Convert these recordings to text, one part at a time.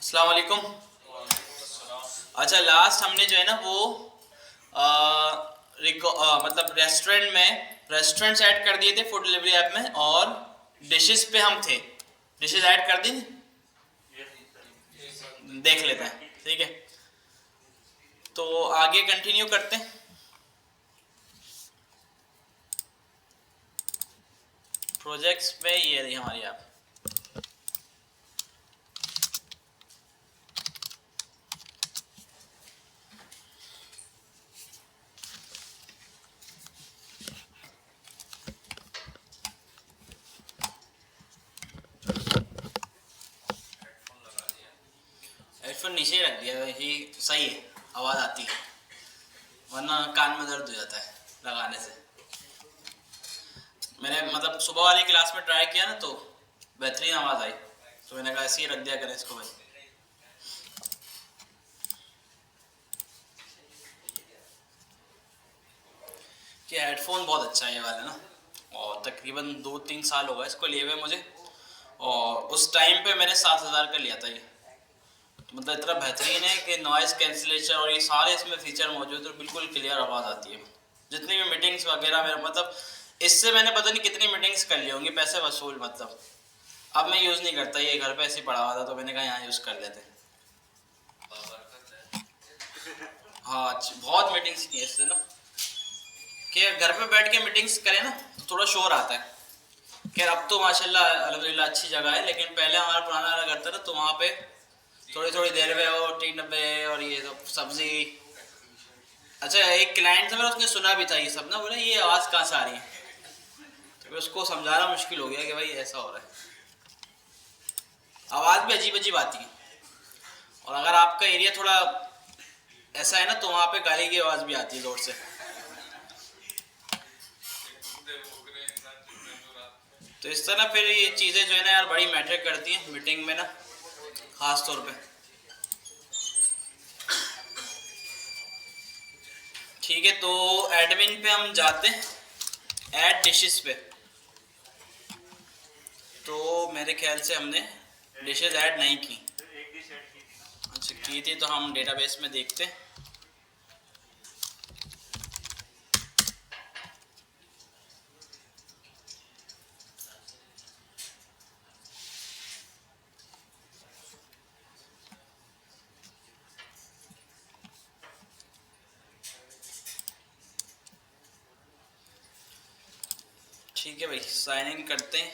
अस्सलाम वालेकुम। अच्छा, लास्ट हमने जो है ना वो मतलब रेस्टोरेंट्स ऐड कर दिए थे फूड डिलीवरी ऐप में, और डिशेस पे हम थे। डिशेस ऐड कर दी, देख लेते हैं। ठीक है, तो आगे कंटिन्यू करते हैं। प्रोजेक्ट्स पे ये रही हमारी ऐप। हेडफोन नीचे ही रख दिया, ये सही है, आवाज़ आती है, वरना कान में दर्द हो जाता है लगाने से। मैंने मतलब सुबह वाली क्लास में ट्राई किया ना, तो बेहतरीन आवाज़ आई, तो मैंने कहा ऐसे ही रख दिया करें इसको भाई। कि हेडफोन बहुत अच्छा है ये वाला ना, और तकरीबन 2-3 साल हो गए इसको लिए हुए मुझे, और उस टाइम पे मैंने 7,000 का लिया था ये। तो मतलब इतना बेहतरीन है कि नॉइज़ कैंसिलेशन और ये सारे इसमें फीचर मौजूद है, बिल्कुल क्लियर आवाज़ आती है। जितनी भी मीटिंग्स वगैरह मेरा मतलब, इससे मैंने पता नहीं कितनी मीटिंग्स कर ली होंगी, पैसे वसूल मतलब। अब मैं यूज़ नहीं करता, ये घर पे ऐसे ही पड़ा हुआ था, तो मैंने कहा यहाँ यूज़ कर लेते हैं। हाँ, बहुत मीटिंग्स की है इससे ना, कि घर पे बैठ के मीटिंग्स करें ना तो थोड़ा शोर आता है। खैर अब तो माशाल्लाह अल्हम्दुलिल्लाह अच्छी जगह है, लेकिन पहले हमारा पुराना वाला घर था ना, तो वहाँ पे थोड़ी थोड़ी देर में और टी डब्बे और ये सब सब्जी। अच्छा, एक क्लाइंट था मेरा, उसने सुना भी था ये सब ना, बोले ये आवाज़ कहाँ से आ रही है, तो फिर उसको समझाना मुश्किल हो गया कि भाई ऐसा हो रहा है। आवाज़ भी अजीब अजीब आती है, और अगर आपका एरिया थोड़ा ऐसा है ना, तो वहाँ पे गाली की आवाज़ भी आती है जोर से। तो इस तरह फिर ये चीज़ें जो है ना यार बड़ी मैटर करती हैं मीटिंग में ना, ख़ास तौर पे। ठीक है, तो एडमिन पे हम जाते हैं, ऐड डिशेस पे। तो मेरे ख्याल से हमने डिशेस ऐड नहीं की। अच्छा, की थी तो हम डेटाबेस में देखते हैं। ठीक है भाई, साइन इन करते हैं।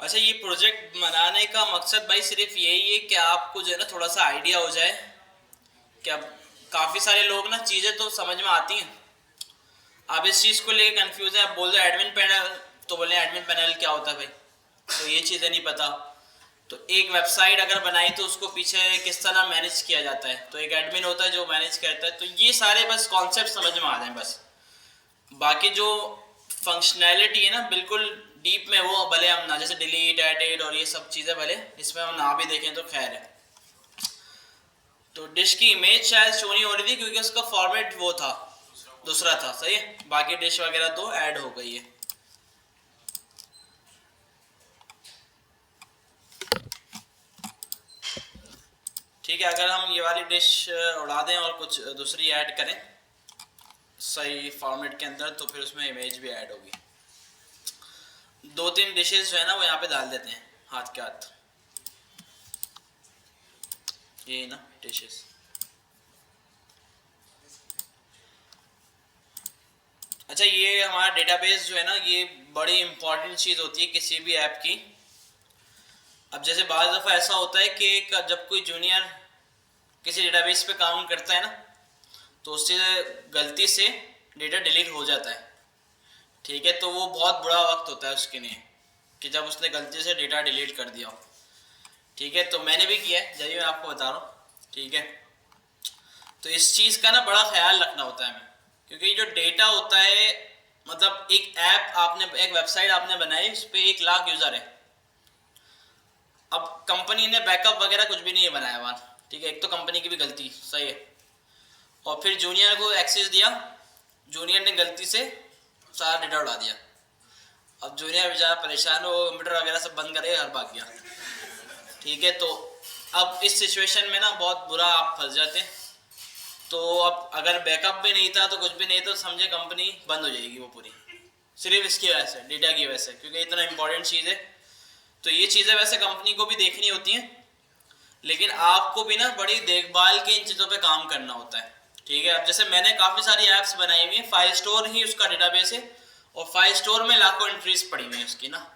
अच्छा, ये प्रोजेक्ट बनाने का मकसद भाई सिर्फ यही है कि आपको जो है ना थोड़ा सा आइडिया हो जाए कि अब काफ़ी सारे लोग ना चीज़ें तो समझ में आती हैं, आप इस चीज़ को लेके कंफ्यूज है। आप बोल रहे एडमिन पैनल, तो बोले एडमिन पैनल क्या होता है भाई, तो ये चीज़ें नहीं पता। तो एक वेबसाइट अगर बनाई तो उसको पीछे किस तरह मैनेज किया जाता है, तो एक एडमिन होता है जो मैनेज करता है। तो ये सारे बस कॉन्सेप्ट समझ में आ जाए बस, बाकी जो फंक्शनैलिटी है ना बिल्कुल डीप में, वो भले हम ना, जैसे डिलीट एडिट और ये सब चीज़ें भले इसमें हम ना भी देखें तो खैर है। तो डिश की इमेज शायद शो नहीं हो रही थी क्योंकि उसका फॉर्मेट वो था, दूसरा था। सही है, बाकी डिश वगैरह तो ऐड हो गई है। ठीक है, अगर हम ये वाली डिश उड़ा दें और कुछ दूसरी ऐड करें सही फॉर्मेट के अंदर, तो फिर उसमें इमेज भी ऐड होगी। 2-3 डिशेस जो है ना वो यहाँ पे डाल देते हैं हाथ के हाथ, ये ना डिशेस। अच्छा, ये हमारा डेटाबेस जो है ना, ये बड़ी इंपॉर्टेंट चीज़ होती है किसी भी ऐप की। अब जैसे बाज़ दफ़ा ऐसा होता है कि जब कोई जूनियर किसी डेटाबेस पे काम करता है ना, तो उससे गलती से डेटा डिलीट हो जाता है। ठीक है, तो वो बहुत बुरा वक्त होता है उसके लिए कि जब उसने गलती से डेटा डिलीट कर दिया हो। ठीक है, तो मैंने भी किया है, जब मैं आपको बता रहा हूँ। ठीक है, तो इस चीज़ का ना बड़ा ख्याल रखना होता है हमें, क्योंकि जो डेटा होता है, मतलब एक ऐप आपने, एक वेबसाइट आपने बनाई, उस पर 1 लाख यूज़र है, अब कंपनी ने बैकअप वगैरह कुछ भी नहीं बनाया वहाँ, ठीक है, एक तो कंपनी की भी गलती सही है, और फिर जूनियर को एक्सेस दिया, जूनियर ने गलती से सारा डेटा उड़ा दिया। अब जूनियर बेचारा परेशान हो, कंप्यूटर वगैरह सब बंद करे, घर भाग गया, ठीक है। तो अब इस सिचुएशन में ना बहुत बुरा आप फंस जाते हैं। तो अब अगर बैकअप भी नहीं था तो कुछ भी नहीं, तो समझे कंपनी बंद हो जाएगी वो पूरी, सिर्फ इसकी वजह से, डेटा की वजह से, क्योंकि इतना इंपॉर्टेंट चीज़ है। तो ये चीज़ें वैसे कंपनी को भी देखनी होती हैं, लेकिन आपको भी ना बड़ी देखभाल के इन चीज़ों पे काम करना होता है, ठीक है। अब जैसे मैंने काफ़ी सारी ऐप्स बनाई हुई हैं, फाइल स्टोर ही उसका डेटाबेस है, और फाइल स्टोर में लाखों एंट्रीज पड़ी हुई हैं उसकी ना,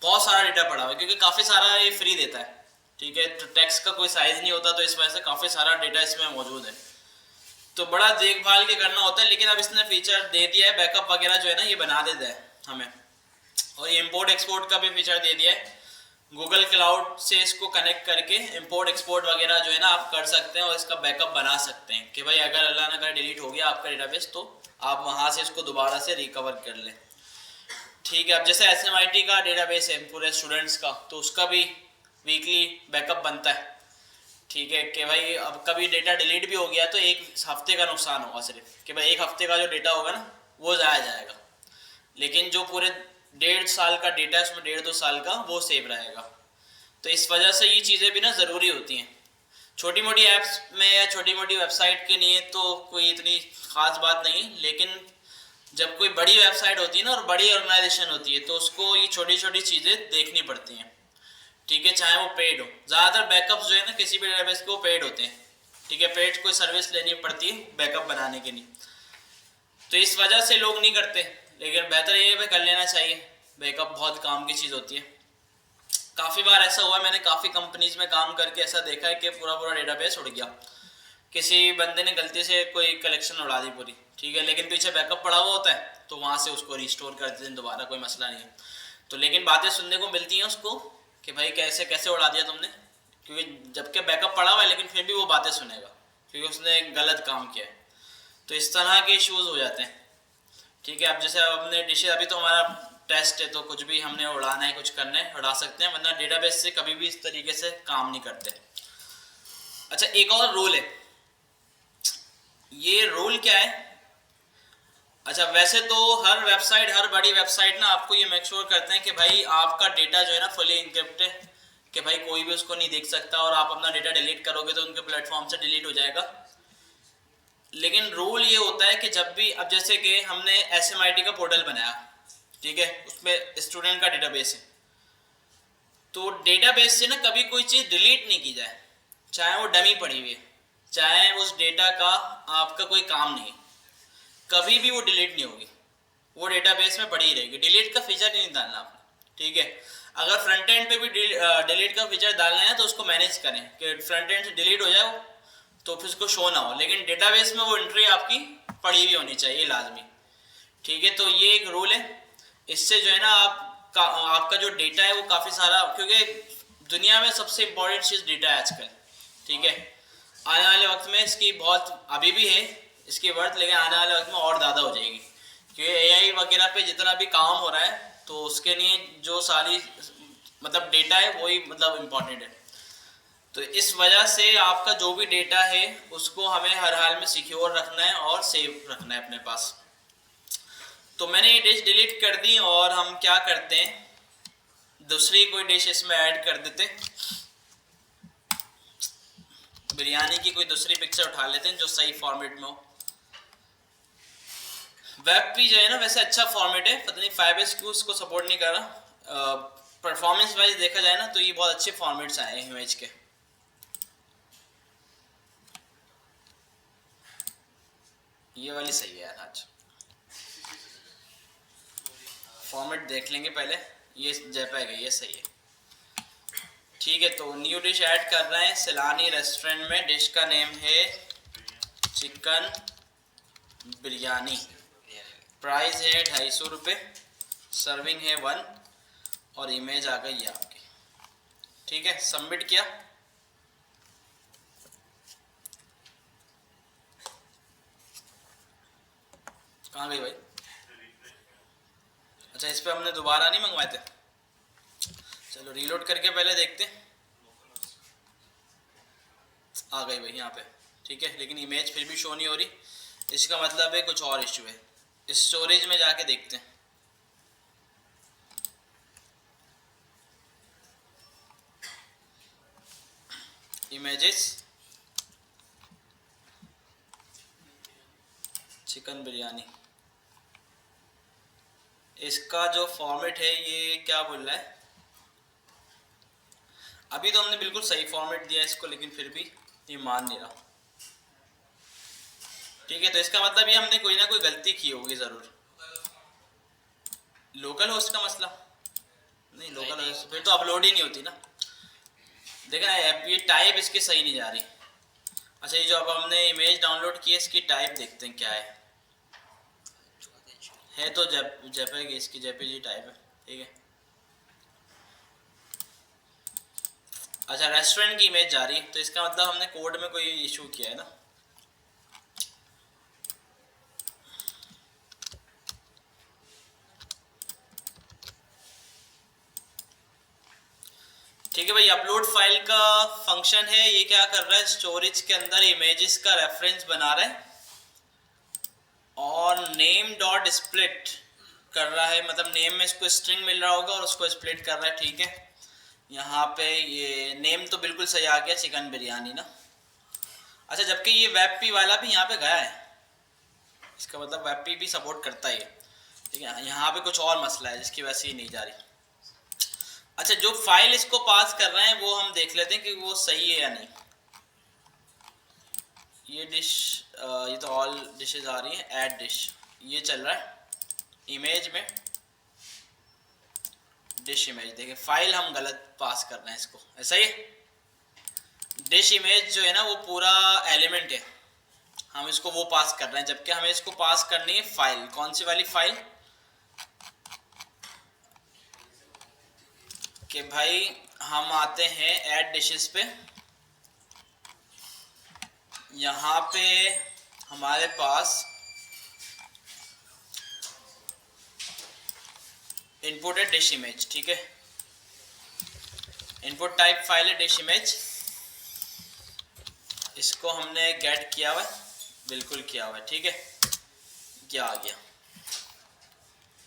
बहुत सारा डेटा पड़ा हुआ है, क्योंकि काफ़ी सारा ये फ्री देता है, ठीक है। तो टैक्स का कोई साइज नहीं होता, तो इस वजह से काफ़ी सारा डेटा इसमें मौजूद है, तो बड़ा देखभाल के करना होता है। लेकिन अब इसने फीचर दे दिया है, बैकअप वगैरह जो है ना ये बना देता है हमें, और ये इंपोर्ट एक्सपोर्ट का भी फीचर दे दिया है। गूगल क्लाउड से इसको कनेक्ट करके इंपोर्ट एक्सपोर्ट वगैरह जो है ना आप कर सकते हैं, और इसका बैकअप बना सकते हैं कि भाई अगर अल्लाह ना करे डिलीट हो गया आपका डेटाबेस, तो आप वहाँ से इसको दोबारा से रिकवर कर लें, ठीक है। अब जैसे SMIT का डेटाबेस है पूरे स्टूडेंट्स का, तो उसका भी वीकली बैकअप बनता है, ठीक है, कि भाई अब कभी डेटा डिलीट भी हो गया तो एक हफ्ते का नुकसान होगा सिर्फ, कि भाई एक हफ्ते का जो डेटा होगा ना वो जाया जाएगा, लेकिन जो पूरे 1.5 साल का डेटा है उसमें 1.5-2 साल का वो सेव रहेगा। तो इस वजह से ये चीज़ें भी ना ज़रूरी होती हैं। छोटी मोटी ऐप्स में या छोटी मोटी वेबसाइट के लिए तो कोई इतनी ख़ास बात नहीं, लेकिन जब कोई बड़ी वेबसाइट होती है ना और बड़ी ऑर्गेनाइजेशन होती है, तो उसको ये छोटी छोटी चीज़ें देखनी पड़ती हैं, ठीक है, चाहे वो पेड हो। ज़्यादातर बैकअप्स जो है ना किसी भी डेटाबेस के वो पेड होते हैं, ठीक है, पेड कोई सर्विस लेनी पड़ती है बैकअप बनाने के लिए, तो इस वजह से लोग नहीं करते, लेकिन बेहतर ये है कर लेना चाहिए, बैकअप बहुत काम की चीज़ होती है। काफ़ी बार ऐसा हुआ, मैंने काफ़ी कंपनीज में काम करके ऐसा देखा है कि पूरा पूरा डेटाबेस उड़ गया, किसी बंदे ने गलती से कोई कलेक्शन उड़ा दी पूरी, ठीक है, लेकिन पीछे बैकअप पड़ा हुआ होता है, तो वहाँ से उसको रिस्टोर कर देते हैं दोबारा, कोई मसला नहीं है। तो लेकिन बातें सुनने को मिलती हैं उसको कि भाई कैसे कैसे उड़ा दिया तुमने, क्योंकि जबकि बैकअप पड़ा हुआ है लेकिन फिर भी वो बातें सुनेगा, क्योंकि उसने गलत काम किया है। तो इस तरह के इश्यूज़ हो जाते हैं, ठीक है। अब जैसे अपने डिशेज, अभी तो हमारा टेस्ट है, तो कुछ भी हमने उड़ाना है, कुछ करना है, उड़ा सकते हैं, वरना डेटाबेस से कभी भी इस तरीके से काम नहीं करते। अच्छा, एक और रूल है, ये रूल क्या है? अच्छा, वैसे तो हर वेबसाइट, हर बड़ी वेबसाइट ना आपको ये मेक श्योर करते हैं कि भाई आपका डेटा जो है ना फुली इनक्रिप्ट है, कि भाई कोई भी उसको नहीं देख सकता, और आप अपना डेटा डिलीट करोगे तो उनके प्लेटफॉर्म से डिलीट हो जाएगा। लेकिन रूल ये होता है कि जब भी, अब जैसे कि हमने SMIT का पोर्टल बनाया, ठीक है, उसमें स्टूडेंट का डेटाबेस है, तो डेटाबेस से ना कभी कोई चीज़ डिलीट नहीं की जाए, चाहे वो डमी पड़ी हुई है, चाहे उस डेटा का आपका कोई काम नहीं, कभी भी वो डिलीट नहीं होगी, वो डेटाबेस में पड़ी ही रहेगी। डिलीट का फीचर नहीं डालना आपने, ठीक है। अगर फ्रंट एंड पे भी डिलीट का फीचर डालना है तो उसको मैनेज करें कि फ्रंट एंड से डिलीट हो जाए तो फिर उसको शो ना हो, लेकिन डेटाबेस में वो एंट्री आपकी पड़ी हुई होनी चाहिए लाजमी, ठीक है। तो ये एक रूल है, इससे जो है ना आपका जो डेटा है वो काफ़ी सारा, क्योंकि दुनिया में सबसे इम्पोर्टेंट चीज़ डेटा है आजकल, ठीक है। आने वाले वक्त में इसकी बहुत, अभी भी है इसकी वर्थ, लेकिन आने वाले वक्त में और ज़्यादा हो जाएगी, क्योंकि AI वगैरह पे जितना भी काम हो रहा है, तो उसके लिए जो सारी मतलब डेटा है वही मतलब इम्पॉर्टेंट है। तो इस वजह से आपका जो भी डेटा है उसको हमें हर हाल में सिक्योर रखना है और सेव रखना है अपने पास। तो मैंने ये डिश डिलीट कर दी, और हम क्या करते हैं, दूसरी कोई डिश इसमें ऐड कर देते, बिरयानी की कोई दूसरी पिक्चर उठा लेते हैं जो सही फॉर्मेट में हो। वेब भी जो है ना वैसे अच्छा फॉर्मेट है, पता नहीं 5S क्यों उसको सपोर्ट नहीं कर रहा। परफॉर्मेंस वाइज देखा जाए ना तो ये बहुत अच्छे फॉर्मेट्स आए हैं इमेज के। ये वाली सही है यार, आज फॉर्मेट देख लेंगे पहले, ये JPEG है, ये सही है, ठीक है। तो न्यू डिश ऐड कर रहे हैं सैलानी रेस्टोरेंट में, डिश का नेम है चिकन बिरयानी, प्राइस है 250 रुपये, सर्विंग है 1, और इमेज आ गई है आपकी, ठीक है। सबमिट किया, कहाँ गई भाई? अच्छा, इस पे हमने दोबारा नहीं मंगवाए थे, चलो रीलोड करके पहले देखते हैं। आ गई भाई यहाँ पे, ठीक है, लेकिन इमेज फिर भी शो नहीं हो रही। इसका मतलब है कुछ और इशू है। स्टोरेज में जाके देखते हैं। इमेजेस, चिकन बिरयानी, इसका जो फॉर्मेट है ये क्या बोल रहा है? अभी तो हमने बिल्कुल सही फॉर्मेट दिया इसको, लेकिन फिर भी ये मान नहीं रहा। ठीक है, तो इसका मतलब ये हमने कोई ना कोई गलती की होगी ज़रूर। लोकल होस्ट का मसला नहीं, लोकल होस्ट फिर तो अपलोड ही नहीं होती ना। देखा ये टाइप इसकी सही नहीं जा रही। अच्छा, ये जो अब हमने इमेज डाउनलोड की है इसकी टाइप देखते हैं क्या है तो जेपीजी, इसकी जेपीजी टाइप है, ठीक है। अच्छा, रेस्टोरेंट की इमेज जा रही है, तो इसका मतलब हमने कोड में कोई इशू किया है ना। ठीक है भाई, अपलोड फाइल का फंक्शन है, ये क्या कर रहा है, स्टोरेज के अंदर इमेजेस का रेफरेंस बना रहा है और नेम डॉट स्प्लिट कर रहा है, मतलब नेम में इसको स्ट्रिंग मिल रहा होगा और उसको स्प्लिट कर रहा है, ठीक है। यहाँ पे ये नेम तो बिल्कुल सही आ गया, चिकन बिरयानी ना। अच्छा, जबकि ये वेब पी वाला भी यहाँ पे गया है, इसका मतलब वेब पी भी सपोर्ट करता है, ठीक है। यहाँ पे कुछ और मसला है जिसकी वजह से ही नहीं जा रही। अच्छा, जो फाइल इसको पास कर रहे हैं वो हम देख लेते हैं कि वो सही है या नहीं। ये डिश, ये तो ऑल डिशेज आ रही हैं, ऐड डिश ये चल रहा है इमेज में, डिश इमेज। देखिए फाइल हम गलत पास कर रहे हैं इसको, ऐसा ही है। डिश इमेज जो है ना वो पूरा एलिमेंट है, हम इसको वो पास कर रहे हैं, जबकि हमें इसको पास करनी है फाइल। कौन सी वाली फाइल? कि भाई हम आते हैं ऐड डिशेस पे, यहाँ पे हमारे पास इनपुट है डिश इमेज, ठीक है। इनपुट टाइप फाइल है डिश इमेज, इसको हमने गेट किया हुआ है, बिल्कुल किया हुआ है, ठीक है। क्या आ गया,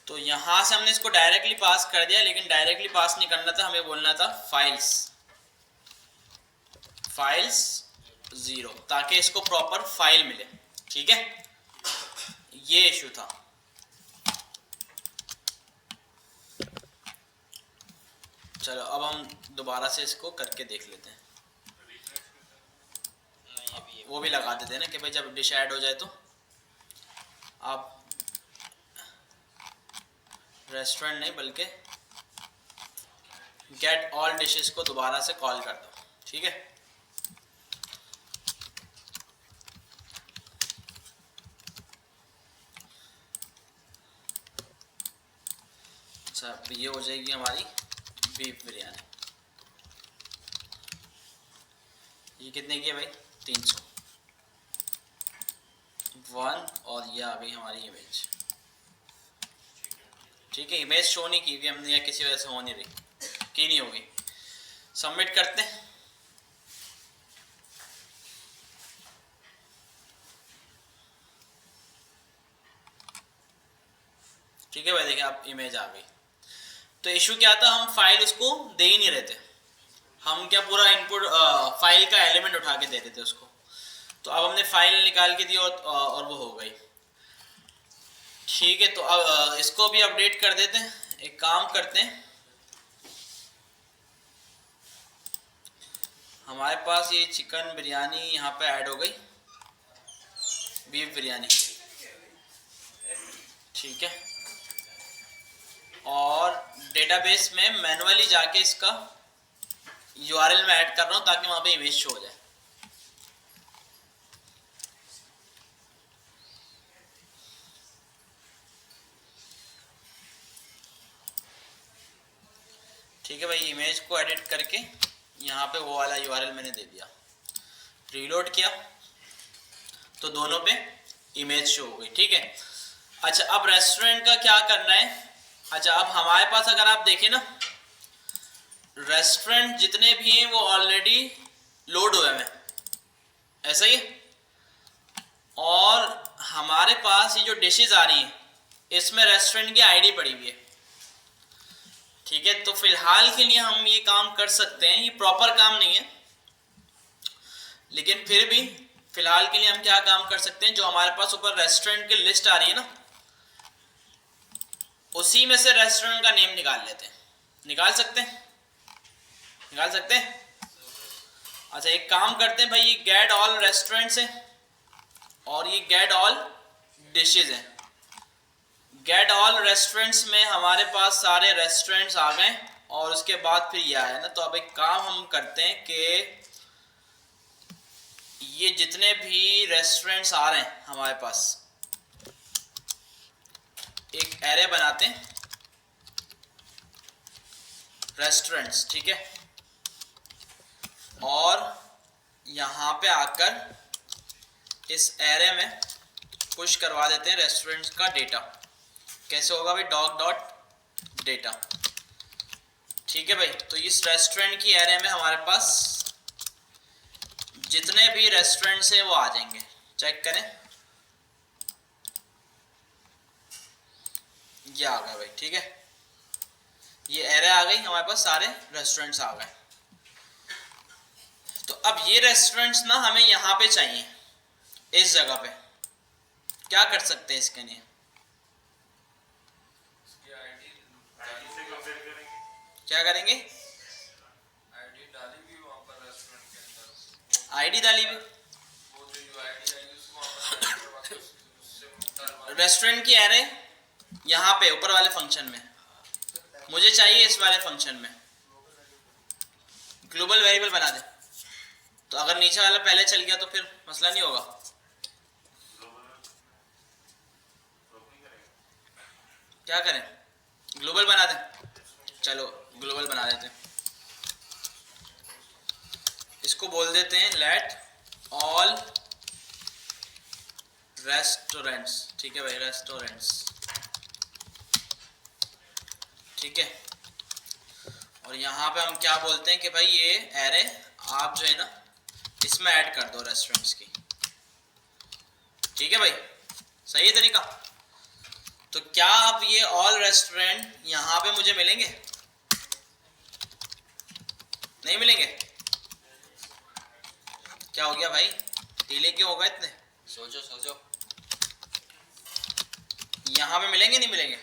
तो यहाँ से हमने इसको डायरेक्टली पास कर दिया, लेकिन डायरेक्टली पास नहीं करना था, हमें बोलना था फाइल्स, फाइल्स 0, ताकि इसको प्रॉपर फाइल मिले, ठीक है। ये इशू था। चलो अब हम दोबारा से इसको करके देख लेते हैं। वो भी लगा देते हैं ना कि भाई जब डिश ऐड हो जाए तो आप रेस्टोरेंट नहीं बल्कि गेट ऑल डिशेस को दोबारा से कॉल कर दो, ठीक है। अच्छा, ये हो जाएगी हमारी बीफ बिरयानी। ये कितने की है भाई? 300। 1 और ये आ गई हमारी इमेज, ठीक है। इमेज शो नहीं की हुई हमने, या किसी वजह से हो नहीं रही, की नहीं होगी। सबमिट करते हैं। ठीक है भाई, देखिए आप इमेज आ गई। तो इशू क्या था, हम फाइल उसको दे ही नहीं रहे थे, हम क्या पूरा इनपुट फाइल का एलिमेंट उठा के दे रहे थे उसको। तो अब हमने फाइल निकाल के दी और वो हो गई, ठीक है। तो अब इसको भी अपडेट कर देते हैं। एक काम करते हैं, हमारे पास ये चिकन बिरयानी यहाँ पे ऐड हो गई, बीफ बिरयानी, ठीक है। और डेटाबेस में मैनुअली जाके इसका यूआरएल में ऐड कर रहा हूँ ताकि वहाँ पे इमेज शो हो जाए। ठीक है भाई, इमेज को एडिट करके यहाँ पे वो वाला यूआरएल मैंने दे दिया, रीलोड किया तो दोनों पे इमेज शो हो गई, ठीक है। अच्छा, अब रेस्टोरेंट का क्या करना है? अच्छा, अब हमारे पास अगर आप देखें ना, रेस्टोरेंट जितने भी हैं वो ऑलरेडी लोड हुए हैं, ऐसा ही है। और हमारे पास ये जो डिशेज आ रही हैं इसमें रेस्टोरेंट की आईडी पड़ी हुई है, ठीक है। तो फिलहाल के लिए हम ये काम कर सकते हैं, ये प्रॉपर काम नहीं है, लेकिन फिर भी फिलहाल के लिए हम क्या काम कर सकते हैं, जो हमारे पास ऊपर रेस्टोरेंट की लिस्ट आ रही है ना, उसी में से रेस्टोरेंट का नेम निकाल लेते हैं। निकाल सकते हैं, निकाल सकते हैं। अच्छा एक काम करते हैं भाई, ये गेट ऑल रेस्टोरेंट्स है और ये गेट ऑल डिशेज है। गेट ऑल रेस्टोरेंट्स में हमारे पास सारे रेस्टोरेंट्स आ गए और उसके बाद फिर ये आया ना। तो अब एक काम हम करते हैं कि ये जितने भी रेस्टोरेंट्स आ रहे हैं हमारे पास, एक एरे बनाते हैं रेस्टोरेंट्स, ठीक है। और यहाँ पे आकर इस एरे में पुश करवा देते हैं रेस्टोरेंट्स का डेटा। कैसे होगा भाई, डॉग डॉट डेटा, ठीक है भाई। तो इस रेस्टोरेंट की एरे में हमारे पास जितने भी रेस्टोरेंट्स हैं वो आ जाएंगे। चेक करें, ये आ गया भाई, ठीक है। ये एरे आ गई हमारे पास, सारे रेस्टोरेंट्स आ गए। तो अब ये रेस्टोरेंट्स ना हमें यहाँ पे चाहिए, इस जगह पे। क्या कर सकते हैं इसके लिए, क्या करेंगे, आईडी डाली भी रेस्टोरेंट की एरे यहाँ पे ऊपर वाले फंक्शन में, मुझे चाहिए इस वाले फंक्शन में ग्लोबल वेरिएबल बना दे। तो अगर नीचे वाला पहले चल गया तो फिर मसला नहीं होगा। क्या करें, ग्लोबल बना दें, चलो ग्लोबल बना देते हैं। इसको बोल देते हैं लेट ऑल रेस्टोरेंट्स, ठीक है भाई, रेस्टोरेंट्स, ठीक है। और यहाँ पे हम क्या बोलते हैं कि भाई ये एरे आप जो है ना इसमें ऐड कर दो रेस्टोरेंट्स की, ठीक है भाई, सही है तरीका। तो क्या अब ये ऑल रेस्टोरेंट यहाँ पे मुझे मिलेंगे, नहीं मिलेंगे? क्या हो गया भाई, डिले क्यों होगा इतने, सोचो सोचो। यहाँ पे मिलेंगे नहीं मिलेंगे?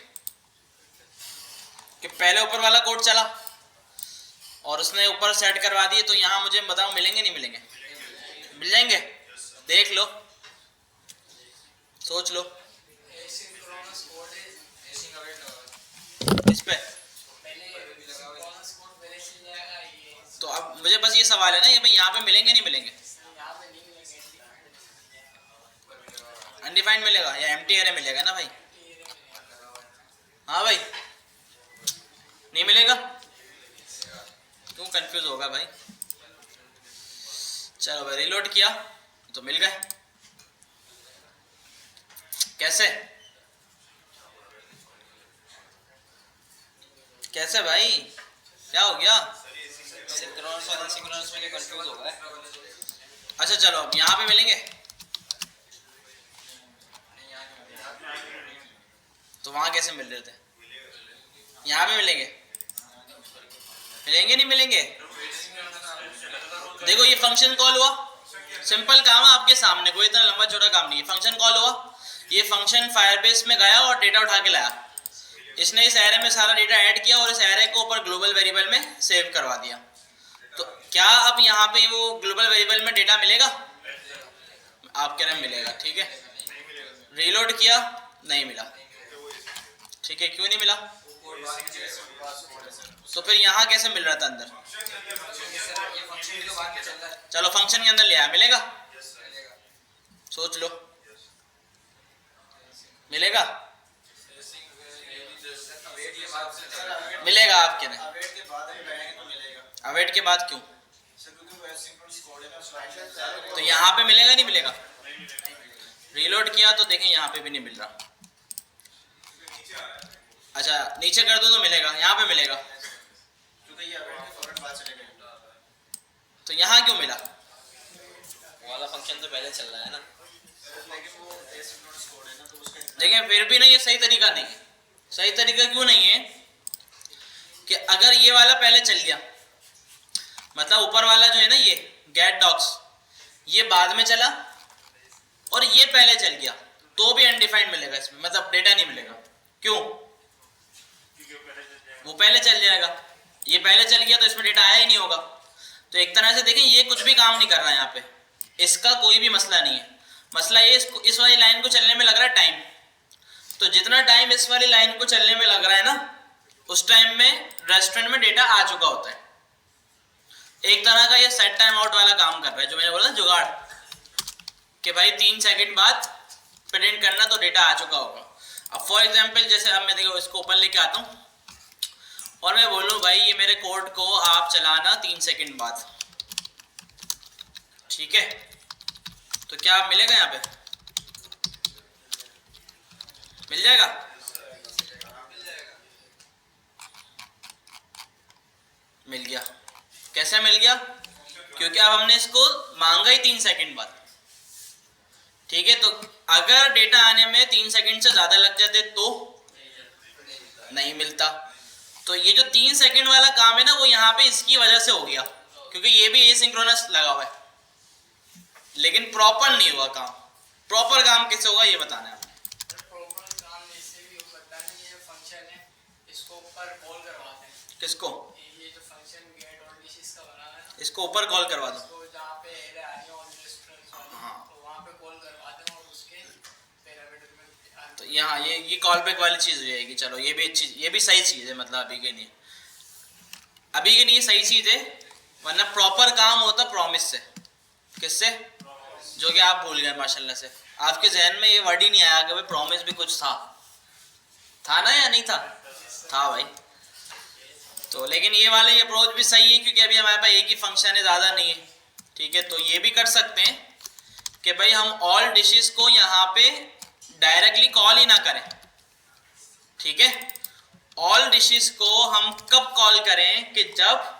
कि पहले ऊपर वाला कोड चला और उसने ऊपर सेट करवा दिए, तो यहाँ मुझे बताओ मिलेंगे नहीं मिलेंगे? मिल जाएंगे, देख लो, सोच लो इस पे। तो अब मुझे बस ये सवाल है ना, ये भाई यहाँ पे मिलेंगे नहीं मिलेंगे? अनडिफाइंड मिलेगा या एम्प्टी एरे मिलेगा ना भाई? हाँ भाई, नहीं मिलेगा? क्यों कंफ्यूज होगा भाई? चलो भाई, रिलोड किया तो मिल गए। कैसे कैसे भाई, क्या हो गया? सिंक्रोनस और एसिंक्रोनस में कंफ्यूज हो गए। अच्छा चलो, अब यहाँ पे मिलेंगे तो वहां कैसे मिल रहे थे, यहाँ पे मिलेंगे? मिलेंगे नहीं मिलेंगे? देखो ये फंक्शन कॉल हुआ, सिंपल काम है आपके सामने, कोई इतना लंबा छोटा काम नहीं है। फंक्शन कॉल हुआ, ये फंक्शन फायरबेस में गया और डेटा उठा के लाया, इसने इस एरे में सारा डेटा ऐड किया और इस एरे को ऊपर ग्लोबल वेरिएबल में सेव करवा दिया। तो क्या अब यहाँ पे वो ग्लोबल वेरिएबल में डेटा मिलेगा? आप कह रहे हैं मिलेगा, ठीक है। रीलोड किया, नहीं मिला, ठीक है। क्यों नहीं मिला? तो फिर यहाँ कैसे मिल रहा था अंदर? चलो फंक्शन के अंदर ले आया, मिलेगा? सोच लो, मिलेगा? मिलेगा आप कह रहे हैं? अवेट के बाद क्यों? तो यहाँ पे मिलेगा नहीं मिलेगा? रीलोड किया तो देखें यहाँ पे भी नहीं मिल रहा। अच्छा नीचे कर दो तो मिलेगा, यहाँ पे मिलेगा, तो यहाँ क्यों मिला? वाला फंक्शन फंक्शन तो पहले चल रहा है ना। देखिए फिर भी नहीं, ये सही तरीका नहीं है। सही तरीका क्यों नहीं है कि अगर ये वाला पहले चल गया, मतलब ऊपर वाला जो है ना ये गेट डॉक्स, ये बाद में चला और ये पहले चल गया, तो भी अनडिफाइंड मिलेगा इसमें, मतलब डेटा नहीं मिलेगा। क्यों? वो पहले चल जाएगा, ये पहले चल गया तो इसमें डेटा आया ही नहीं होगा। तो एक तरह से देखें ये कुछ भी काम नहीं कर रहा है यहाँ पे, इसका कोई भी मसला नहीं है। मसला ये इस वाली लाइन को चलने में लग रहा है टाइम। तो जितना टाइम इस वाली लाइन को चलने में लग रहा है ना, उस टाइम में रेस्टोरेंट में डेटा आ चुका होता है। एक तरह का ये सेट टाइम आउट वाला काम कर रहा है, जो मैंने बोला ना जुगाड़, कि भाई 3 सेकंड बाद प्रिंट करना तो डेटा आ चुका होगा। अब फॉर एग्जांपल जैसे अब मैं देखो इसको ओपन लेके आता हूँ और मैं बोलूँ भाई ये मेरे कोड को आप चलाना 3 सेकंड बाद, ठीक है? तो क्या मिलेगा यहाँ पे? मिल जाएगा? मिल गया। कैसे मिल गया? क्योंकि अब हमने इसको मांगा ही 3 सेकंड बाद, ठीक है? तो अगर डेटा आने में 3 सेकंड से ज्यादा लग जाते तो नहीं मिलता। तो ये जो 3 सेकंड वाला काम है ना, वो यहाँ पे इसकी वजह से हो गया, क्योंकि ये भी एसिंक्रोनस लगा हुआ है, लेकिन प्रॉपर नहीं हुआ काम। प्रॉपर काम कैसे होगा ये बताना है। प्रॉपर काम इससे भी हो सकता है, ये फंक्शन है इसको ऊपर कॉल करवाते हैं। किसको? ये जो फंक्शन गेट और डिशेस का बना है, इसको ऊपर कॉल करवा दो। तो जहाँ पे एरर आ रही है ऑन रेस्टोरेंट वाली, हाँ। तो वहाँ पे कॉल करवाते हैं और उसके पैरामीटर में तो यहाँ ये कॉल बैक वाली चीज हो जाएगी। चलो ये भी अच्छी, ये भी सही चीज है, मतलब अभी के लिए, अभी के लिए सही चीज है। वरना प्रॉपर काम होता प्रॉमिस से। किससे? जो कि आप भूल गए माशाल्लाह से। आपके जहन में ये वर्ड ही नहीं आया कि भाई प्रॉमिस भी कुछ था ना, या नहीं था? था भाई। तो लेकिन ये वाले अप्रोच भी सही है, क्योंकि अभी हमारे पास एक ही फंक्शन है, ज़्यादा नहीं है, ठीक है? तो ये भी कर सकते हैं कि भाई हम ऑल डिशेस को यहाँ पे डायरेक्टली कॉल ही ना करें, ठीक है? ऑल डिशेस को हम कब कॉल करें? कि जब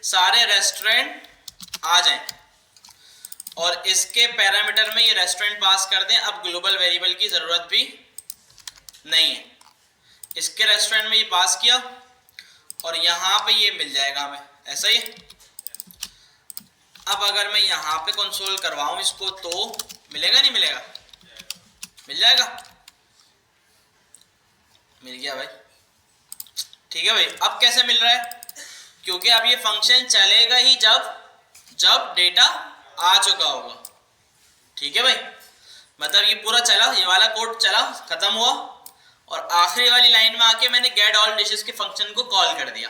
सारे रेस्टोरेंट आ जाएं और इसके पैरामीटर में ये रेस्टोरेंट पास कर दें। अब ग्लोबल वेरिएबल की ज़रूरत भी नहीं है, इसके रेस्टोरेंट में ये पास किया और यहाँ पे ये मिल जाएगा हमें, ऐसा ही। अब अगर मैं यहाँ पे कंसोल करवाऊँ इसको तो मिलेगा नहीं मिलेगा? मिल जाएगा। मिल गया भाई, ठीक है भाई। अब कैसे मिल रहा है? क्योंकि अब ये फंक्शन चलेगा ही जब डेटा आ चुका होगा, ठीक है भाई? मतलब ये पूरा चला, ये वाला कोड चला, खत्म हुआ, और आखिरी वाली लाइन में आके मैंने गेट ऑल डिशेस के फंक्शन को कॉल कर दिया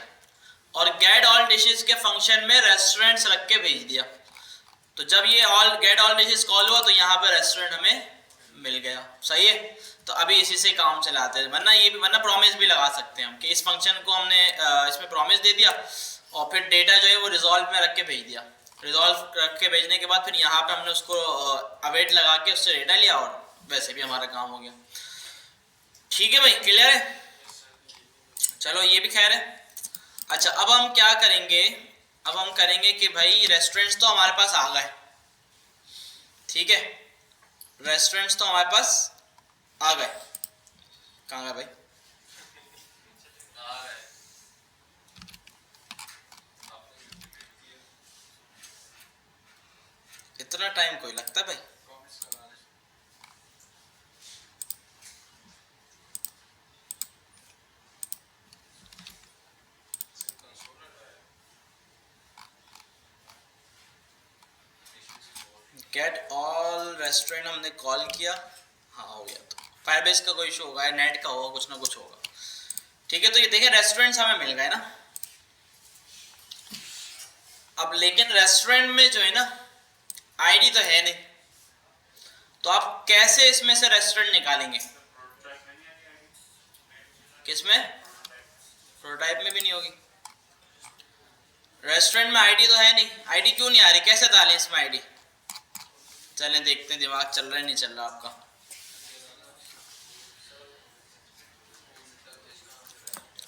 और गेट ऑल डिशेस के फंक्शन में रेस्टोरेंट्स रख के भेज दिया। तो जब ये गेट ऑल डिशेस कॉल हुआ तो यहाँ पे रेस्टोरेंट हमें मिल गया, सही है? तो अभी इसी से काम चलाते हैं। वरना प्रॉमिस भी लगा सकते हैं हम कि इस फंक्शन को हमने इसमें प्रॉमिस दे दिया और फिर डेटा जो है वो रिजॉल्व में रख के भेज दिया। रिजॉल्व रख के भेजने के बाद फिर यहाँ पे हमने उसको अवेट लगा के उससे डेटा लिया और वैसे भी हमारा काम हो गया, ठीक है भाई? क्लियर है? चलो ये भी खैर है। अच्छा, अब हम क्या करेंगे? अब हम करेंगे कि भाई रेस्टोरेंट्स तो हमारे पास आ गए, ठीक है? रेस्टोरेंट्स तो हमारे पास आ गए। कहाँ गए भाई? इतना टाइम कोई लगता है भाई? गेट ऑल रेस्टोरेंट हमने कॉल किया, हाँ हो गया। तो फायरबेस का कोई इशू होगा या नेट का होगा, कुछ ना कुछ होगा, ठीक है? तो ये देखें रेस्टोरेंट्स हमें मिल गए ना। अब लेकिन रेस्टोरेंट में जो है ना आईडी तो है नहीं, तो आप कैसे इसमें से रेस्टोरेंट निकालेंगे? किसमें? प्रोटोटाइप में भी नहीं होगी। रेस्टोरेंट में आईडी तो है नहीं, आईडी क्यों नहीं आ रही? कैसे डालें इसमें आईडी? चलें देखते हैं, दिमाग चल रहा है नहीं चल रहा आपका।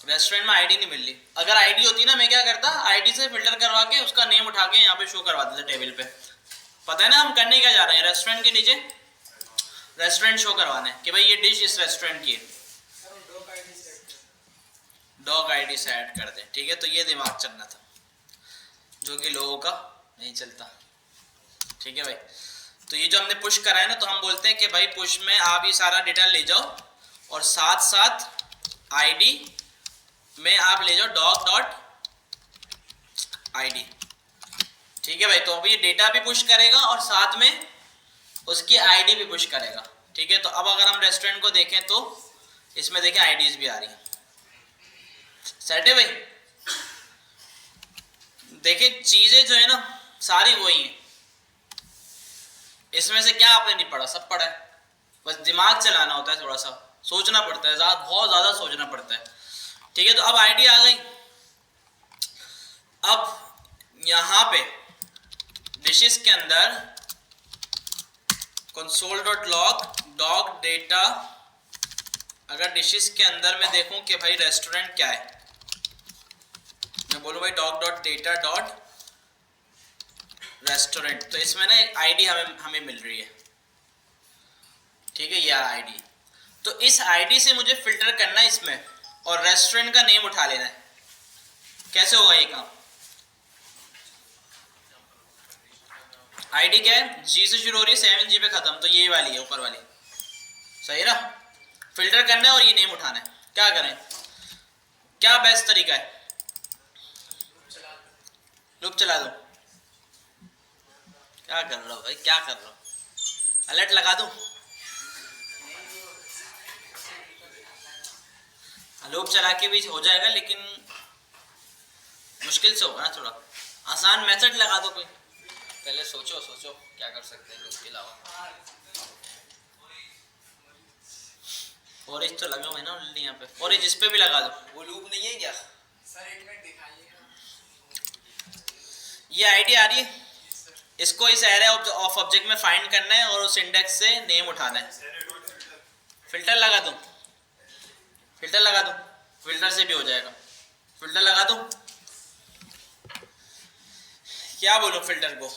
रेस्टोरेंट में आईडी नहीं मिल रही। अगर आईडी होती ना, मैं क्या करता, आईडी से फिल्टर करवा के उसका नेम उठा के यहाँ पे शो करवा देता टेबल पे, पता है ना हम करने क्या जा रहे हैं? रेस्टोरेंट के नीचे रेस्टोरेंट शो करवाना है कि भाई ये डिश इस रेस्टोरेंट की है। डॉग आईडी से ऐड कर दें, ठीक है। तो ये दिमाग चलना था जो कि लोगों का नहीं चलता, ठीक है भाई। तो ये जो हमने पुश करा है ना, तो हम बोलते हैं कि भाई पुश में आप ये सारा डेटा ले जाओ और साथ साथ आईडी में आप ले जाओ डॉग डॉट आईडी, ठीक है भाई। तो अब ये डेटा भी पुश करेगा और साथ में उसकी आईडी भी पुश करेगा, ठीक है। तो अब अगर हम रेस्टोरेंट को देखें तो इसमें देखें आईडीज भी आ रही हैं। सेट है भाई। देखिए चीजें जो है ना सारी वही हैं, इसमें से क्या आपने नहीं पढ़ा, सब पढ़ा है, बस दिमाग चलाना होता है, थोड़ा सा सोचना पड़ता है, बहुत ज्यादा सोचना पड़ता है, ठीक है। तो अब आईडी आ गई। अब यहां पे डिशेस के अंदर console.log डॉग डेटा, अगर डिशेस के अंदर मैं देखूं कि भाई रेस्टोरेंट क्या है, मैं बोलूं भाई dog dot data dot restaurant, तो इसमें ना एक आईडी हमें मिल रही है, ठीक है, ये आईडी। तो इस आईडी से मुझे फिल्टर करना है इसमें और रेस्टोरेंट का नेम उठा लेना है। कैसे होगा ये काम? आईडी क्या है? जी से शुरू हो रही है, 7G पे खत्म, तो ये वाली है ऊपर वाली, सही है ना। फिल्टर करना है और ये नेम उठाना है। क्या करें? क्या बेस्ट तरीका है? लूप चला दो। क्या कर रहा हो भाई, क्या कर रहा हो? अलर्ट लगा दूं? लूप चला के भी हो जाएगा, लेकिन मुश्किल से होगा ना थोड़ा। आसान मेथड लगा दो कोई। पहले सोचो क्या कर सकते हैं लूप के अलावा। फॉरेज तो लगा हुआ है ना ऑलरेडी यहाँ पे, फॉरेज इस पे भी लगा दो। वो लूप नहीं है क्या? सर एक मिनट दिखाइएगा। ये आईडी आ रही है, इसको इस एरे ऑफ ऑब्जेक्ट में फाइंड करना है और उस इंडेक्स से नेम उठाना है। फिल्टर लगा दूं? फिल्टर लगा दूं? फिल्टर से भी हो जाएगा। फिल्टर लगा दूं? क्या बोलूं फिल्टर को?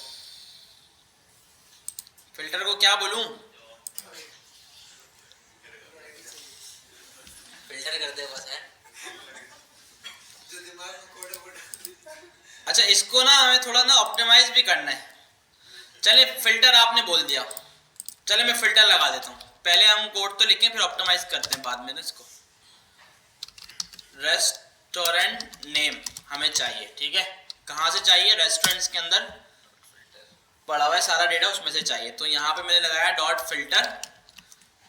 फिल्टर को क्या बोलूं? फिल्टर कर दे बस है। अच्छा इसको ना हमें थोड़ा ना ऑप्टिमाइज भी करना है। चले फिल्टर आपने बोल दिया, चले मैं फिल्टर लगा देता हूँ। पहले हम कोड तो लिखें फिर ऑप्टिमाइज करते हैं बाद में ना इसको। रेस्टोरेंट नेम हमें चाहिए, ठीक है। कहाँ से चाहिए? रेस्टोरेंट्स के अंदर पड़ा हुआ है सारा डेटा, उसमें से चाहिए। तो यहाँ पे मैंने लगाया डॉट फिल्टर,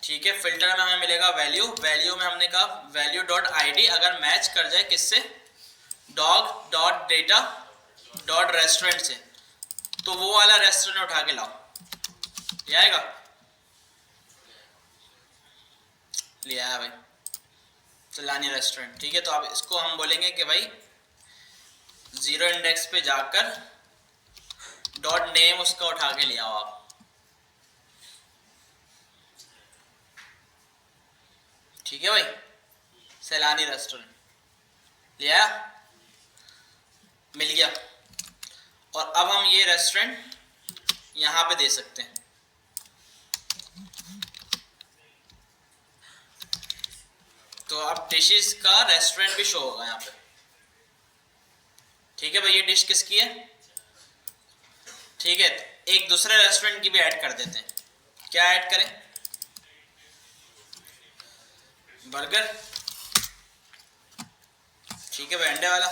ठीक है। फिल्टर में हमें मिलेगा वैल्यू, वैल्यू में हमने कहा वैल्यू डॉट आईडी अगर मैच कर जाए किससे? Dog dot data dot restaurant से, तो वो वाला रेस्टोरेंट उठा के लाओ। ये आएगा? लिया है भाई, चलानी रेस्टोरेंट, ठीक है। तो अब इसको हम बोलेंगे कि भाई 0 इंडेक्स पे जाकर डॉट नेम उसका उठा के ले आओ आप, ठीक है भाई। सैलानी रेस्टोरेंट लिया, मिल गया। और अब हम ये रेस्टोरेंट यहां पे दे सकते हैं, तो अब डिशेस का रेस्टोरेंट भी शो होगा यहाँ पे, ठीक है भाई। ये डिश किसकी है? ठीक है, एक दूसरे रेस्टोरेंट की भी ऐड कर देते हैं। क्या ऐड करें? बर्गर, ठीक है भाई। अंडे वाला,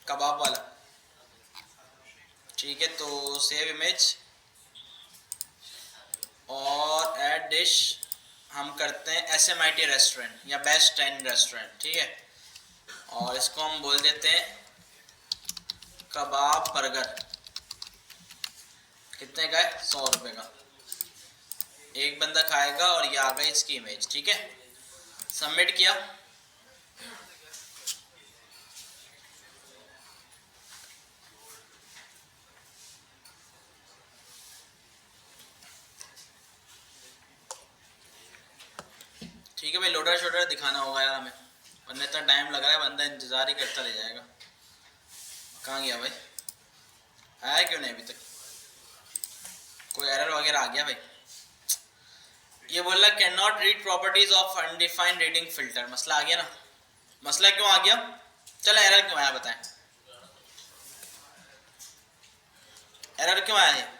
कबाब वाला, ठीक है। तो सेव इमेज और ऐड डिश हम करते हैं SMIT रेस्टोरेंट या बेस्ट 10 रेस्टोरेंट, ठीक है। और इसको हम बोल देते हैं कबाब बर्गर। कितने का है? 100 रुपये का। एक बंदा खाएगा और ये आ गई इसकी इमेज, ठीक है। सबमिट किया, ठीक है भाई। लोडर शोडर दिखाना होगा यार हमें, वरना इतना टाइम लग रहा है, बंदा इंतजार ही करता रह जाएगा। कहाँ गया भाई? आया क्यों नहीं अभी तक? कोई एरर वगैरह आ गया भाई? ये बोल रहा can not read properties of undefined reading filter, मसला आ गया ना? मसला क्यों आ गया? चलो एरर क्यों आया बताएं, एरर क्यों आया है?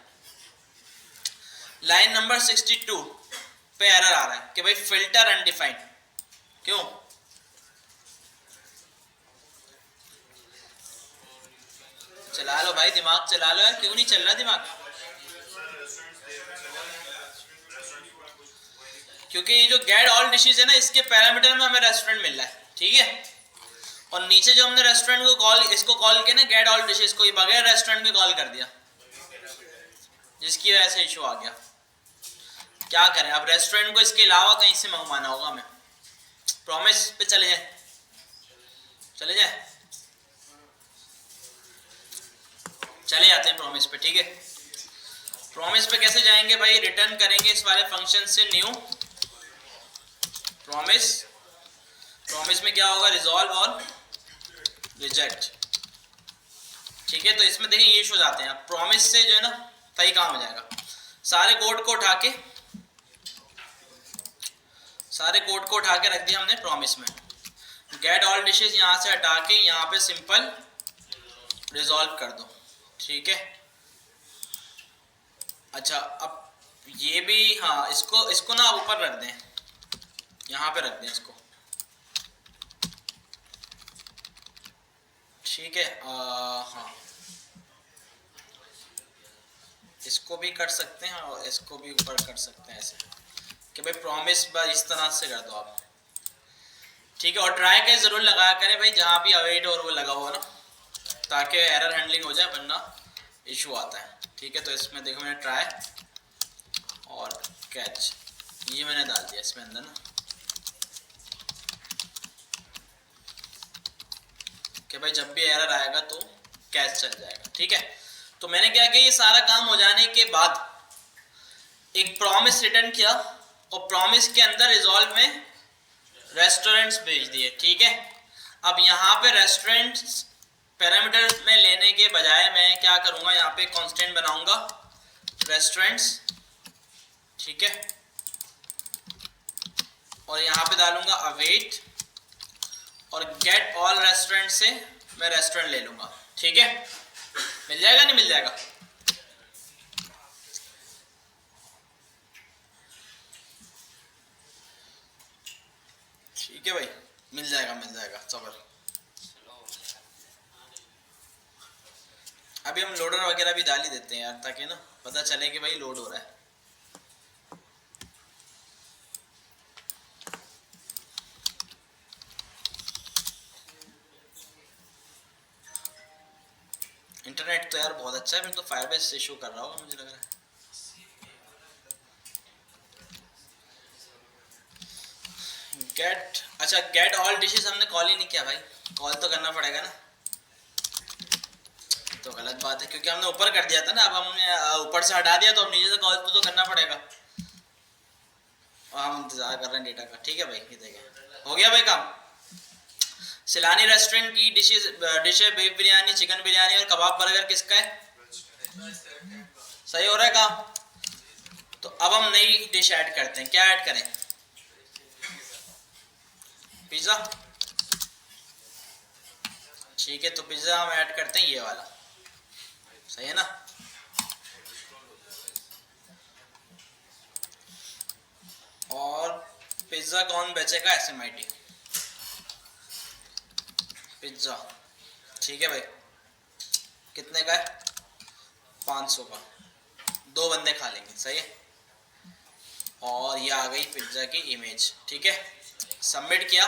लाइन नंबर 62 पे एरर आ रहा है कि भाई फिल्टर अनडिफाइंड, क्यों? चला लो भाई, दिमाग चला लो यार, क्यों नहीं चल रहा दिमाग? क्योंकि ये जो गेट ऑल डिशेज है ना, इसके पैरामीटर में हमें रेस्टोरेंट मिल रहा है, ठीक है? और नीचे जो हमने रेस्टोरेंट को कॉल, इसको कॉल किया ना गेट ऑल डिशेज को, ये बगैर रेस्टोरेंट के कॉल कर दिया, जिसकी वजह से इशू आ गया। क्या करें अब? रेस्टोरेंट को इसके अलावा कहीं से मंगवाना होगा हमें। प्रॉमिस पे चले जाए, चले जाए, चले जाते हैं प्रॉमिस पे, ठीक है? प्रॉमिस पे कैसे जाएंगे भाई? रिटर्न करेंगे इस वाले फंक्शन से न्यू प्रॉमिस। प्रॉमिस में क्या होगा? रिजॉल्व और रिजेक्ट, ठीक है? तो इसमें देखिए ये इशू जाते हैं। प्रॉमिस से जो है ना सही काम हो जाएगा। सारे कोड को उठा के, सारे कोड को उठा के रख दिया हमने प्रॉमिस में। गेट ऑल डिशेज यहाँ से हटा के यहाँ पे सिंपल रिजॉल्व कर दो, ठीक है? अच्छा अब ये भी, हाँ इसको ना ऊपर रख दें, यहाँ पे रख दें इसको, ठीक है? हाँ इसको भी कर सकते हैं और इसको भी ऊपर कर सकते हैं ऐसे कि भाई प्रॉमिस इस तरह से कर दो आप, ठीक है? और ट्राई के जरूर लगाया करें भाई जहाँ भी अवेट और वो लगा हुआ ना, ताकि एरर हैंडलिंग हो जाए, वरना इशू आता है, ठीक है? तो इसमें देखो मैंने ट्राई और कैच ये मैंने डाल दिया इसमें अंदर ना, कि भाई जब भी एरर आएगा तो कैच चल जाएगा, ठीक है? तो मैंने क्या किया, ये सारा काम हो जाने के बाद एक प्रॉमिस रिटर्न किया और प्रॉमिस के अंदर रिजॉल्व में रेस्टोरेंट्स भेज दिए, ठीक है? अब यहाँ पे रेस्टोरेंट्स पैरामीटर में लेने के बजाय मैं क्या करूँगा, यहाँ पे कांस्टेंट बनाऊंगा रेस्टोरेंट्स, ठीक है? और यहाँ पे डालूंगा अवेट और गेट ऑल रेस्टोरेंट से मैं रेस्टोरेंट ले लूंगा, ठीक है? मिल जाएगा नहीं मिल जाएगा? ठीक है भाई, मिल जाएगा मिल जाएगा, सबर। अभी हम लोडर वगैरह भी डाल ही देते हैं यार, ताकि ना पता चले कि भाई लोड हो रहा है। इंटरनेट तो यार बहुत अच्छा है, फिर तो फायरबेस इशू कर रहा होगा मुझे लग रहा है। गेट, अच्छा गेट ऑल डिशेस हमने कॉल ही नहीं किया भाई, कॉल तो करना पड़ेगा ना। तो गलत बात है, क्योंकि हमने ऊपर कर दिया था ना, अब हमने ऊपर से हटा दिया तो अब नीचे से कॉल तो करना पड़ेगा। और हम इंतजार कर रहे हैं डेटा का, ठीक है भाई? ये देखिए हो गया भाई काम। सिलानी रेस्टोरेंट की dishes beef biryani, chicken biryani और कबाब बर्गर किसका है? सही हो रहा है काम? तो अब हम नई डिश ऐड करते हैं। क्या ऐड करें? पिज्जा, ठीक है? तो पिज्जा हम ऐड करते हैं ये वाला, सही है ना? और पिज्जा कौन बेचेगा? SMIT पिज्जा, ठीक है भाई? कितने का है? 500 का, 2 बंदे खा लेंगे, सही है? और ये आ गई पिज्जा की इमेज, ठीक है? सबमिट किया।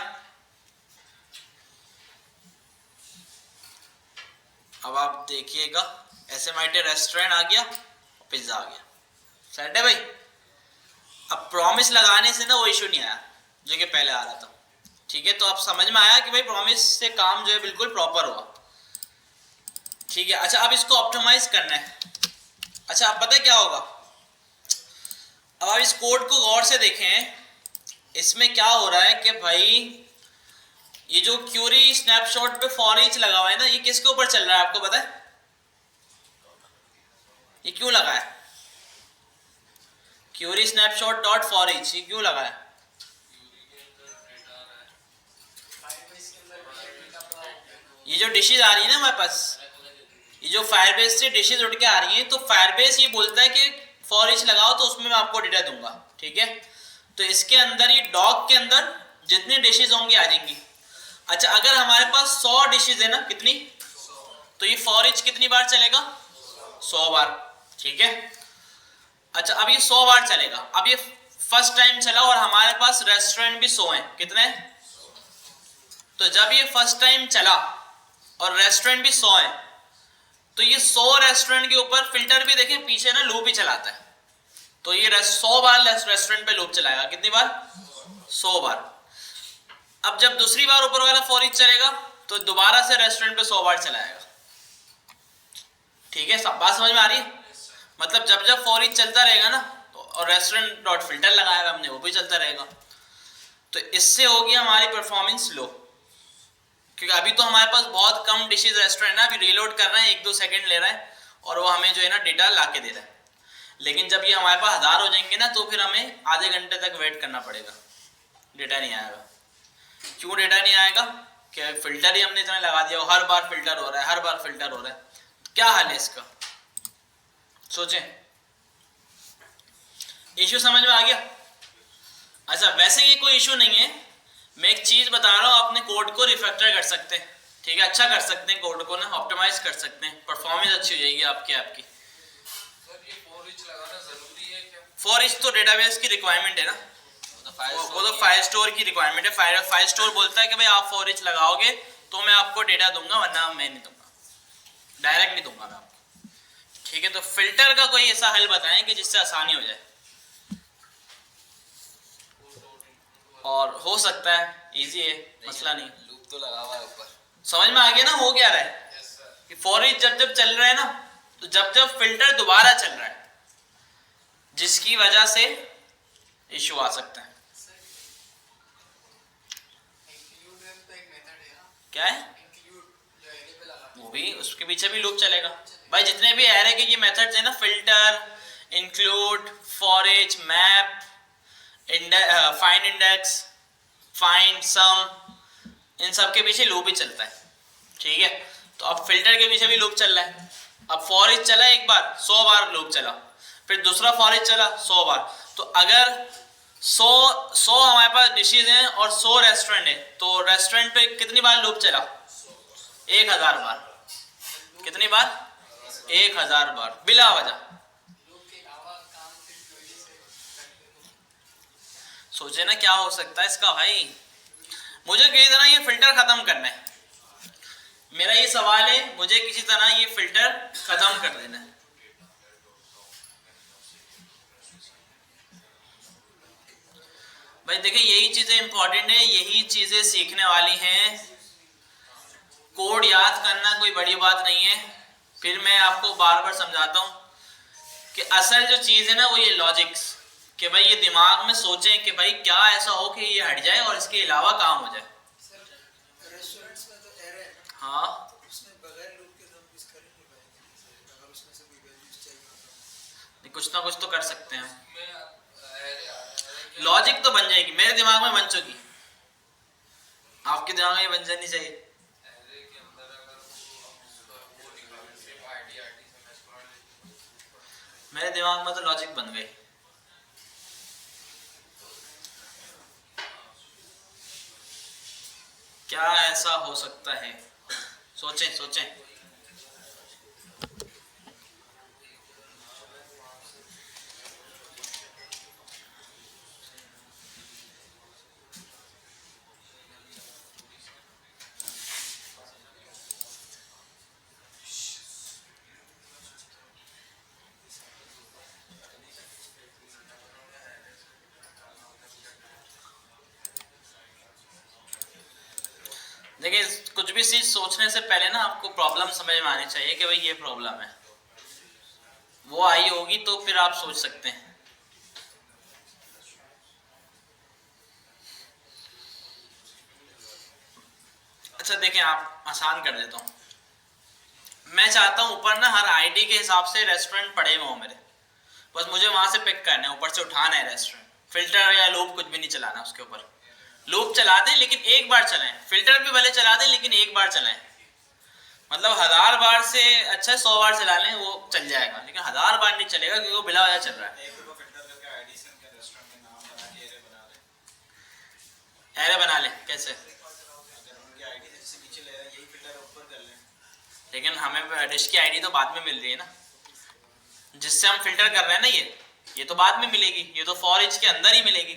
अब आप देखिएगा SMIT रेस्टोरेंट आ गया, पिज्जा आ गया, सेट है भाई? अब प्रॉमिस लगाने से ना वो इशू नहीं आया जो कि पहले आ रहा था, ठीक है? तो आप समझ में आया कि भाई प्रॉमिस से काम जो है बिल्कुल प्रॉपर हुआ, ठीक है? अच्छा अब इसको ऑप्टिमाइज करना है। अच्छा अब पता है क्या होगा? अब आप इस कोड को गौर से देखें, इसमें क्या हो रहा है कि भाई ये जो क्यूरी स्नैपशॉट पे फॉर ईच लगा हुआ है ना, ये किसके ऊपर चल रहा है आपको पता है? ये क्यों लगा है? Query snapshot dot for each, ये क्यों लगा है? फायरबेस के अंदर डेटा पूरा open है। ये जो डिशेज आ रही है ना हमारे पास, ये जो फायरबेस से डिशेज उठ के आ रही हैं, तो फायरबेस ये बोलता है कि फॉर ईच लगाओ तो उसमें मैं आपको डेटा दूंगा, ठीक है। तो इसके अंदर ये डॉग के अंदर जितनी डिशेज होंगी आ जाएंगी। अच्छा, अगर हमारे पास 100 डिशेज है ना, कितनी, तो ये फॉर ईच कितनी बार चलेगा? 100 बार, ठीक है। अच्छा, अब ये 100 बार चलेगा। अब ये फर्स्ट टाइम चला और हमारे पास रेस्टोरेंट भी 100 हैं, कितने? तो जब ये फर्स्ट टाइम चला और रेस्टोरेंट भी 100 है, तो ये 100 रेस्टोरेंट के ऊपर फिल्टर भी देखें पीछे ना लूप ही चलाता है। तो ये 100 बार रेस्टोरेंट पे लूप चलाएगा, कितनी बार? 100 बार। अब जब दूसरी बार ऊपर वाला फॉर ईच चलेगा तो दोबारा से रेस्टोरेंट पे 100 बार चलाएगा, ठीक है। सब बात समझ में आ रही है? मतलब जब जब फॉर ईच चलता रहेगा ना, तो और रेस्टोरेंट डॉट फिल्टर लगाया हमने, वो भी चलता रहेगा। तो इससे होगी हमारी परफॉर्मेंस लो, क्योंकि अभी तो हमारे पास बहुत कम डिशेज रेस्टोरेंट है, अभी रीलोड कर रहे हैं, 1-2 सेकंड ले रहा है और वो हमें जो है ना डेटा ला के दे रहा है। लेकिन जब ये हमारे पास 1000 हो जाएंगे ना, तो फिर हमें आधे घंटे तक वेट करना पड़ेगा, डेटा नहीं आएगा। क्यों डेटा नहीं आएगा? क्या फिल्टर ही हमने इतना लगा दिया, हर बार फिल्टर हो रहा है, हर बार फिल्टर हो रहा है। क्या हल है इसका? सोचें। इश्यू समझ में आ गया? अच्छा, वैसे ये कोई इश्यू नहीं है, मैं एक चीज बता रहा हूँ, अपने कोड को रिफैक्टर कर सकते हैं, ठीक है, अच्छा कर सकते हैं, कोड को ना ऑप्टिमाइज कर सकते हैं, परफॉर्मेंस अच्छी हो जाएगी आपकी। सर ये फॉर ईच लगाना जरूरी है क्या? फॉर ईच तो डेटाबेस की रिक्वायरमेंट है ना, वो तो फाइल स्टोर की रिक्वायरमेंट है। फाइल स्टोर बोलता है कि भाई आप फॉर ईच लगाओगे तो मैं आपको डेटा दूंगा, वरना मैं नहीं दूंगा, डायरेक्ट नहीं दूंगा मैं आपको, ठीक है। तो फिल्टर का कोई ऐसा हल बताएं कि जिससे आसानी हो जाए, और हो सकता है इजी है, मसला नहीं। लूप तो लगा हुआ है ऊपर। समझ में आ गया ना हो क्या रहा है? Yes sir. कि फॉर ईच जब जब चल रहा है ना, तो जब जब फिल्टर दोबारा चल रहा है, जिसकी वजह से इश्यू आ सकता है। इंक्लूड में तो एक मेथड है ना, क्या है? इंक्लूड जो एरे पे लगा वो भी, उसके पीछे भी लूप चलेगा भाई। जितने भी एरे के ये मेथड्स है ना, filter, include, for each, map, find index, find, sum, इन सब के पीछे लूप ही चलता है, ठीक है। तो अब फिल्टर के पीछे भी लूप चल रहा है। अब फॉर ईच चला एक बार, 100 बार लूप चला, फिर दूसरा फॉर ईच चला 100 बार। तो अगर 100 हमारे पास डिशेज हैं और 100 रेस्टोरेंट है, तो रेस्टोरेंट पे कितनी बार लूप चला? 1000 बार। कितनी बार? 1000 बार बिला वजह। लूप के अलावा काम फिर क्वेरी से करते हो। सोचे ना क्या हो सकता है इसका भाई। मुझे किसी तरह ये फिल्टर खत्म करना है, मेरा ये सवाल है, मुझे किसी तरह ये फिल्टर खत्म कर देना है। भाई देखिए, यही चीजें इंपॉर्टेंट है, यही चीजें सीखने वाली हैं। कोड याद करना कोई बड़ी बात नहीं है। फिर मैं आपको बार बार समझाता हूं कि असल जो चीज है ना, वो ये लॉजिक्स, कि भाई ये दिमाग में सोचें कि भाई क्या ऐसा हो कि ये हट जाए और इसके अलावा काम हो जाए। सर रेस्टोरेंट्स में तो एरे है ना, हाँ, तो उसमें बगैर लूप के तो हम कुछ कर ही नहीं पाएंगे। अगर उसमें से कोई वैल्यूज चाहिए तो कुछ ना कुछ तो कर सकते हैं। मैं एरे आ रहा है। लॉजिक तो बन जाएगी, मेरे दिमाग में बन चुकी, आपके दिमाग में बन जानी चाहिए। एरे के अंदर अगर वो निकाल सिर्फ आईडी से मैच करा मेरे दिमाग में तो लॉजिक बन गई। क्या ऐसा हो सकता है? सोचें सोचें। देखिए, कुछ भी चीज सोचने से पहले ना आपको प्रॉब्लम समझ में आनी चाहिए कि भाई ये प्रॉब्लम है, वो आई होगी तो फिर आप सोच सकते हैं। अच्छा देखें, आप आसान कर देता हूं। मैं चाहता हूं ऊपर ना हर आईडी के हिसाब से रेस्टोरेंट पड़े हुए हो मेरे, बस मुझे वहां से पिक करना है, ऊपर से उठाना है रेस्टोरेंट। फिल्टर या लूप कुछ भी नहीं चलाना उसके ऊपर। लूप चला दें लेकिन एक बार चलाएं, फिल्टर भी भले चला दें लेकिन एक बार चलाएं। मतलब 1000 बार से अच्छा 100 बार चला लें वो चल जाएगा, लेकिन 1000 बार नहीं चलेगा क्योंकि वो बिला वजह चल रहा है। एक दफा फिल्टर करके आईडी से उनके रेस्टोरेंट का नाम बना के एरे बना लें। एरे बना लें कैसे? अगर उनकी आईडी से जैसे नीचे ले रहे हैं यही फिल्टर ऊपर कर लें। लेकिन हमें डिश की आईडी तो बाद में मिल रही है ना, जिससे हम फिल्टर कर रहे हैं ना, ये तो बाद में मिलेगी, ये तो फॉर ईच के अंदर ही मिलेगी।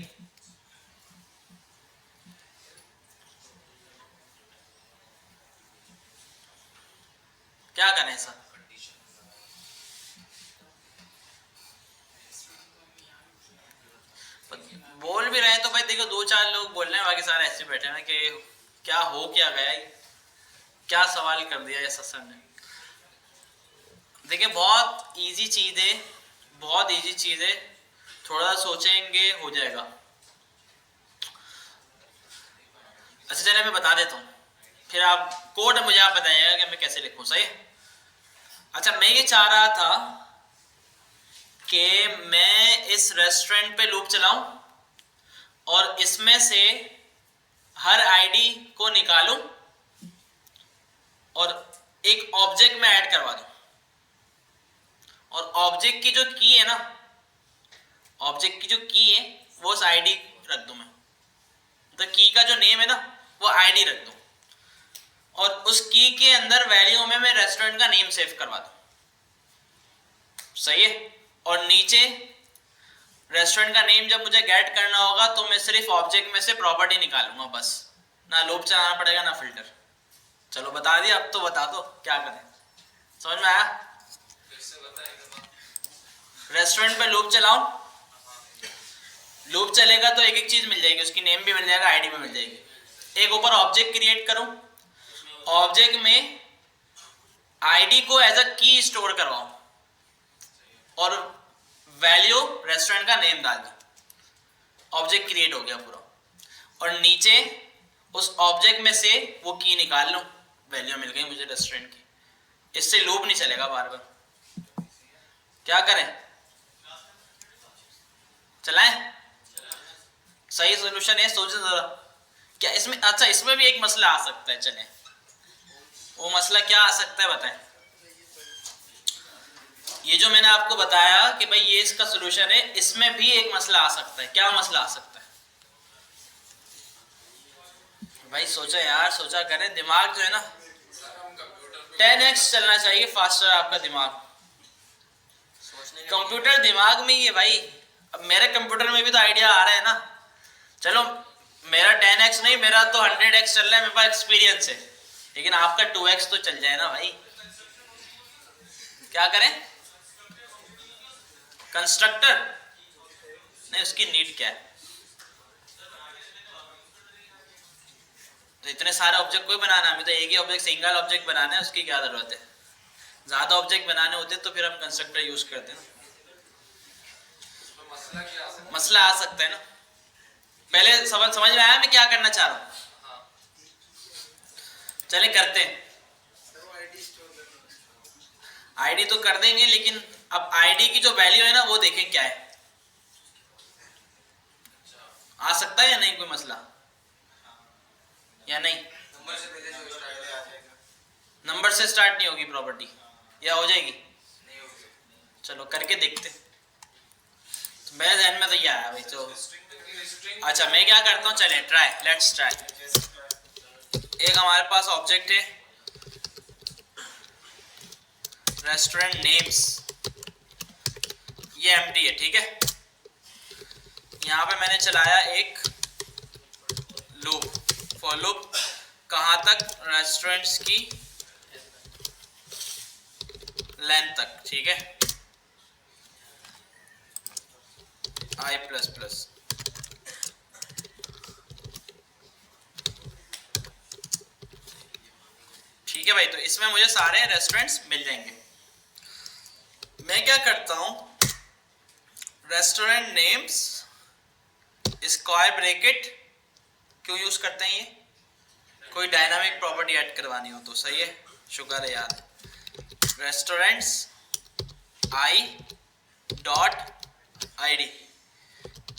क्या करें सर? बोल भी रहे हैं तो भाई देखो 2-4 लोग बोल रहे हैं, बाकी सारे ऐसे बैठे हैं कि क्या हो क्या गया, क्या सवाल कर दिया ये सर ने। देखिए बहुत इजी चीज है, बहुत इजी चीज है, थोड़ा सोचेंगे हो जाएगा। अच्छा चलिए मैं बता देता हूँ, फिर आप कोड मुझे आप बताइएगा कि मैं कैसे लिखूँ, सही? अच्छा मैं ये चाह रहा था कि मैं इस रेस्टोरेंट पे लूप चलाऊं और इसमें से हर आईडी को निकालूं और एक ऑब्जेक्ट में ऐड करवा दूं, और ऑब्जेक्ट की जो की है ना, ऑब्जेक्ट की जो की है वो उस आईडी रख दूं मैं, तो की का जो नेम है ना वो आईडी रख दूं, और उस की के अंदर वैल्यू में मैं रेस्टोरेंट का नेम सेव करवा दूं, सही है? और नीचे रेस्टोरेंट का नेम जब मुझे गेट करना होगा तो मैं सिर्फ ऑब्जेक्ट में से प्रॉपर्टी निकालूंगा, बस ना लूप चलाना पड़ेगा ना फिल्टर। चलो बता दिया, अब तो बता दो क्या करें, समझ में आया? रेस्टोरेंट पे लूप चलाओ, लूप चलेगा तो एक एक चीज मिल जाएगी, उसकी नेम भी मिल जाएगा, आईडी भी मिल जाएगी। एक ऊपर ऑब्जेक्ट क्रिएट करूं, ऑब्जेक्ट में आईडी को एज अ की स्टोर करवाऊं और वैल्यू रेस्टोरेंट का नेम डाल दूं, ऑब्जेक्ट क्रिएट हो गया पूरा। और नीचे उस ऑब्जेक्ट में से वो की निकाल लूं, वैल्यू मिल गई मुझे रेस्टोरेंट की, इससे लूप नहीं चलेगा बार बार। क्या करें, चलाएं? सही सॉल्यूशन है, सोचो जरा क्या इसमें। अच्छा इसमें भी एक मसला आ सकता है, चलें वो मसला क्या आ सकता है बताएं। ये जो मैंने आपको बताया कि भाई ये इसका सॉल्यूशन है, इसमें भी एक मसला आ सकता है। क्या मसला आ सकता है भाई? सोचा यार, सोचा करें, दिमाग जो है ना 10x चलना चाहिए फास्टर आपका दिमाग। कंप्यूटर दिमाग में ही है भाई। अब मेरे कंप्यूटर में भी तो आइडिया आ रहा है ना। चलो मेरा 10x नहीं, मेरा तो 100x चल रहा है, मेरे पास एक्सपीरियंस है, लेकिन आपका 2x तो चल जाए ना भाई। क्या करें? कंस्ट्रक्टर नहीं, उसकी नीड क्या है? तो इतने सारे ऑब्जेक्ट कोई बनाना, हमें तो एक ही ऑब्जेक्ट, सिंगल ऑब्जेक्ट बनाना है, उसकी क्या जरूरत है? ज्यादा ऑब्जेक्ट बनाने होते तो फिर हम कंस्ट्रक्टर यूज करते हैं ना। मसला आ सकता है ना। पहले समझ में आया मैं क्या करना चाह रहा हूं? चले करते हैं। आईडी तो कर देंगे, लेकिन अब आईडी की जो वैल्यू है ना वो देखें क्या है। आ सकता है या नहीं कोई मसला, या नहीं? नंबर से स्टार्ट नहीं होगी प्रॉपर्टी, या हो जाएगी? चलो करके देखते। तो मेरे ध्यान में तो ये आया भाई। तो अच्छा मैं क्या करता हूँ, चले ट्राई, लेट्स ट्राई। एक हमारे पास ऑब्जेक्ट है रेस्टोरेंट नेम्स, ये एम्प्टी है, ठीक है। यहाँ पे मैंने चलाया एक लूप, फॉर लूप, कहाँ तक? रेस्टोरेंट्स की लेंथ तक, ठीक है, i++। ठीक है भाई, तो इसमें मुझे सारे रेस्टोरेंट्स मिल जाएंगे। मैं क्या करता हूं, रेस्टोरेंट नेम्स स्क्वायर ब्रैकेट क्यों यूज करते हैं? ये कोई डायनामिक प्रॉपर्टी ऐड करवानी हो तो, सही है, शुक्र है याद। Restaurants i dot ID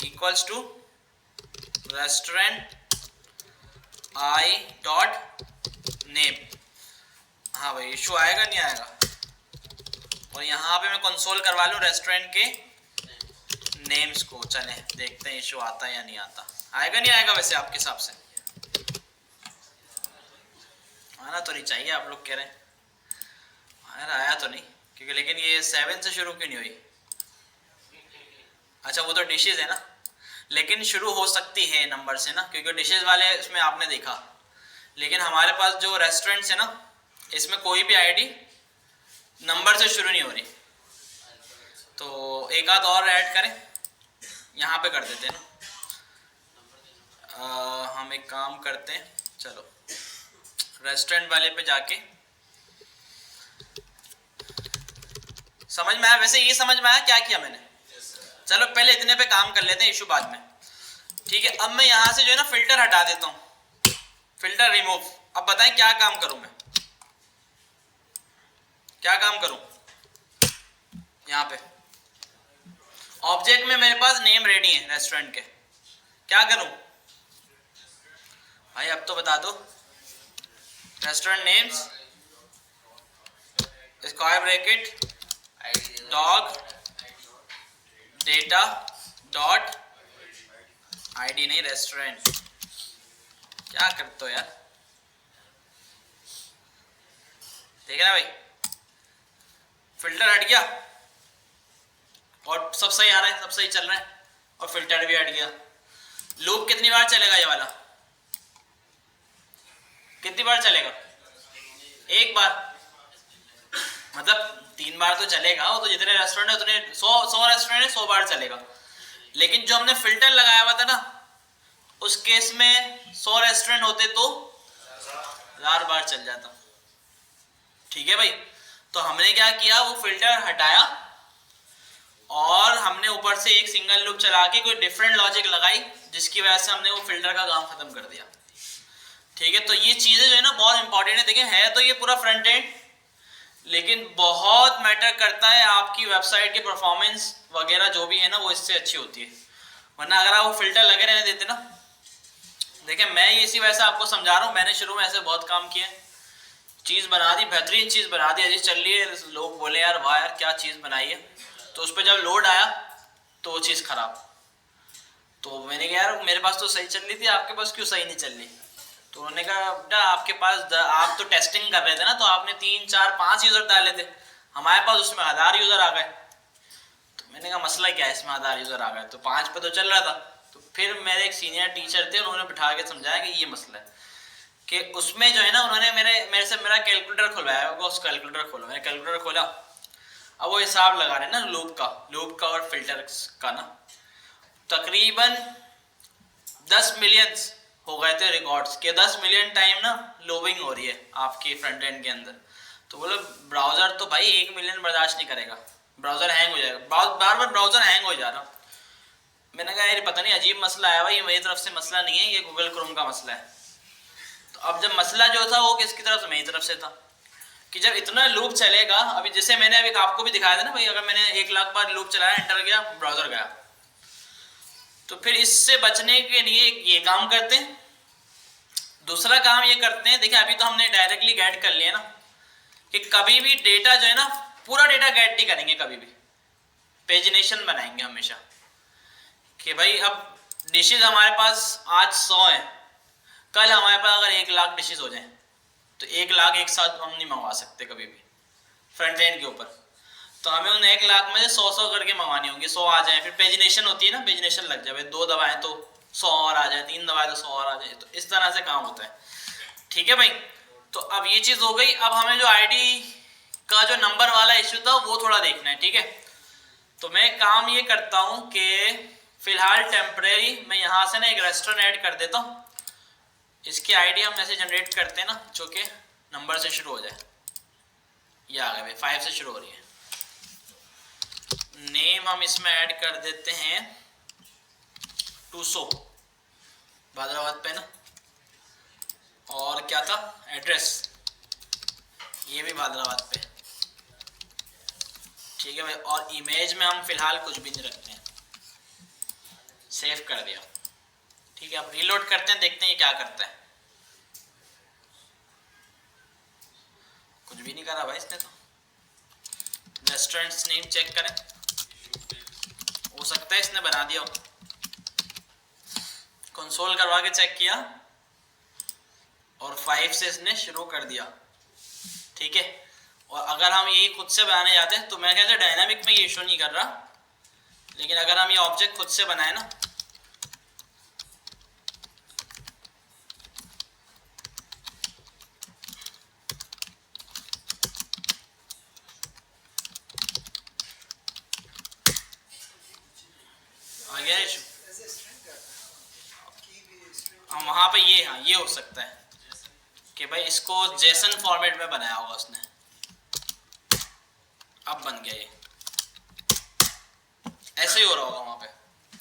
equals to restaurant I dot name. हाँ भाई इशू आएगा नहीं आएगा? और यहाँ पे मैं कंसोल करवा लूँ रेस्टोरेंट के नेम्स को। चले देखते हैं इशू आता है या नहीं आता। आएगा नहीं आएगा वैसे आपके हिसाब से? आना तो नहीं चाहिए, आप लोग कह रहे हैं यार आया तो नहीं, क्योंकि लेकिन ये 7 से शुरू क्यों नहीं हुई? अच्छा वो तो डिशेज है ना, लेकिन शुरू हो सकती है नंबर से ना, क्योंकि डिशेज वाले इसमें आपने देखा। लेकिन हमारे पास जो रेस्टोरेंट्स है ना, इसमें कोई भी आईडी नंबर से शुरू नहीं हो रही। तो एक आध और ऐड करें, यहाँ पे कर देते हैं ना। हम एक काम करते हैं, चलो रेस्टोरेंट वाले पे जाके समझ में आया? वैसे ये समझ में आया क्या किया मैंने? चलो पहले इतने पे काम कर लेते हैं, इशू बाद में। ठीक है, अब मैं यहाँ से जो है ना फिल्टर हटा देता हूँ, फिल्टर रिमूव। अब बताएं क्या काम करूं मैं, क्या काम करूं? यहाँ पे ऑब्जेक्ट में मेरे पास नेम रेडी है रेस्टोरेंट के, क्या करूं भाई? अब तो बता दो। Restaurant names square bracket dog data dot ID नहीं रेस्टोरेंट। क्या करते हो यार? ठीक है ना भाई, फिल्टर हट गया और सब सही आ रहा है, सब सही चल रहा है, और फिल्टर भी हट गया। लूप कितनी बार चलेगा ये वाला? कितनी बार चलेगा? एक बार, मतलब 3 बार तो चलेगा। वो तो जितने रेस्टोरेंट है उतने 100 रेस्टोरेंट है, 100 बार चलेगा। लेकिन जो हमने फिल्टर लगाया हुआ था ना, उस केस में 100 रेस्टोरेंट होते तो 1000 बार चल जाता। ठीक है भाई, तो हमने क्या किया, वो फिल्टर हटाया और हमने ऊपर से एक सिंगल लूप चला के कोई डिफरेंट लॉजिक लगाई, जिसकी वजह से हमने वो फिल्टर का काम खत्म कर दिया। ठीक है, तो ये चीजें जो है ना बहुत इंपॉर्टेंट है। देखिए है तो ये पूरा फ्रंट एंड, लेकिन बहुत मैटर करता है आपकी वेबसाइट की परफॉर्मेंस वगैरह जो भी है ना, वो इससे अच्छी होती है। वरना अगर आप वो फिल्टर लगे रहने देते ना, देखिए मैं ये इसी वजह से आपको समझा रहा हूँ, मैंने शुरू में ऐसे बहुत काम किए, चीज़ बना दी, बेहतरीन चीज़ बना दी, अजी चल रही है, लोग बोले यार वाह यार क्या चीज़ बनाई है। तो उस पर जब लोड आया तो वो चीज़ खराब। तो मैंने कहा यार मेरे पास तो सही चल रही थी, आपके पास क्यों सही नहीं चल रही? तो उन्होंने कहा बेटा आपके पास आप तो टेस्टिंग कर रहे थे ना, तो आपने 3 4 5 यूज़र डाले थे, हमारे पास उसमें 1000 यूज़र आ गए। तो मैंने कहा मसला क्या है इसमें, 1000 यूज़र आ गए तो 5 पे तो चल रहा था। तो फिर मेरे एक सीनियर टीचर थे, उन्होंने बिठा के समझाया कि ये मसला है कि उसमें जो है ना, उन्होंने मेरे से मेरा कैलकुलेटर खुलवाया, उस कैलकुलेटर खोला, मैंने कैलकुलेटर खोला। अब वो हिसाब लगा रहे ना लूप का और फिल्टर का ना, तकरीबन 10 मिलियन हो गए थे रिकॉर्ड्स के। 10 मिलियन टाइम ना लोबिंग हो रही है आपकी फ्रंट एंड के अंदर। तो बोले ब्राउज़र तो भाई 1 मिलियन बर्दाश्त नहीं करेगा, ब्राउज़र हैंग हो जाएगा, बार बार ब्राउज़र हैंग हो जा रहा। मैंने कहा यार पता नहीं अजीब मसला आया, भाई मेरी तरफ से मसला नहीं है, ये गूगल क्रोम का मसला है। तो अब जब मसला जो था वो किसकी तरफ से, मेरी तरफ से था, कि जब इतना लूप चलेगा, अभी जैसे मैंने अभी आपको भी दिखाया था ना भाई, अगर मैंने 1 लाख बार लूप चलाया, एंटर गया, ब्राउज़र गया। तो फिर इससे बचने के लिए ये काम करते हैं। दूसरा काम ये करते हैं, देखिए अभी तो हमने डायरेक्टली गेट कर लिया ना, कि कभी भी डेटा जो है ना पूरा डेटा गेट नहीं करेंगे, कभी भी पेजिनेशन बनाएंगे हमेशा, कि भाई अब डिशेज हमारे पास आज 100 है, कल हमारे पास अगर 1 लाख डिशेज हो जाए तो 1 लाख एक साथ हम नहीं मंगवा सकते कभी भी फ्रंट एंड के ऊपर। तो हमें उन 1 लाख में से 100 करके मंगवानी होंगी, 100 आ जाए, फिर पेजिनेशन होती है ना, पेजिनेशन लग जाए, 2 दबाएं तो 100 और आ जाए, 3 दबाएं तो 100 और आ जाए। तो इस तरह से काम होता है। ठीक है भाई, तो अब ये चीज़ हो गई। अब हमें जो आईडी का जो नंबर वाला इश्यू था वो थोड़ा देखना है। ठीक है, तो मैं काम ये करता हूँ कि फिलहाल टेम्परेरी मैं यहाँ से ना एक रेस्टोरेंट ऐड कर देता हूँ। इसकी आईडी हम ऐसे जनरेट करते हैं ना, जो कि नंबर से शुरू हो जाए। ये आ गया भाई, 5 से शुरू हो रही है। नेम हम इसमें ऐड कर देते हैं 200 भादराबाद पे ना, और क्या था एड्रेस, ये भी भादराबाद पे। ठीक है भाई, और इमेज में हम फिलहाल कुछ भी नहीं रखते हैं, सेव कर दिया। ठीक है, अब रीलोड करते हैं, देखते हैं ये क्या करता है। कुछ भी नहीं करा भाई इसने तो। रेस्टोरेंट्स नेम चेक करें, हो सकता है इसने बना दिया हो। कंसोल करवा के चेक किया और 5 से इसने शुरू कर दिया। ठीक है, और अगर हम यही खुद से बनाने जाते हैं तो मेरे ख्याल से डायनामिक में ये इशू नहीं कर रहा, लेकिन अगर हम ये ऑब्जेक्ट खुद से बनाए ना, आ गया इशू। ऐसे स्ट्रिंग करता है की भी स्ट्रिंग। हम वहां पे ये, हाँ ये हो सकता है कि भाई इसको जेसन फॉर्मेट में बनाया होगा उसने, अब बन गया ये, ऐसे ही हो रहा होगा वहां पे।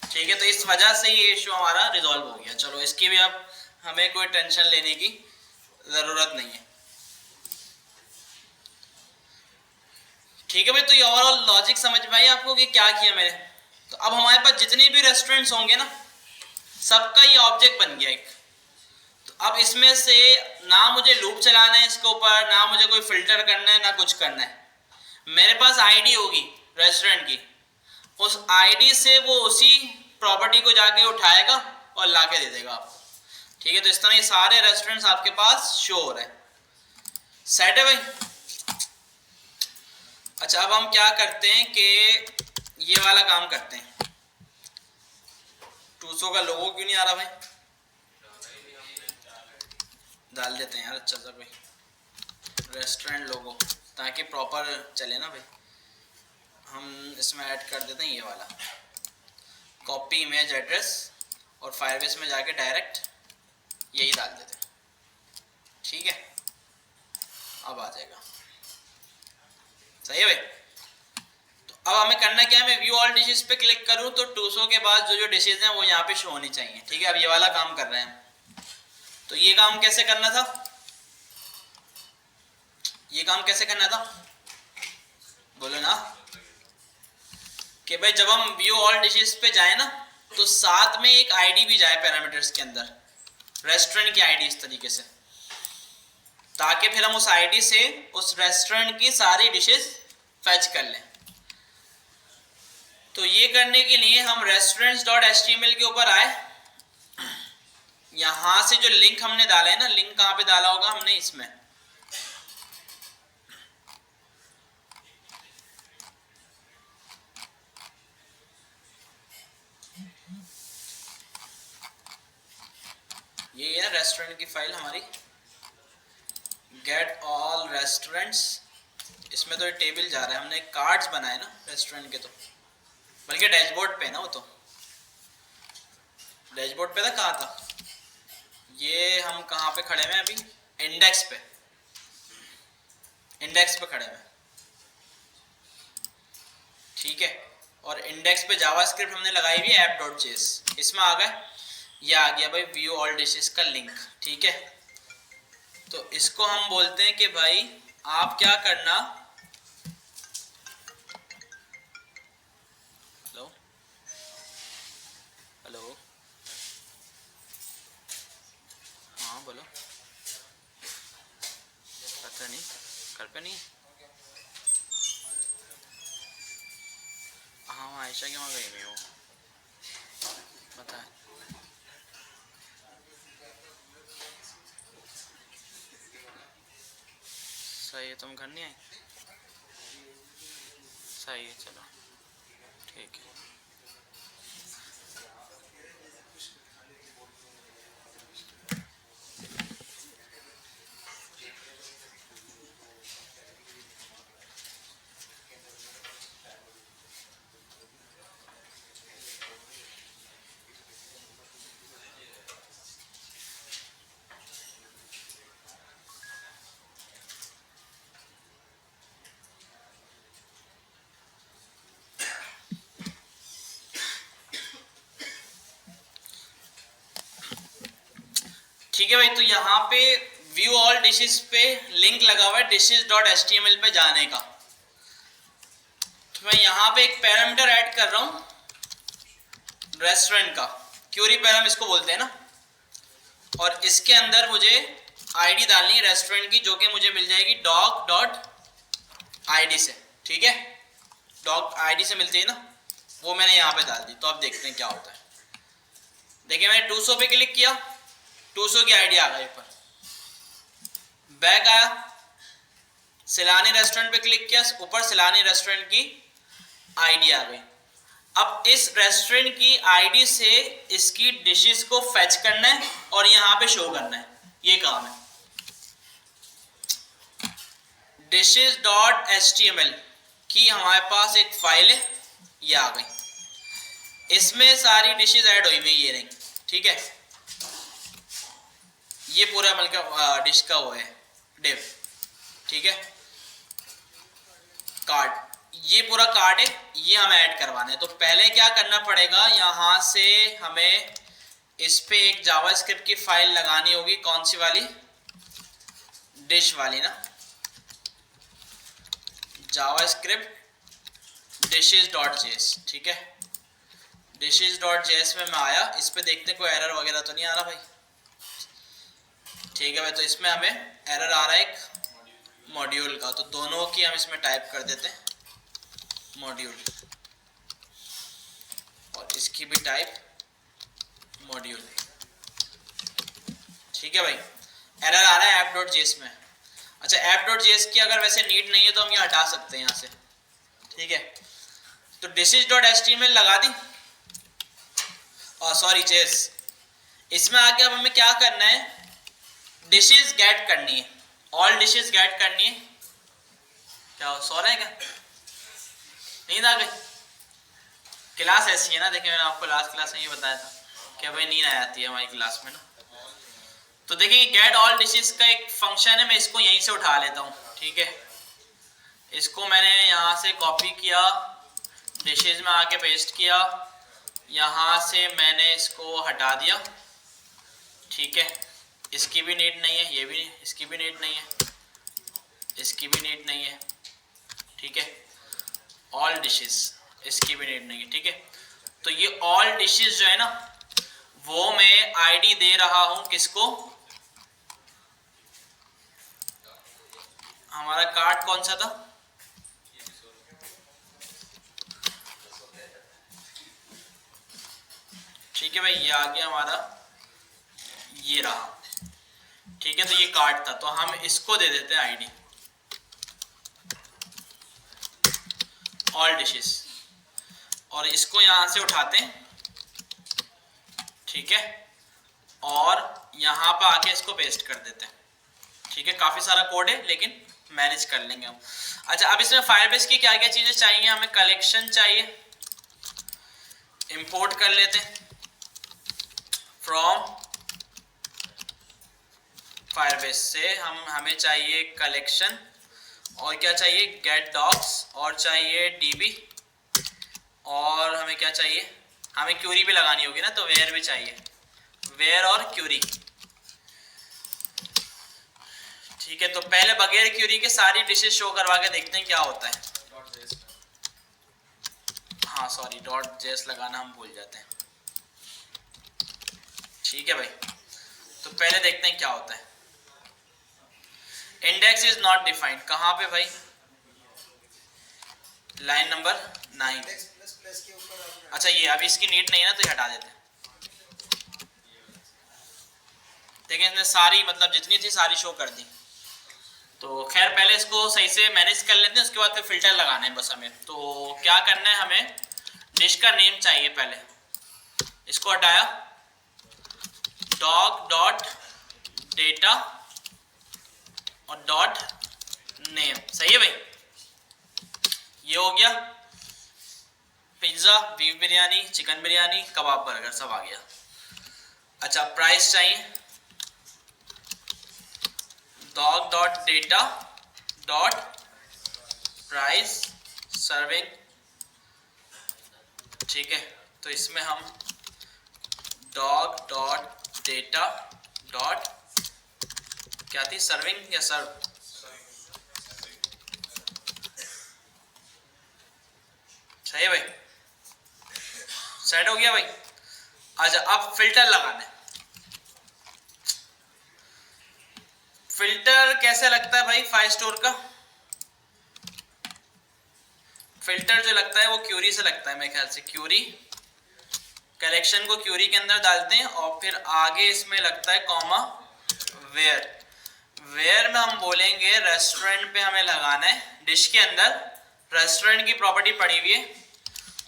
ठीक है, तो इस वजह से ये इशू हमारा रिजॉल्व हो गया। चलो, इसकी भी अब हमें कोई टेंशन लेने की जरूरत नहीं है। ठीक है भाई, तो ये ओवरऑल लॉजिक समझ में आई आपको कि क्या किया मैंने। तो अब हमारे पास जितने भी रेस्टोरेंट्स होंगे ना, सबका ये ऑब्जेक्ट बन गया एक। तो अब इसमें से ना मुझे लूप चलाना है इसके ऊपर, ना मुझे कोई फिल्टर करना है, ना कुछ करना है। मेरे पास आईडी होगी रेस्टोरेंट की, उस आईडी से वो उसी प्रॉपर्टी को जाके उठाएगा और लाके दे देगा आपको। ठीक है, तो इस तरह ये सारे रेस्टोरेंट्स आपके पास शो हो रहे हैं। सेट है भाई। अच्छा, अब हम क्या करते हैं कि ये वाला काम करते हैं। 200 का लोगो क्यों नहीं आ रहा भाई? डाल देते हैं यार, अच्छा सा कोई रेस्टोरेंट लोगो, ताकि प्रॉपर चले ना भाई। हम इसमें ऐड कर देते हैं ये वाला, कॉपी इमेज एड्रेस, और फायरबेस में जाके डायरेक्ट यही डाल देते हैं। ठीक है, अब आ जाएगा। सही है भाई। तो अब हमें करना क्या है, मैं व्यू ऑल डिशेस पे क्लिक करूं तो 200 के बाद जो जो डिशेज हैं वो यहाँ पे शो होनी चाहिए। ठीक है, अब ये वाला काम कर रहे हैं। तो ये काम कैसे करना था, ये काम कैसे करना था, बोलो ना। कि भाई जब हम व्यू ऑल डिशेस पे जाए ना, तो साथ में एक आईडी भी जाए पैरामीटर्स के अंदर, रेस्टोरेंट की आईडी इस तरीके से, ताकि फिर हम उस आईडी से उस रेस्टोरेंट की सारी डिशेस फैच कर लें। तो ये करने के लिए हम restaurants.html के ऊपर आए। यहां से जो लिंक हमने डाला है ना, लिंक कहां पे डाला होगा हमने, इसमें। ये है रेस्टोरेंट की फाइल हमारी, गेट ऑल रेस्टोरेंट्स। इसमें तो ये टेबल जा रहा है, हमने कार्ड्स बनाए ना रेस्टोरेंट के, तो बल्कि डैशबोर्ड पे ना, वो तो डैशबोर्ड पे था, कहाँ था ये, हम कहाँ पे खड़े हैं अभी, इंडेक्स पे, इंडेक्स पे खड़े हैं। ठीक है, और इंडेक्स पे जावास्क्रिप्ट हमने लगाई हुई है app.js, इसमें आ गए, ये आ गया भाई व्यू ऑल डिशेस का लिंक। ठीक है, तो इसको हम बोलते हैं कि भाई आप क्या करना, हेलो हेलो, हाँ बोलो, पता नहीं घर पे नहीं है। हाँ वहाँ आयशा के वहाँ गई हुई वो, पता है। सही है, तुम घर नहीं आए, सही है, चलो ठीक है। ठीक है भाई, तो यहाँ पे व्यू ऑल डिशेस पे लिंक लगा हुआ है dishes.html पे जाने का। तो मैं यहाँ पे एक पैरामीटर ऐड कर रहा हूँ रेस्टोरेंट का, क्यूरी पैराम इसको बोलते हैं ना, और इसके अंदर मुझे आईडी डालनी है रेस्टोरेंट की, जो कि मुझे मिल जाएगी डॉग डॉट आईडी से। ठीक है, डॉग आईडी से मिलती है ना, वो मैंने यहाँ पे डाल दी। तो अब देखते हैं क्या होता है। देखिए मैंने 200 पे क्लिक किया, 200 की आईडी आ गई ऊपर, बैक आया, सिलानी रेस्टोरेंट पे क्लिक किया, ऊपर सिलानी रेस्टोरेंट की आईडी आ गई। अब इस रेस्टोरेंट की आईडी से इसकी डिशेस को फेच करना है और यहाँ पे शो करना है, ये काम है। dishes.html की हमारे पास एक फाइल है, ये आ गई, इसमें सारी डिशेस ऐड हुई हुई ये नहीं। ठीक है, ये पूरा मतलब डिश का वो है डिव। ठीक है, कार्ड, ये पूरा कार्ड है, ये हमें ऐड करवाना है। तो पहले क्या करना पड़ेगा, यहाँ से हमें इस पे एक जावास्क्रिप्ट की फाइल लगानी होगी। कौन सी वाली, डिश वाली ना, जावास्क्रिप्ट dishes.js। ठीक है, dishes.js में मैं आया, इस पे देखते कोई एरर वगैरह तो नहीं आ रहा भाई। ठीक है भाई, तो इसमें हमें एरर आ रहा है एक मॉड्यूल का, तो दोनों की हम इसमें टाइप कर देते हैं मॉड्यूल, और इसकी भी टाइप मॉड्यूल। ठीक है भाई, एरर आ रहा है app.js में। अच्छा, app.js की अगर वैसे नीड नहीं है तो हम ये हटा सकते हैं यहाँ से। ठीक है, तो dishes.html लगा दी, और सॉरी js, इसमें आके अब हमें क्या करना है, डिशेस गेट करनी है, ऑल डिशेस गेट करनी है। क्या सो रहे हैं क्या, नींद आ गई? क्लास ऐसी है ना, देखिए मैंने आपको लास्ट क्लास में ये बताया था कि भाई नींद आ जाती है हमारी क्लास में ना। तो देखिए गेट ऑल डिशेस का एक फंक्शन है, मैं इसको यहीं से उठा लेता हूँ। ठीक है, इसको मैंने यहाँ से कॉपी किया, डिशेस में आके पेस्ट किया, यहाँ से मैंने इसको हटा दिया। ठीक है, इसकी भी नीड नहीं है, ये भी, इसकी भी नीड नहीं है, इसकी भी नीड नहीं है। ठीक है, ऑल डिशेस, इसकी भी नीड नहीं है। ठीक है, तो ये ऑल डिशेस जो है ना, वो मैं आईडी दे रहा हूं किसको, हमारा कार्ड कौन सा था, ठीक है भाई, ये आ गया हमारा, ये रहा। ठीक है, तो ये कार्ड था, तो हम इसको दे देते हैं आईडी ऑल डिशेस, और इसको यहां से उठाते हैं। ठीक है, और यहां पर आके इसको पेस्ट कर देते हैं। ठीक है, काफी सारा कोड है लेकिन मैनेज कर लेंगे हम। अच्छा, अब इसमें फायरबेस की क्या क्या चीजें चाहिए, हमें कलेक्शन चाहिए, इंपोर्ट कर लेते हैं फ्रॉम फायरबेस से, हमें चाहिए कलेक्शन, और क्या चाहिए, गेट डॉग्स, और चाहिए डीबी, और हमें क्या चाहिए, हमें क्यूरी भी लगानी होगी ना, तो वेयर भी चाहिए, वेयर और क्यूरी। ठीक है, तो पहले बगैर क्यूरी के सारी डिशेस शो करवा के देखते हैं क्या होता है। हाँ सॉरी, .js लगाना हम भूल जाते हैं। ठीक है भाई, तो पहले देखते हैं क्या होता है। इंडेक्स इज नॉट डिफाइंड, कहाँ पे भाई, लाइन नंबर 9। अच्छा, ये अभी इसकी नीड नहीं है ना, तो ये हटा देते हैं। देखिए इसने सारी मतलब जितनी थी सारी शो कर दी। तो खैर पहले इसको सही से मैनेज कर लेते हैं, उसके बाद फिर फिल्टर लगाना है बस हमें। तो क्या करना है, हमें डिश का नेम चाहिए पहले, इसको हटाया, डॉग डॉट डेटा और डॉट नेम, सही है भाई, ये हो गया। Pizza, beef biryani, chicken biryani, kebab, burger सब आ गया। अच्छा, प्राइस चाहिए, dog dot data dot price serving. ठीक है, तो इसमें हम डॉग डॉट डेटा डॉट क्या थी, सर्विंग या सर्व, सही है भाई, सेट हो गया भाई। अच्छा अब फिल्टर लगाना है। फिल्टर कैसे लगता है भाई फाइल स्टोर का? फिल्टर जो लगता है वो क्यूरी से लगता है मेरे ख्याल से। क्यूरी कलेक्शन को क्यूरी के अंदर डालते हैं और फिर आगे इसमें लगता है कॉमा वेयर। वेयर में हम बोलेंगे रेस्टोरेंट पे हमें लगाना है, डिश के अंदर रेस्टोरेंट की प्रॉपर्टी पड़ी हुई है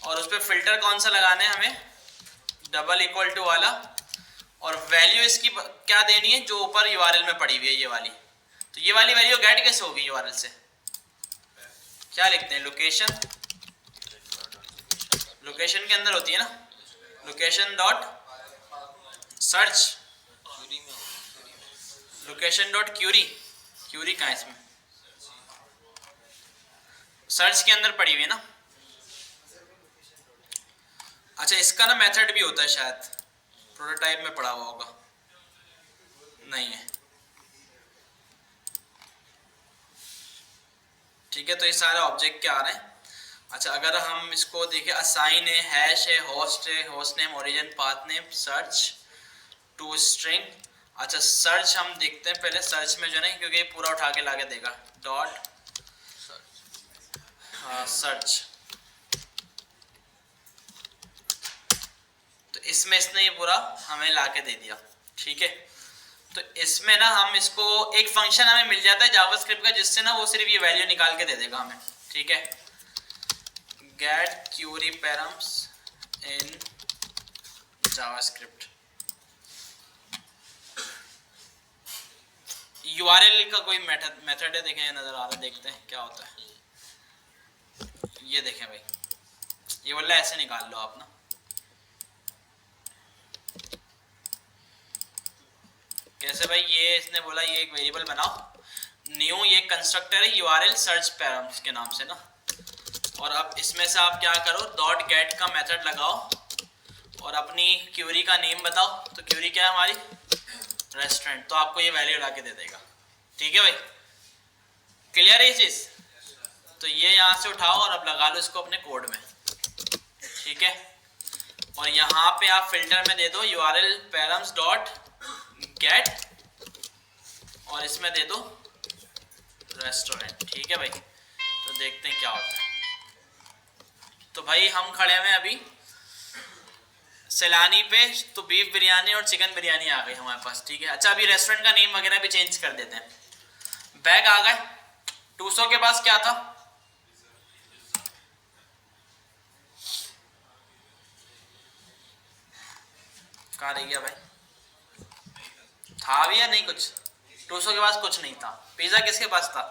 और उस पर फिल्टर कौन सा लगाना है हमें, डबल इक्वल टू वाला, और वैल्यू इसकी क्या देनी है जो ऊपर यूआरएल में पड़ी हुई है ये वाली। तो ये वाली वैल्यू गेट कैसे होगी यूआरएल से? क्या लिखते हैं, लोकेशन, लोकेशन के अंदर होती है ना, location dot search, location dot query. Query कहाँ है इसमें, सर्च के अंदर पड़ी हुई है ना। अच्छा इसका ना मेथड भी होता है शायद, प्रोटोटाइप में पढ़ा हुआ होगा, नहीं है। ठीक है, तो ये सारे ऑब्जेक्ट के आ रहे हैं। अच्छा अगर हम इसको देखें, असाइन है, हैश है, host name, origin, path name, search to string. अच्छा सर्च हम देखते हैं पहले, सर्च में जो है ना, क्योंकि ये पूरा उठा के लाके देगा, डॉट सर्च। तो इसमें इसने ये पूरा हमें लाके दे दिया। ठीक है, तो इसमें ना हम इसको एक फंक्शन हमें मिल जाता है जावास्क्रिप्ट का, जिससे ना वो सिर्फ ये वैल्यू निकाल के दे देगा हमें। ठीक है, get query params in JavaScript. URL का कोई मेथड है, देखें नजर आ रहा है, देखते हैं क्या होता है। ये देखें भाई, ये बोला ऐसे निकाल लो आप ना, कैसे भाई, ये इसने बोला ये एक वेरिएबल बनाओ, न्यू, ये कंस्ट्रक्टर है यूआरएल सर्च पैरम्स के नाम से ना, और अब इसमें से आप क्या करो, डॉट गेट का मेथड लगाओ और अपनी क्यूरी का नेम बताओ। तो क्यूरी क्या है हमारी, रेस्टोरेंट, तो आपको ये वैल्यू ला के दे देगा। ठीक है भाई, क्लियर है ये चीज? तो ये यहाँ से उठाओ और अब लगा लो इसको अपने कोड में। ठीक है, और यहाँ पे आप फिल्टर में दे दो यूआरएल पैरम्स डॉट गेट और इसमें दे दो रेस्टोरेंट। ठीक है भाई, तो देखते हैं क्या होता है। तो भाई हम खड़े हुए अभी सैलानी पे, तो बीफ बिरयानी और चिकन बिरयानी आ गई हमारे पास। ठीक है, अच्छा अभी रेस्टोरेंट का नेम वगैरह भी चेंज कर देते हैं। बैग आ गए, 200 के पास क्या था, कहाँ रह गया भाई, था भी या नहीं कुछ, 200 के पास कुछ नहीं था। पिज्जा किसके पास था,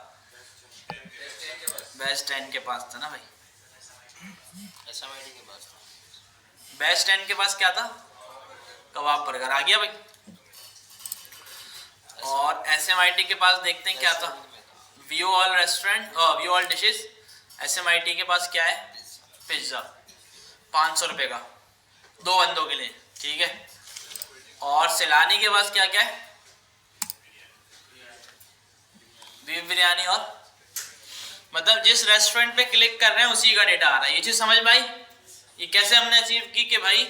बेस्ट 10 के पास था ना भाई, एसएमआईटी के पास था। बेस्ट 10 के पास क्या था, कबाब बर्गर आ गया भाई। और एसएमआईटी के पास देखते हैं क्या था, view all restaurant, view all dishes. SMIT के पास क्या है, पिज्जा, 500 रुपये का 2 बंदों के लिए। ठीक है, और सैलानी के पास क्या क्या है, बीफ बिरयानी, और मतलब जिस रेस्टोरेंट पे क्लिक कर रहे हैं उसी का डेटा आ रहा है। ये चीज समझ में आई? ये कैसे हमने अचीव की कि भाई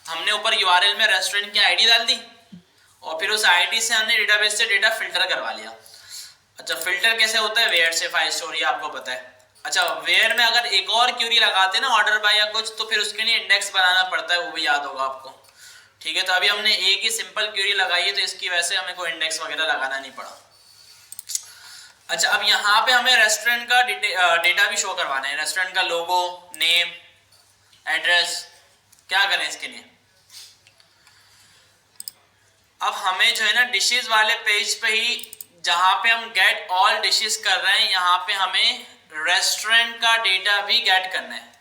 हमने ऊपर यूआरएल में रेस्टोरेंट की आईडी डाल दी और फिर उस आईडी से हमने डेटाबेस से डेटा फिल्टर करवा लिया। अच्छा फिल्टर कैसे होता है, वेयर से फाइल स्टोर, ये आपको पता है। अच्छा वेयर में अगर एक और क्यूरी लगाते हैं ना ऑर्डर बाय या कुछ, तो फिर उसके लिए इंडेक्स बनाना पड़ता है, वो भी याद होगा आपको। ठीक है, तो अभी हमने एक ही सिंपल क्यूरी लगाई है, तो इसकी वजह से हमें कोई इंडेक्स वगैरह लगाना नहीं पड़ा। अच्छा अब यहाँ पे हमें रेस्टोरेंट का डेटा भी शो करवाना है, रेस्टोरेंट का लोगो, नेम, एड्रेस। क्या करें इसके लिए, अब हमें जो है ना डिशेस वाले पेज पे ही, जहाँ पे हम गेट ऑल डिशेस कर रहे हैं, यहाँ पे हमें रेस्टोरेंट का डेटा भी गेट करना है।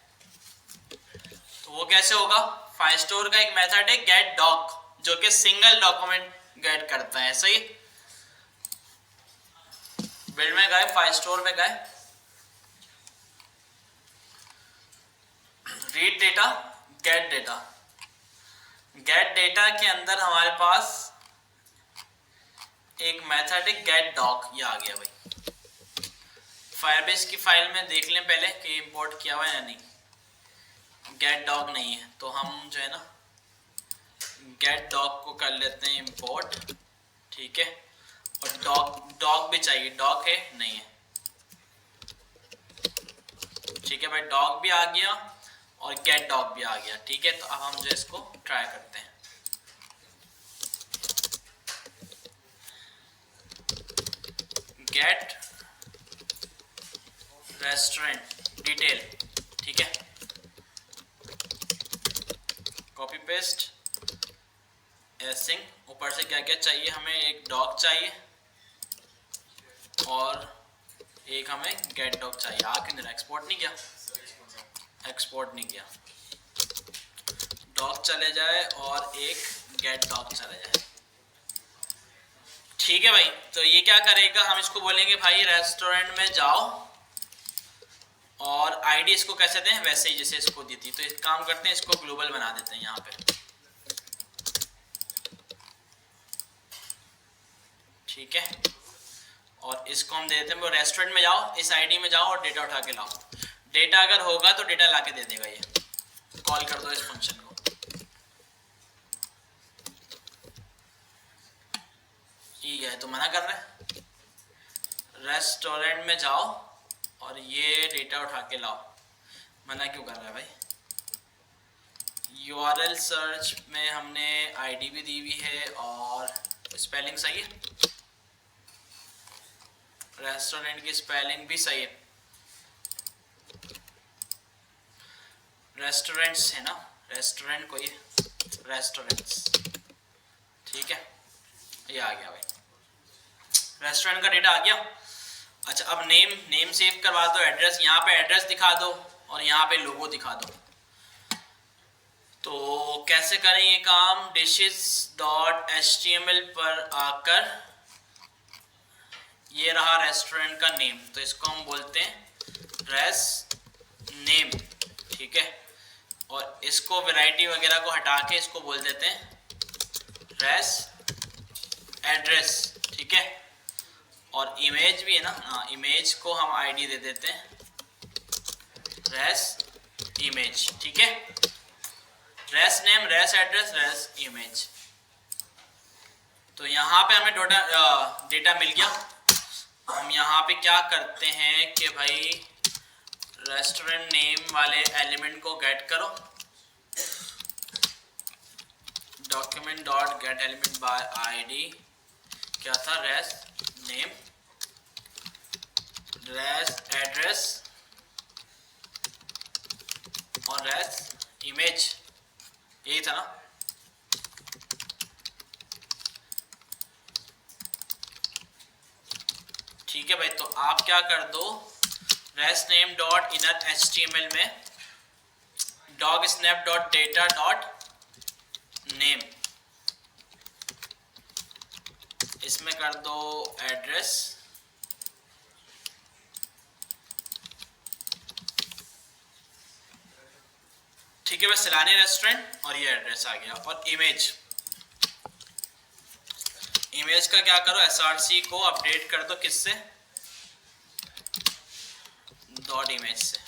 तो वो कैसे होगा, फाइल स्टोर का एक मेथड है गेट डॉक, जो कि सिंगल डॉक्यूमेंट गेट करता है। सही, बिल्ड में गए, फाइल स्टोर में गए, read data, gate data. Gate data के अंदर हमारे पास एक मेथड है गेट डॉक, ये आ गया भाई। फायरबेस की फाइल में देख लें पहले कि इंपोर्ट किया हुआ है या नहीं। गेट डॉग नहीं है, तो हम जो है ना गेट डॉग को कर लेते हैं इंपोर्ट, ठीक है। और डॉग भी चाहिए, डॉग है नहीं है, ठीक है भाई, डॉग भी आ गया और गेट डॉग भी आ गया, ठीक है। तो अब हम जो इसको ट्राई करते हैं। गेट रेस्टोरेंट डिटेल, ठीक है, कॉपी पेस्ट एसिंग। ऊपर से क्या क्या चाहिए हमें, एक डॉग चाहिए और एक हमें गेट डॉग चाहिए। आ क्यों नहीं रहा, एक्सपोर्ट नहीं किया, एक्सपोर्ट नहीं किया। डॉग चले जाए और एक गेट डॉग चले जाए, ठीक है भाई। तो ये क्या करेगा, हम इसको बोलेंगे भाई रेस्टोरेंट में जाओ और आईडी इसको कैसे दें, वैसे ही जैसे इसको दी थी। तो एक काम करते हैं, इसको ग्लोबल बना देते हैं यहाँ पे, ठीक है। और इसको हम दे देते हैं, वो रेस्टोरेंट में जाओ, इस आईडी में जाओ और डेटा उठा के लाओ। डेटा अगर होगा तो डेटा लाके दे देगा, ये कॉल कर दो इस फंक्शन को। ठीक है, तो मना कर रहा है, रेस्टोरेंट में जाओ और ये डेटा उठा के लाओ, मना क्यों कर रहा है भाई। URL सर्च में हमने आईडी भी दी हुई है और स्पेलिंग सही है, रेस्टोरेंट की स्पेलिंग भी सही है, रेस्टोरेंट्स है ना, रेस्टोरेंट कोई रेस्टोरेंट्स, ठीक है। ये आ गया भाई, रेस्टोरेंट का डेटा आ गया। अच्छा, अब नेम सेव करवा दो, एड्रेस यहाँ पे एड्रेस दिखा दो और यहाँ पे लोगो दिखा दो। तो कैसे करें ये काम, dishes.html पर आकर ये रहा रेस्टोरेंट का नेम, तो इसको हम बोलते हैं रेस नेम, ठीक है। और इसको वैरायटी वगैरह को हटा के इसको बोल देते हैं रेस एड्रेस, ठीक है। और इमेज भी है ना, हाँ, इमेज को हम आईडी दे देते हैं रेस इमेज, ठीक है। Res name, res address, res image. तो यहाँ पे हमें डेटा मिल गया। हम यहाँ पे क्या करते हैं कि भाई रेस्टोरेंट नेम वाले एलिमेंट को गेट करो, document dot get element by ID, क्या था, रेस नेम, रेस एड्रेस और रेस इमेज, यही था ना। ठीक है भाई, तो आप क्या कर दो, res name dot inner HTML में dog snap dot data dot name, इसमें कर दो एड्रेस, ठीक है भाई, सैलानी रेस्टोरेंट और ये एड्रेस आ गया। और इमेज, इमेज का क्या करो, SRC को अपडेट कर दो, किससे, डॉट इमेज से।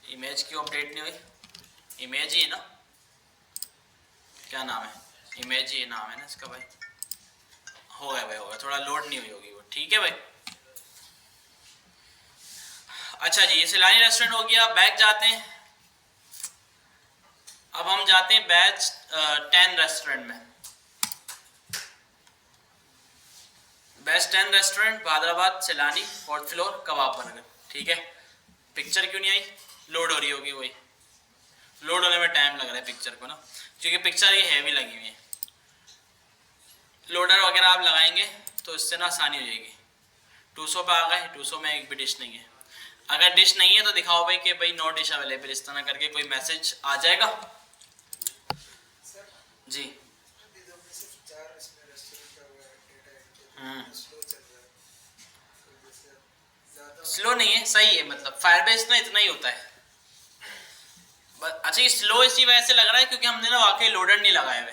इमेज क्यों अपडेट नहीं हुई, इमेज ही है ना, क्या नाम है, इमेज ही नाम है ना इसका भाई। हो गया भाई, हो गया, थोड़ा लोड नहीं हुई होगी वो, ठीक है भाई। अच्छा जी, ये सैलानी रेस्टोरेंट हो गया। बैक जाते हैं, अब हम जाते हैं बैच 10 रेस्टोरेंट में। बैच 10 रेस्टोरेंट हैदराबाद, सैलानी, 4th फ्लोर, कबाब बर्गर, ठीक है। पिक्चर क्यों नहीं आई, लोड हो रही होगी, वही लोड होने में टाइम लग रहा है पिक्चर को ना, क्योंकि पिक्चर ये हैवी लगी हुई है। लोडर वगैरह आप लगाएंगे तो इससे ना आसानी हो जाएगी। 200 पे आ गए, 200 में एक भी डिश नहीं है। अगर डिश नहीं है तो दिखाओ भाई कि भाई नो डिश अवेलेबल, इस तरह करके कोई मैसेज आ जाएगा जी। स्लो नहीं है, सही है, मतलब फायरबेस ना इतना ही होता है। अच्छा, ये स्लो इसी वजह से लग रहा है क्योंकि हमने ना वाकई लोडर नहीं लगाए हुए।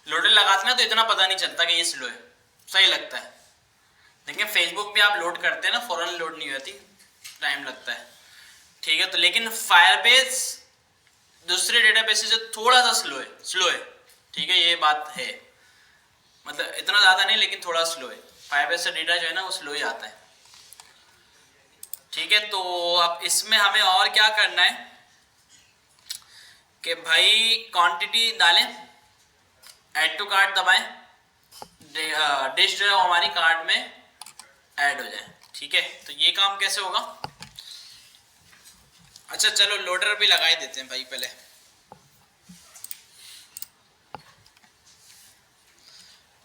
लोडर लगाते ना तो इतना पता नहीं चलता कि ये स्लो है, सही लगता है। देखिए फेसबुक भी आप लोड करते हैं ना, फौरन लोड नहीं होती, टाइम लगता है। ठीक है। तो लेकिन फायरबेस दूसरे डेटाबेस से थोड़ा सा स्लो है, ठीक है, ये बात है, मतलब इतना ज़्यादा नहीं लेकिन थोड़ा स्लो है। फायरबेस से डेटा जो है ना वो स्लो ही आता है, ठीक है। तो अब इसमें हमें और क्या करना है कि भाई क्वांटिटी डालें, ऐड टू कार्ट दबाएं, डिश जो है हमारी कार्ट में ऐड हो जाए, ठीक है। तो ये काम कैसे होगा? अच्छा चलो लोडर भी लगा ही देते हैं भाई पहले।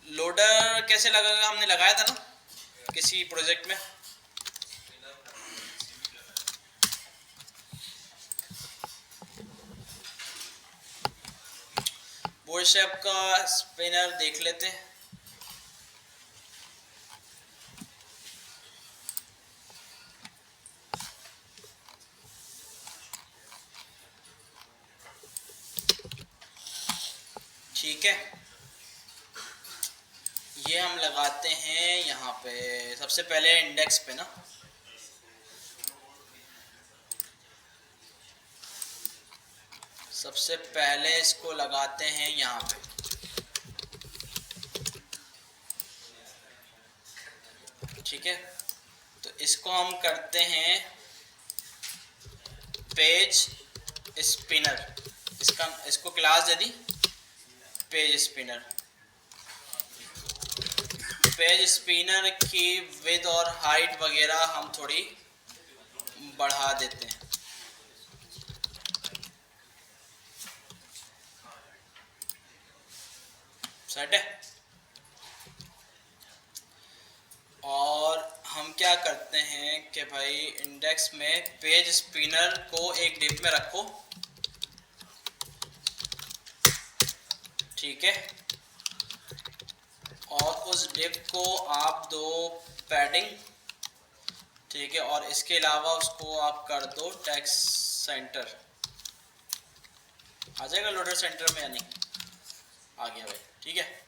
लोडर कैसे लगेगा? हमने लगाया था ना किसी प्रोजेक्ट में। बोटस्ट्रैप का स्पिनर देख लेते हैं। ठीक है, ये हम लगाते हैं यहाँ पे सबसे पहले इंडेक्स पे ना। सबसे पहले इसको लगाते हैं यहाँ पे, ठीक है। तो इसको हम करते हैं पेज स्पिनर, इसको क्लास दे दी पेज स्पिनर। पेज स्पिनर की विड्थ और हाइट वगैरह हम थोड़ी बढ़ा देते हैं, सेट है। और हम क्या करते हैं कि भाई इंडेक्स में पेज स्पिनर को एक डिप में रखो, ठीक है। और उस डिप को आप दो पैडिंग, ठीक है। और इसके अलावा उसको आप कर दो टेक्स्ट सेंटर। आ जाएगा लोडर सेंटर में या नहीं? आ गया भाई, ठीक है।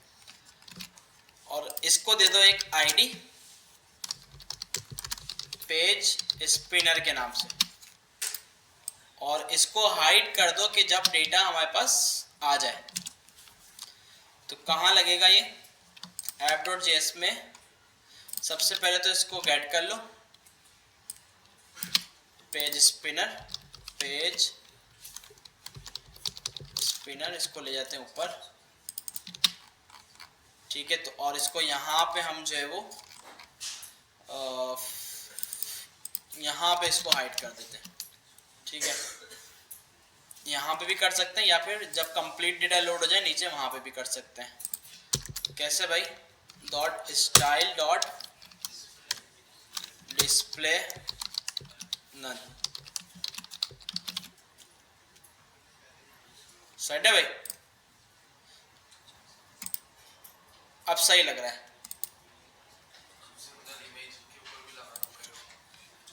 और इसको दे दो एक आईडी पेज स्पिनर के नाम से, और इसको हाइड कर दो कि जब डेटा हमारे पास आ जाए। तो कहाँ लगेगा ये? app.js में सबसे पहले तो इसको गेट कर लो, पेज स्पिनर, इसको ले जाते हैं ऊपर, ठीक है। तो और इसको यहाँ पे हम जो है वो यहाँ पे इसको हाइड कर देते हैं, ठीक है। यहाँ पे भी कर सकते हैं या फिर जब कंप्लीट डेटा लोड हो जाए नीचे वहाँ पे भी कर सकते हैं। कैसे भाई? Dot style dot display none, set है भाई। अब सही लग रहा है।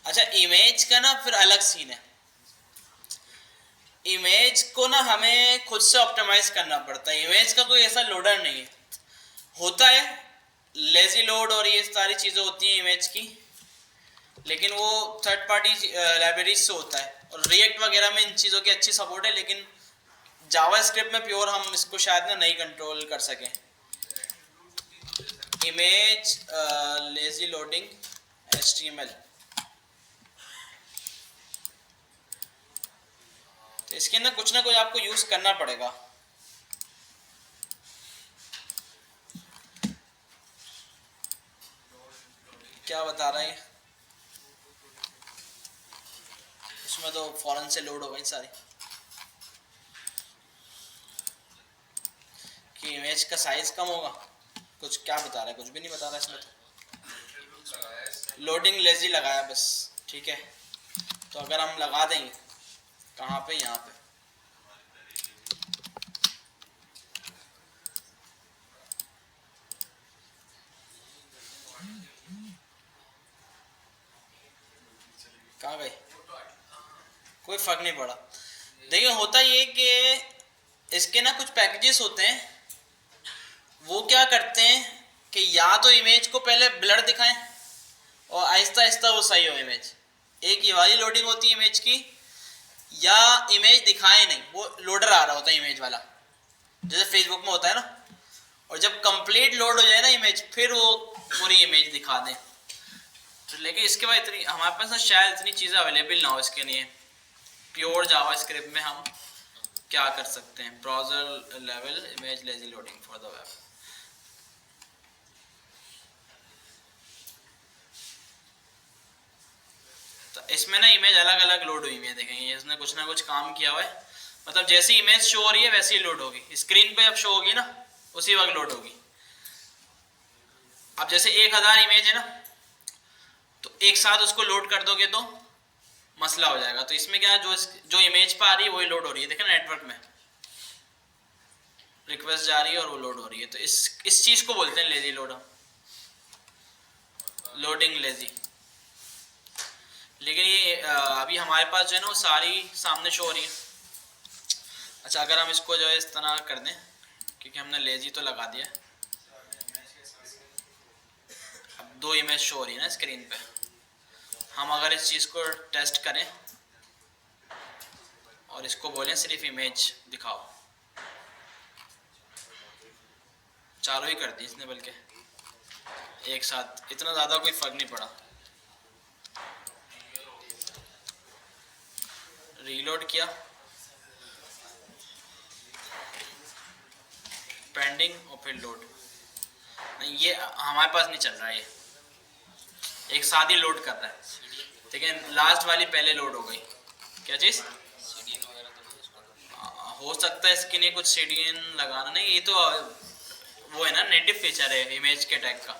अच्छा इमेज का ना फिर अलग सीन है। इमेज को ना हमें खुद से ऑप्टिमाइज करना पड़ता है। इमेज का कोई ऐसा लोडर नहीं है, होता है लेजी लोड और ये सारी चीज़ें होती हैं इमेज की, लेकिन वो थर्ड पार्टी लाइब्रेरीज से होता है। और रिएक्ट वगैरह में इन चीज़ों की अच्छी सपोर्ट है, लेकिन जावास्क्रिप्ट में प्योर हम इसको शायद ना नहीं कंट्रोल कर सकें। इमेज लेजी लोडिंग HTML, तो इसके ना कुछ आपको यूज करना पड़ेगा। क्या बता रहा है इसमें? तो फौरन से लोड हो गई सारी कि इमेज का साइज कम होगा। कुछ क्या बता रहा है? कुछ भी नहीं बता रहा इसमें। तो लोडिंग लेजी लगाया बस, ठीक है। तो अगर हम लगा देंगे कहाँ पे? यहाँ पे। कहाँ गए? कोई फर्क नहीं पड़ा। देखिए होता ये कि इसके ना कुछ पैकेजेस होते हैं, वो क्या करते हैं कि या तो इमेज को पहले ब्लर दिखाएं और आहिस्ता आहिस्ता वो सही हो इमेज, एक ये वाली लोडिंग होती है इमेज की, या इमेज दिखाए नहीं, वो लोडर आ रहा होता है इमेज वाला, जैसे फेसबुक में होता है ना, और जब कंप्लीट लोड हो जाए ना इमेज, फिर वो पूरी इमेज दिखा दें। तो लेकिन इसके बाद इतनी हमारे पास ना शायद इतनी चीज़ें अवेलेबल ना हो इसके लिए। प्योर जावास्क्रिप्ट में हम क्या कर सकते हैं, browser level image lazy loading for the web. तो इसमें ना इमेज अलग अलग लोड हुई है, देखेंगे इसने कुछ ना कुछ काम किया हुआ है, मतलब जैसी इमेज शो हो रही है वैसी ही लोड होगी, स्क्रीन पे अब शो होगी ना उसी वक्त लोड होगी। अब जैसे 1000 इमेज है ना, तो एक साथ उसको लोड कर दोगे तो मसला हो जाएगा। तो इसमें क्या, जो इमेज पे आ रही है वही लोड हो रही है, देखें नेटवर्क में रिक्वेस्ट जा रही है और वो लोड हो रही है। तो इस चीज को बोलते हैं लेजी लोड, लोडिंग लेजी। लेकिन ये अभी हमारे पास जो है ना वो सारी सामने शो हो रही है। अच्छा, अगर हम इसको जो है इस तरह कर दें, क्योंकि हमने लेजी तो लगा दिया, अब 2 इमेज शो हो रही है ना स्क्रीन पे। हम अगर इस चीज़ को टेस्ट करें और इसको बोलें सिर्फ इमेज दिखाओ, चारों ही कर दी इसने, बल्कि एक साथ, इतना ज़्यादा कोई फर्क नहीं पड़ा। रीलोड किया, पेंडिंग और फिर लोड, नहीं ये हमारे पास नहीं चल रहा है, ये एक साथ ही लोड कर रहा है। लेकिन लास्ट वाली पहले लोड हो गई, क्या चीज़ हो सकता है इसके लिए कुछ सीडीएन लगाना, नहीं ये तो वो है ना नेटिव फीचर है इमेज के टैग का,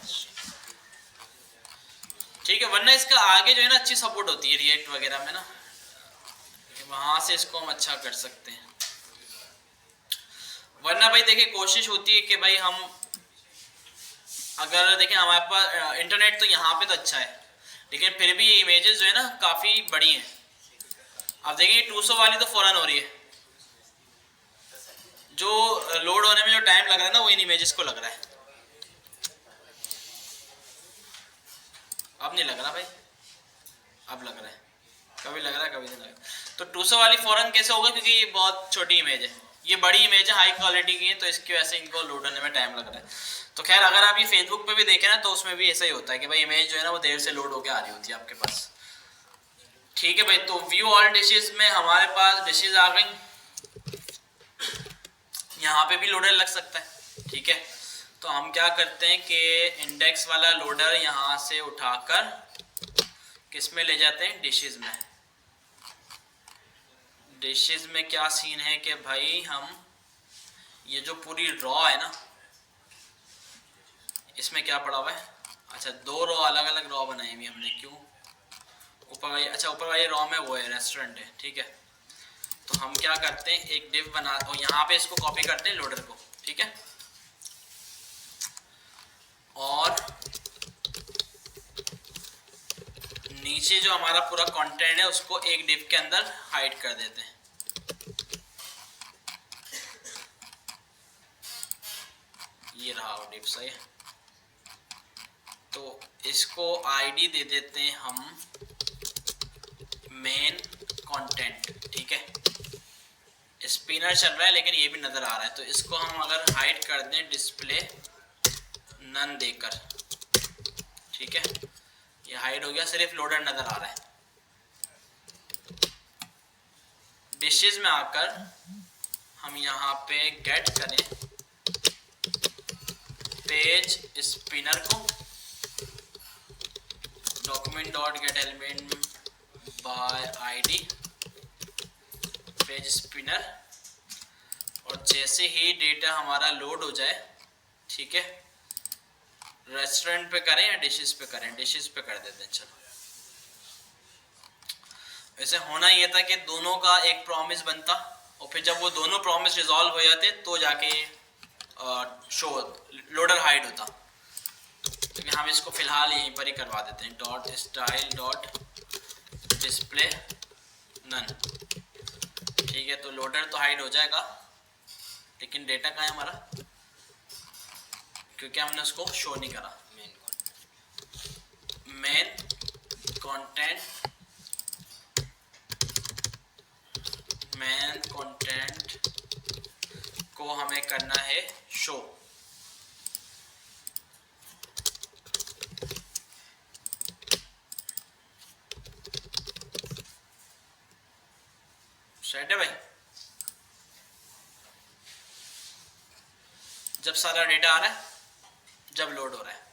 ठीक है। वरना इसका आगे जो है ना अच्छी सपोर्ट होती है रिएक्ट वगैरह में ना, वहां से इसको हम अच्छा कर सकते हैं। वरना भाई देखिए कोशिश होती है कि भाई हम अगर देखें हमारे पास इंटरनेट तो यहाँ पे तो अच्छा है, लेकिन फिर भी ये इमेजेस जो है ना काफ़ी बड़ी हैं। अब देखिए 200 वाली तो फ़ौरन हो रही है, जो लोड होने में जो टाइम लग रहा है ना वो इन इमेजेस को लग रहा है। अब नहीं लग रहा भाई, अब लग रहा है, कभी लग रहा है कभी नहीं लग रहा। तो 200 वाली फ़ौरन कैसे होगा, क्योंकि ये बहुत छोटी इमेज है, ये बड़ी इमेज है, हाई क्वालिटी की है, तो इसकी वजह से इनको लोड होने में टाइम लग रहा है। तो खैर अगर आप ये फेसबुक पे भी देखें ना तो उसमें भी ऐसा ही होता है कि भाई इमेज जो है ना वो देर से लोड होकर आ रही होती है आपके पास, ठीक है भाई। तो व्यू ऑल डिशेस में हमारे पास डिशेस आ गई, यहाँ पे भी लोडर लग सकता है, ठीक है। तो हम क्या करते हैं कि इंडेक्स वाला लोडर यहाँ से उठाकर किस में ले जाते हैं, डिशेस में। डिशेस में क्या सीन है कि भाई हम ये जो पूरी रॉ है ना, इसमें क्या पड़ा हुआ है, अच्छा 2 रॉ अलग अलग रॉ बनाई हुई हमने, क्यों, ऊपर वाली, अच्छा ऊपर वाली रॉ में वो है रेस्टोरेंट है, ठीक है। तो हम क्या करते हैं एक डिव बना और यहाँ पे इसको कॉपी करते हैं लोडर को, ठीक है। और नीचे जो हमारा पूरा कंटेंट है उसको एक डिव के अंदर हाइड कर देते हैं, ये रहा वो डिव, सही है। तो इसको आईडी दे देते हैं हम मेन कंटेंट, ठीक है। स्पिनर चल रहा है लेकिन ये भी नज़र आ रहा है, तो इसको हम अगर हाइड कर दें डिस्प्ले नन देकर, ठीक है, ये हाइड हो गया, सिर्फ लोडर नज़र आ रहा है। डिशेस में आकर हम यहाँ पे गेट करें पेज स्पिनर को, document dot get element by ID page spinner, और जैसे ही डेटा हमारा लोड हो जाए, ठीक है, रेस्टोरेंट पे करें या डिशेस पे करें, डिशेस पे कर देते हैं। चलो वैसे होना ये था कि दोनों का एक प्रॉमिस बनता और फिर जब वो दोनों प्रॉमिस रिजॉल्व हो जाते तो जाके शो लोडर हाइड होता, लेकिन हम इसको फिलहाल यहीं पर ही करवा देते हैं, dot style dot display none, ठीक है। तो लोडर तो हाइड हो जाएगा लेकिन डेटा कहाँ है हमारा, क्योंकि हमने उसको शो नहीं करा। मेन कंटेंट कंटेंट को हमें करना है शो। सेट है भाई। जब सारा डेटा आ रहा है, जब लोड हो रहा है,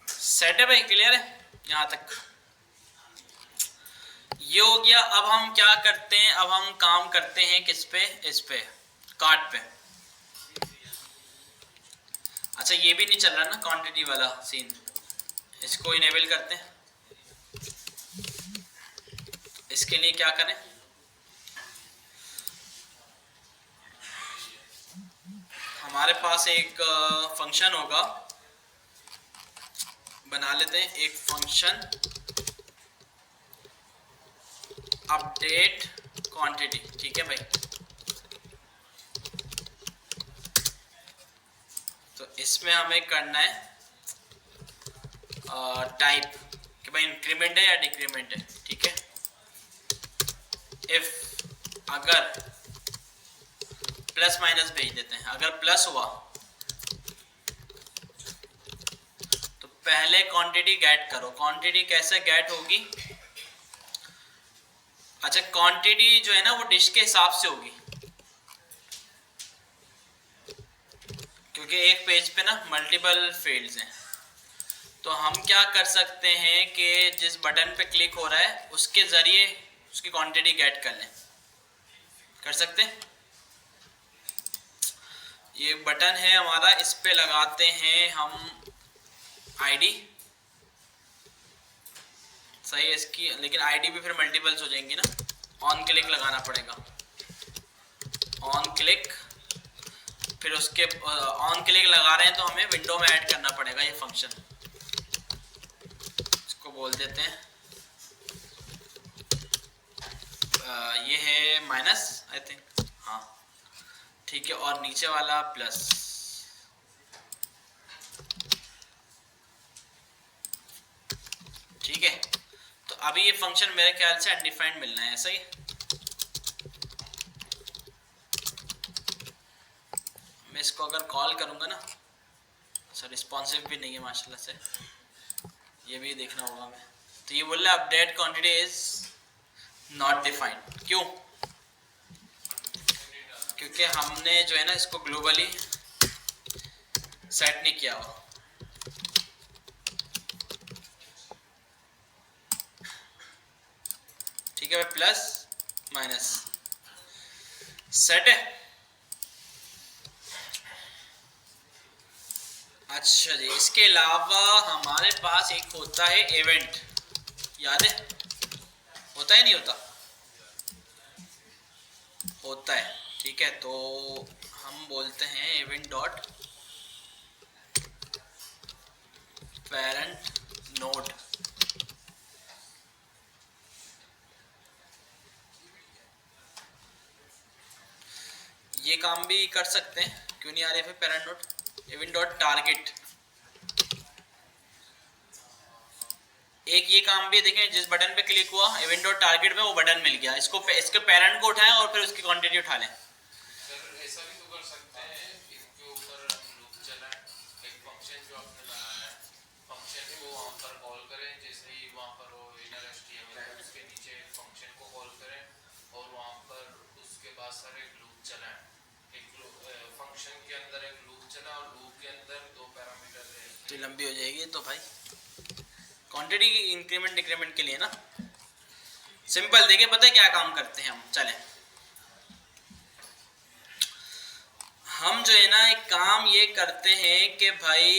सेट है भाई, क्लियर है यहां तक? ये हो गया। अब हम क्या करते हैं, अब हम काम करते हैं किस पे, इस पे कार्ड पे। अच्छा ये भी नहीं चल रहा ना क्वांटिटी वाला सीन, इसको इनेबल करते हैं। इसके लिए क्या करें, हमारे पास एक फंक्शन होगा, बना लेते हैं एक फंक्शन अपडेट क्वांटिटी। ठीक है भाई, तो इसमें हमें करना है टाइप कि भाई इंक्रीमेंट है या डिक्रीमेंट है। ठीक है, इफ अगर प्लस माइनस भेज देते हैं, अगर प्लस हुआ तो पहले क्वांटिटी गेट करो। क्वांटिटी कैसे गेट होगी, अच्छा क्वांटिटी जो है ना वो डिश के हिसाब से होगी, क्योंकि एक पेज पे ना मल्टीपल फील्ड्स हैं। तो हम क्या कर सकते हैं कि जिस बटन पे क्लिक हो रहा है उसके जरिए उसकी क्वांटिटी गेट कर लें, कर सकते हैं। ये बटन है हमारा, इस पे लगाते हैं हम आईडी, सही है इसकी, लेकिन आईडी भी फिर मल्टीपल्स हो जाएंगी ना। ऑन क्लिक लगाना पड़ेगा, ऑन क्लिक, फिर उसके ऑन क्लिक लगा रहे हैं तो हमें विंडो में ऐड करना पड़ेगा ये फंक्शन। इसको बोल देते हैं ये है माइनस आई थिंक, हाँ ठीक है, और नीचे वाला प्लस। ठीक है, तो अभी ये फंक्शन मेरे ख्याल से अनडिफाइंड मिलना है, ऐसा ही। मैं इसको अगर कॉल करूंगा ना, सर रिस्पॉन्सिव भी नहीं है माशाल्लाह से, ये भी देखना होगा हमें। तो ये बोल रहा है update quantity is not defined. क्यों? क्योंकि हमने जो है ना इसको ग्लोबली सेट नहीं किया हुआ। ठीक है भाई, प्लस माइनस सेट है। अच्छा जी, इसके अलावा हमारे पास एक होता है इवेंट, याद है? होता है नहीं होता? होता है। ठीक है, तो हम बोलते हैं इवेंट डॉट पेरेंट नोड। ये काम भी कर सकते हैं, क्यों नहीं आ रही फिर parent node. Event dot target, एक ये काम भी देखें, जिस बटन पे क्लिक हुआ इवेंट डॉट टारगेट में वो बटन मिल गया, इसको इसके पेरेंट को उठाएं और फिर उसकी क्वांटिटी उठा लें। सर ऐसा भी तो कर सकते हैं, इसके ऊपर हम लूप चलाएं, एक फंक्शन जो आपने बनाया है, फंक्शन है वो वहाँ पर कॉल करें, जैसे ही वहाँ पर वो इनर एचटीएमएल उसके नीचे फंक्शन को कॉल करें और वहाँ पर उसके बाद सर एक लूप चलाएं, एक फंक्शन के अंदर एक लूप चला और लूप के अंदर दो पैरामीटर है। तो लंबी हो जाएगी तो भाई क्वांटिटी की इंक्रीमेंट डिक्रीमेंट के लिए ना सिंपल। देखिए पता है क्या काम करते हैं हम, चलें हम जो है ना एक काम ये करते हैं कि भाई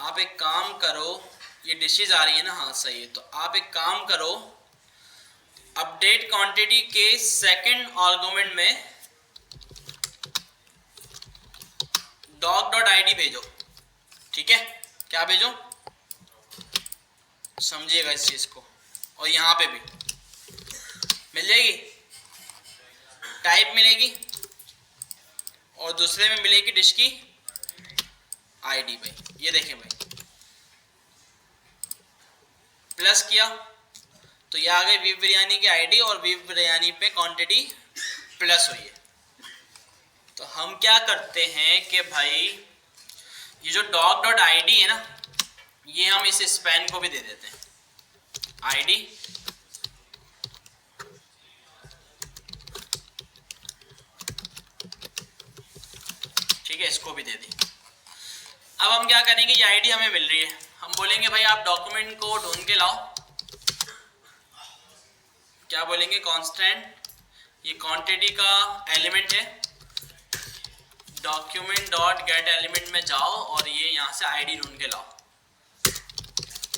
आप एक काम करो, ये डिशेज आ रही है ना, हाँ सही है, तो आप एक काम करो, अपडेट क्वांटिटी के सेकंड आर्गुमेंट में doc.id भेजो। ठीक है, क्या भेजो समझिएगा इस चीज को, और यहाँ पे भी मिल जाएगी, टाइप मिलेगी और दूसरे में मिलेगी डिश की आईडी। भाई ये देखें भाई, प्लस किया तो ये आ गई वीव बिरयानी की आईडी और वीव बिरयानी पे क्वांटिटी प्लस हुई है। तो हम क्या करते हैं कि भाई ये जो डॉग डॉट आईडी है ना, ये हम इस स्पैन को भी दे देते हैं आईडी ठीक है, इसको भी दे दी। अब हम क्या करेंगे, ये आईडी हमें मिल रही है, हम बोलेंगे भाई आप डॉक्यूमेंट को ढूंढ के लाओ। क्या बोलेंगे, कांस्टेंट, ये क्वांटिटी का एलिमेंट है, डॉक्यूमेंट डॉट गेट एलिमेंट में जाओ और ये यहाँ से आईडी ढूंढ के लाओ।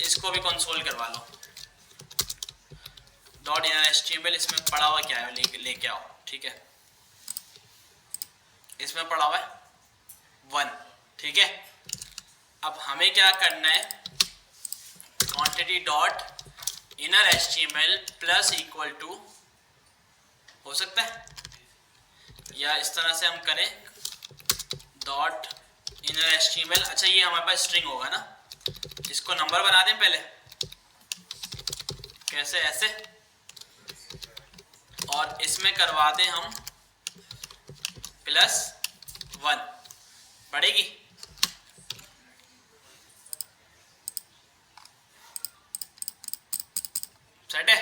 इसको भी कंसोल करवा लो, डॉट इनर एचटीएमएल, इसमें पड़ा हुआ क्या है लेके आओ। ठीक है, इसमें पड़ा हुआ है 1। ठीक है, अब हमें क्या करना है, quantity dot inner HTML plus equal to, हो सकता है या इस तरह से हम करें डॉट इनर एचटीएमएल। अच्छा, ये हमारे पास स्ट्रिंग होगा ना, इसको नंबर बना दें पहले, कैसे, ऐसे, और इसमें करवा दें हम +1 पड़ेगी। सेट है।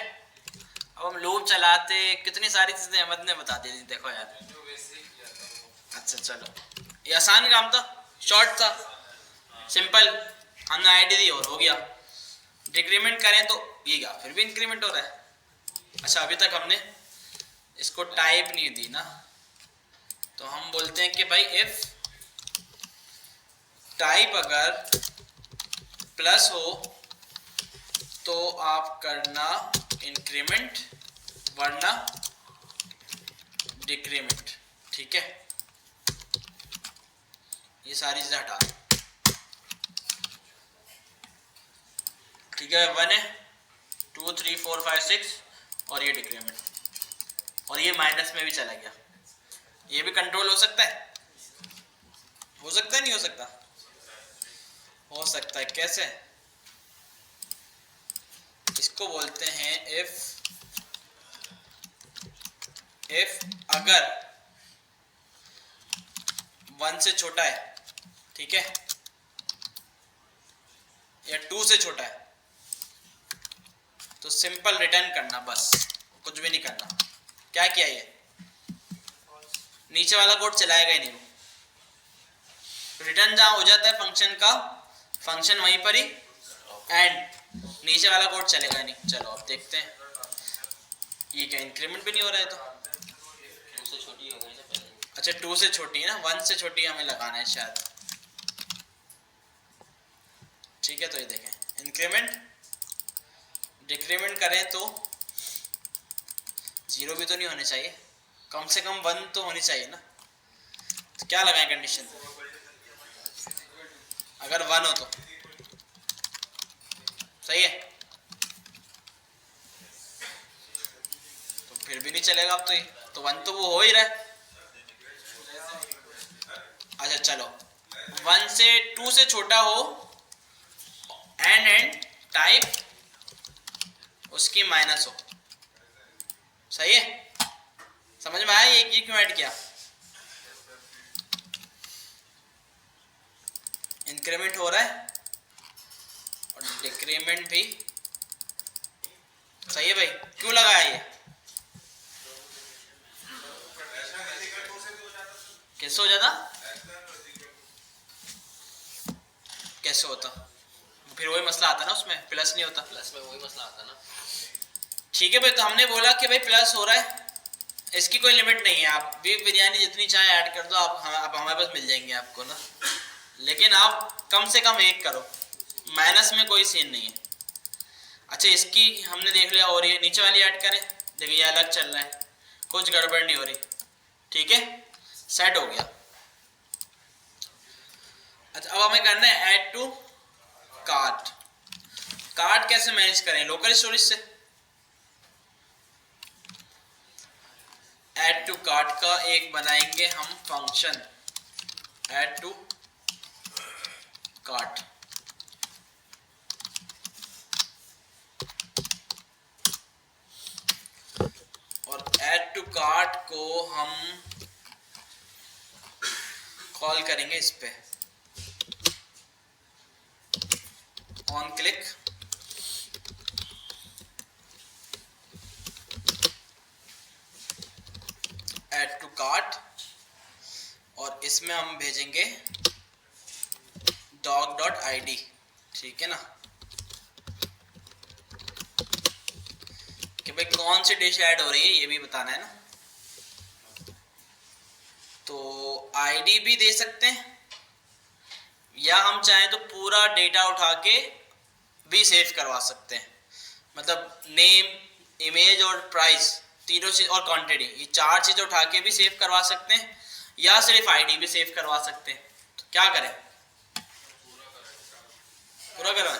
अब हम लूप चलाते, कितनी सारी चीजें अहमद ने बता दी, देखो यार। अच्छा चलो, ये आसान काम था, शॉर्ट था, सिंपल, हमने आईडी दी और हो गया। डिक्रीमेंट करें तो ये क्या, फिर भी इंक्रीमेंट हो रहा है। अच्छा, अभी तक हमने इसको टाइप नहीं दी ना, तो हम बोलते हैं कि भाई इफ टाइप अगर प्लस हो तो आप करना इंक्रीमेंट, वरना डिक्रीमेंट। ठीक है, ये सारी चीजें हटा। ठीक है, 1 है, 2 3 4 5 6 और ये डिक्रीमेंट, और ये माइनस में भी चला गया। ये भी कंट्रोल हो सकता है, हो सकता है, नहीं हो सकता, हो सकता है। कैसे, इसको बोलते हैं इफ अगर 1 से छोटा है, ठीक है, या 2 से छोटा है, तो सिंपल रिटर्न करना, बस कुछ भी नहीं करना। क्या किया, ये नीचे वाला कोड चलाएगा ही नहीं, वो रिटर्न जहां हो जाता है फंक्शन का, फंक्शन वहीं पर ही एंड, नीचे वाला कोड चलेगा नहीं। चलो अब देखते हैं, ये क्या इंक्रीमेंट भी नहीं हो रहा है, तो 2 से छोटी हो गई ना पहले। अच्छा, 2 से छोटी है ना, 1 से छोटी हमें लगाना है शायद। ठीक है, तो ये देखें, इंक्रीमेंट, डिक्रीमेंट करें तो 0 भी तो नहीं होने चाहिए, कम से कम 1 तो होनी चाहिए ना। तो क्या लगाएं कंडीशन, अगर 1 हो तो सही है, तो फिर भी नहीं चलेगा अब तो, ये तो 1 तो वो हो ही रहा है। अच्छा चलो, 1 से 2 से छोटा हो एंड टाइप उसकी माइनस हो, सही है, समझ में आया ये क्यों ऐड किया। इंक्रीमेंट हो रहा है और डिक्रीमेंट भी सही है भाई, क्यों लगाया ये, कैसे हो जाता, कैसे होता, फिर वही मसला आता ना, उसमें प्लस नहीं होता, प्लस में वही मसला आता ना। ठीक है भाई, तो हमने बोला कि भाई प्लस हो रहा है, इसकी कोई लिमिट नहीं है, आप बीफ बिरयानी जितनी चाहे ऐड कर दो, आप हमारे पास मिल जाएंगे आपको ना, लेकिन आप कम से कम 1 करो, माइनस में कोई सीन नहीं है। अच्छा, इसकी हमने देख लिया, और ये नीचे वाली ऐड करें, देखिए ये अलग चल रहा है, कुछ गड़बड़ नहीं हो रही। ठीक है, सेट हो गया। अच्छा, अब हमें करना है ऐड टू कार्ट। कार्ट कैसे मैनेज करें, लोकल स्टोरेज से। ऐड टू कार्ट का एक बनाएंगे हम फंक्शन, ऐड टू कार्ट। को हम कॉल करेंगे इस पे on click, add to cart, और इसमें हम भेजेंगे dog.id, ठीक है ना, कि भाई कौन सी डिश ऐड हो रही है ये भी बताना है ना। तो आईडी भी दे सकते हैं, या हम चाहें तो पूरा डेटा उठा के भी सेव करवा सकते हैं, मतलब नेम, इमेज और प्राइस तीनों चीज और क्वांटिटी, ये 4 चीजें उठा के भी सेव करवा सकते हैं, या सिर्फ आईडी भी सेव करवा सकते हैं। तो क्या करें, पूरा करवाएं?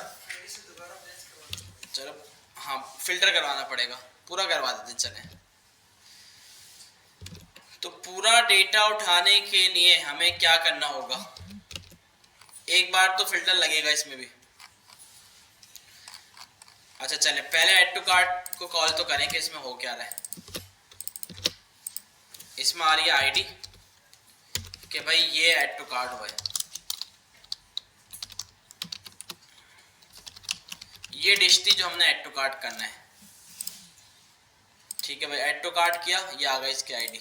चलो हाँ, फिल्टर करवाना पड़ेगा, पूरा करवा देते हैं। चलें, तो पूरा डेटा उठाने के लिए हमें क्या करना होगा, एक बार तो फिल्टर लगेगा इसमें भी। अच्छा चलें, पहले ऐड टू कार्ट को कॉल तो करें कि इसमें हो क्या रहा है। इसमें आ रही है आईडी कि भाई ये ऐड टू कार्ट हुआ है, ये डिश थी जो हमने ऐड टू कार्ट करना है, ठीक है भाई। ऐड टू कार्ट किया, ये आ गई इसकी आईडी,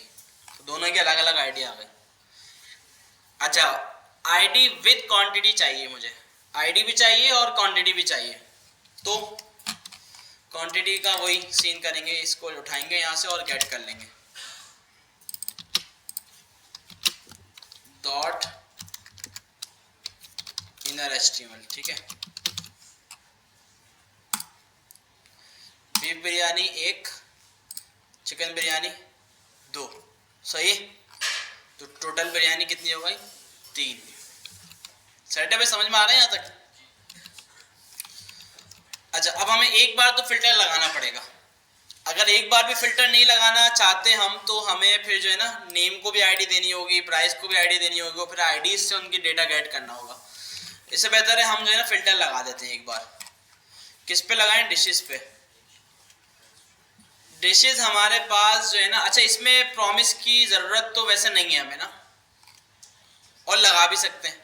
तो दोनों की अलग अलग आईडी आ गई। अच्छा, आईडी विद क्वांटिटी चाहिए मुझे, आईडी भी चाहिए और क्वांटिटी भी चाहिए। तो क्वांटिटी का वही सीन करेंगे, इसको उठाएंगे यहाँ से और गेट कर लेंगे डॉट इनर HTML, ठीक है। बीफ बिरयानी 1, चिकन बिरयानी 2, सही। तो टोटल बिरयानी कितनी हो गई, 3। सेट है भाई, समझ में आ रहा है यहाँ तक? अच्छा, अब हमें एक बार तो फिल्टर लगाना पड़ेगा। अगर एक बार भी फिल्टर नहीं लगाना चाहते हम, तो हमें फिर जो है ना नेम को भी आईडी देनी होगी, प्राइस को भी आईडी देनी होगी, और फिर आईडी से उनकी डेटा गेट करना होगा। इससे बेहतर है हम जो है ना फिल्टर लगा देते हैं एक बार। किस पे लगाएं, डिशेस पे। डिशेस हमारे पास जो है ना, अच्छा इसमें प्रॉमिस की ज़रूरत तो वैसे नहीं है हमें ना, और लगा भी सकते हैं।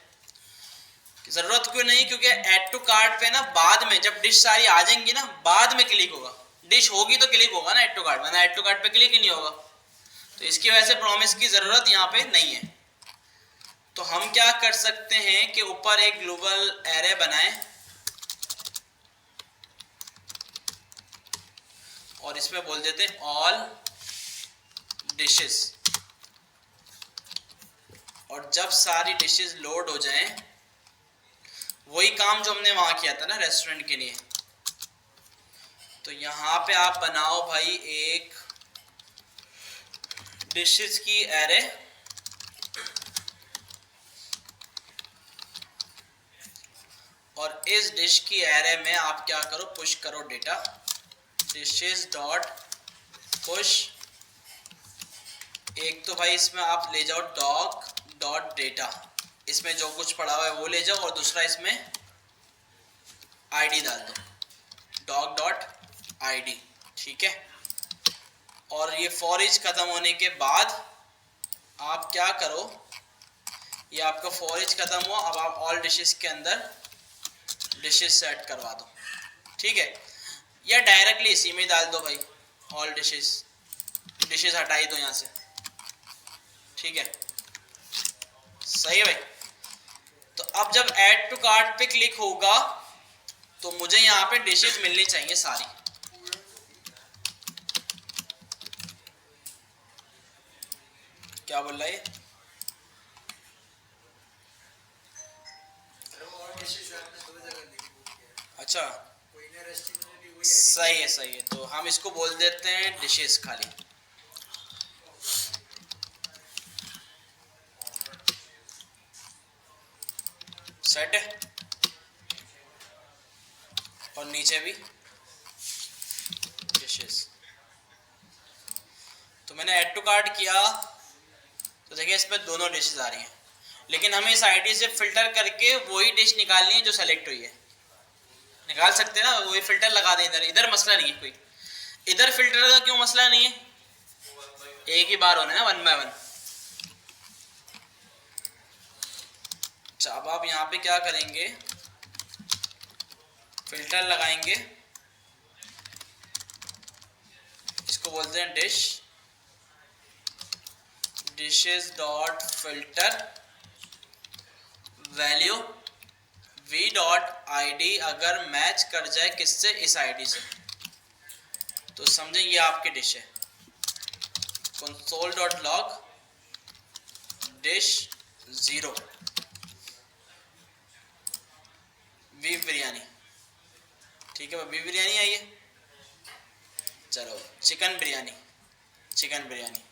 ज़रूरत क्यों नहीं, क्योंकि ऐड टू कार्ट पे ना बाद में जब डिश सारी आ जाएंगी ना, बाद में क्लिक होगा। डिश होगी तो क्लिक होगा ना ऐड टू कार्ट, वरना ऐड टू कार्ट पे क्लिक ही नहीं होगा। तो इसकी वजह से प्रॉमिस की ज़रूरत यहाँ पे नहीं है। तो हम क्या कर सकते हैं कि ऊपर एक ग्लोबल एरे बनाएं और इसमें बोल देते हैं ऑल डिशेस, और जब सारी डिशेस लोड हो जाएं, वही काम जो हमने वहां किया था ना रेस्टोरेंट के लिए, तो यहां पे आप बनाओ भाई एक डिशेस की एरे, और इस डिश की एरे में आप क्या करो, पुश करो डेटा, डिशेस डॉट पुश। एक तो भाई इसमें आप ले जाओ डॉग डॉट डेटा, इसमें जो कुछ पड़ा हुआ है वो ले जाओ, और दूसरा इसमें आईडी डाल दो, डॉग डॉट आईडी, ठीक है। और ये फॉर ईच खत्म होने के बाद आप क्या करो, ये आपका फॉर ईच खत्म हुआ, अब आप ऑल डिशेस के अंदर डिशेस सेट करवा दो, ठीक है। या डायरेक्टली इसी में डाल दो भाई, ऑल डिशेस, डिशेस हटाई दो यहाँ से, ठीक है, सही है भाई। तो अब जब ऐड टू कार्ट पे क्लिक होगा तो मुझे यहाँ पे डिशेस मिलनी चाहिए सारी। क्या बोल रहा है ये? अच्छा सही है, सही है। तो हम इसको बोल देते हैं डिशेस खाली। सेट है, और नीचे भी डिशेस। तो मैंने ऐड टू कार्ट किया तो देखिए इसमें दोनों डिशेस आ रही हैं, लेकिन हमें इस आईडी से फिल्टर करके वही डिश निकालनी है जो सेलेक्ट हुई है। निकाल सकते हैं ना, वही फिल्टर लगा दें इधर। इधर मसला नहीं है कोई, इधर फिल्टर का क्यों मसला नहीं है, एक ही बार होना है 1 by 1। अच्छा अब आप यहाँ पे क्या करेंगे, फिल्टर लगाएंगे, इसको बोलते हैं dish, dishes dot filter value v dot id अगर मैच कर जाए किससे, इस id से, तो समझे ये आपकी डिश है। console.log डिश 0 बीफ बिरयानी, ठीक है, बीफ बिरयानी आई है। चलो चिकन बिरयानी, चिकन बिरयानी,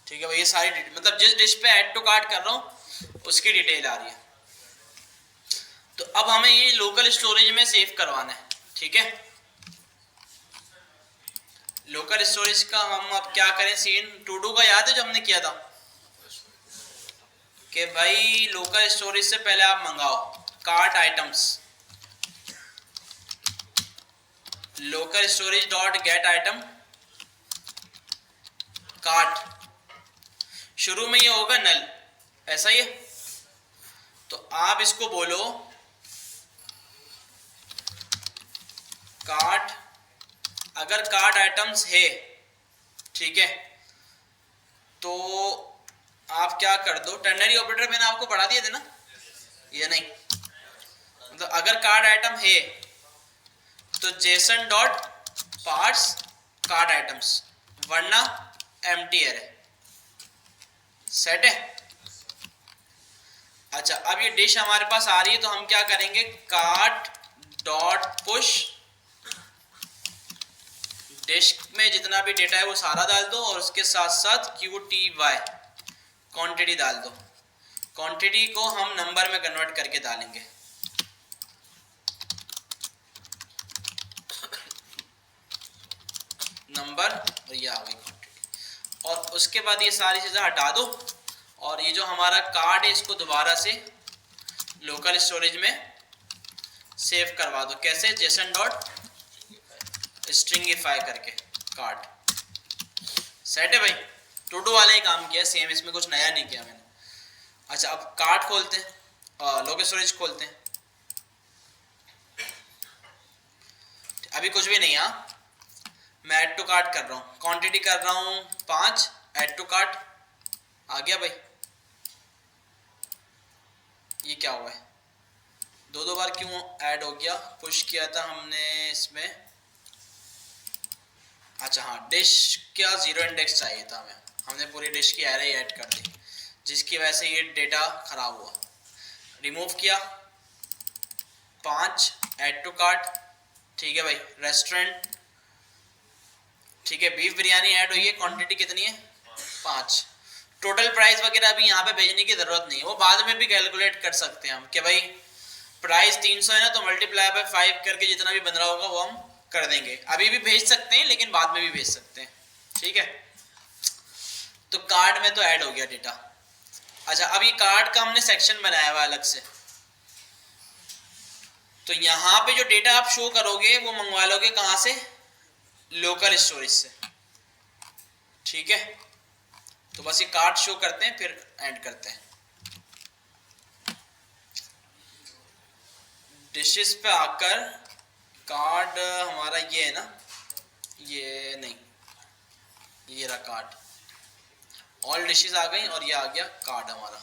ठीक है भाई। ये सारी मतलब जिस डिश पे ऐड टू कार्ट कर रहा हूँ उसकी डिटेल आ रही है। तो अब हमें ये लोकल स्टोरेज में सेव करवाना है, ठीक है। लोकल स्टोरेज का हम अब क्या करें, सीन टू डू का याद है जो हमने किया था कि भाई लोकल स्टोरेज से पहले आप मंगाओ cart items, local storage dot get item cart, शुरू में ये होगा नल, ऐसा ही है। तो आप इसको बोलो कार्ट, अगर कार्ट आइटम्स है, ठीक है, तो आप क्या कर दो, टर्नरी ऑपरेटर मैंने आपको पढ़ा दिए थे ना, ये नहीं, मतलब अगर कार्ट आइटम है तो Jason dot parts cart items, वरना एम्प्टी है, सेट है। अच्छा अब ये डिश हमारे पास आ रही है तो हम क्या करेंगे, कार्ट डॉट पुश, डिश में जितना भी डेटा है वो सारा डाल दो और उसके साथ साथ QTY क्वांटिटी डाल दो। क्वांटिटी को हम नंबर में कन्वर्ट करके डालेंगे, नंबर, और ये आ गई क्वांटिटी। और उसके बाद ये सारी चीज़ें हटा दो और ये जो हमारा कार्ड है इसको दोबारा से लोकल स्टोरेज में सेव करवा दो। कैसे, जेसन डॉट स्ट्रिंगिफाई करके कार्ड, सेट है भाई। टू डू वाले ही काम किया सेम, इसमें कुछ नया नहीं किया मैंने। अच्छा अब कार्ड खोलते हैं, लोकल स्टोरेज खोलते हैं, अभी कुछ भी नहीं, हाँ मैं ऐड टू कार्ट कर रहा हूँ, क्वांटिटी कर रहा हूँ 5, ऐड टू कार्ट आ गया भाई। ये क्या हुआ है, दो बार क्यों ऐड हो गया, पुश किया था हमने इसमें, अच्छा हाँ, डिश का 0 इंडेक्स चाहिए था हमें, हमने पूरी डिश की एरे ऐड कर दी जिसकी वजह से ये डेटा खराब हुआ। रिमूव किया 5, ऐड टू कार्ट, ठीक है भाई। रेस्टोरेंट, ठीक है, बीफ बिरयानी ऐड हुई है, क्वांटिटी कितनी है 5। टोटल प्राइस वगैरह अभी यहाँ पे भेजने की जरूरत नहीं है, वो बाद में भी कैलकुलेट कर सकते हैं हम कि भाई प्राइस 300 है ना, तो मल्टीप्लाई बाय 5 करके जितना भी बन रहा होगा वो हम कर देंगे। अभी भी भेज सकते हैं लेकिन बाद में भी भेज सकते हैं, ठीक है। तो कार्ड में तो ऐड हो गया डेटा। अच्छा अब ये कार्ड का हमने सेक्शन बनाया हुआ अलग से, तो यहाँ पे जो डेटा आप शो करोगे वो मंगवा लोगे कहाँ से, लोकल स्टोरेज से, ठीक है। तो बस ये कार्ड शो करते हैं फिर ऐड करते हैं। डिशेस पे आकर कार्ड हमारा ये है ना, ये नहीं, ये रहा कार्ड, ऑल डिशेस आ गई और ये आ गया कार्ड हमारा।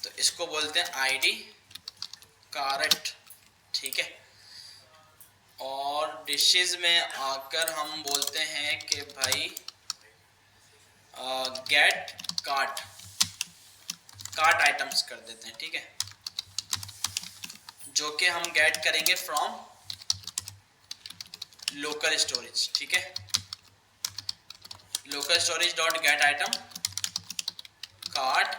तो इसको बोलते हैं आईडी कार्ट, ठीक है। और डिशेस में आकर हम बोलते हैं कि भाई गेट कार्ट, कार्ट आइटम्स कर देते हैं, ठीक है, जो कि हम गेट करेंगे फ्रॉम लोकल स्टोरेज, ठीक है। Local storage dot get item cart,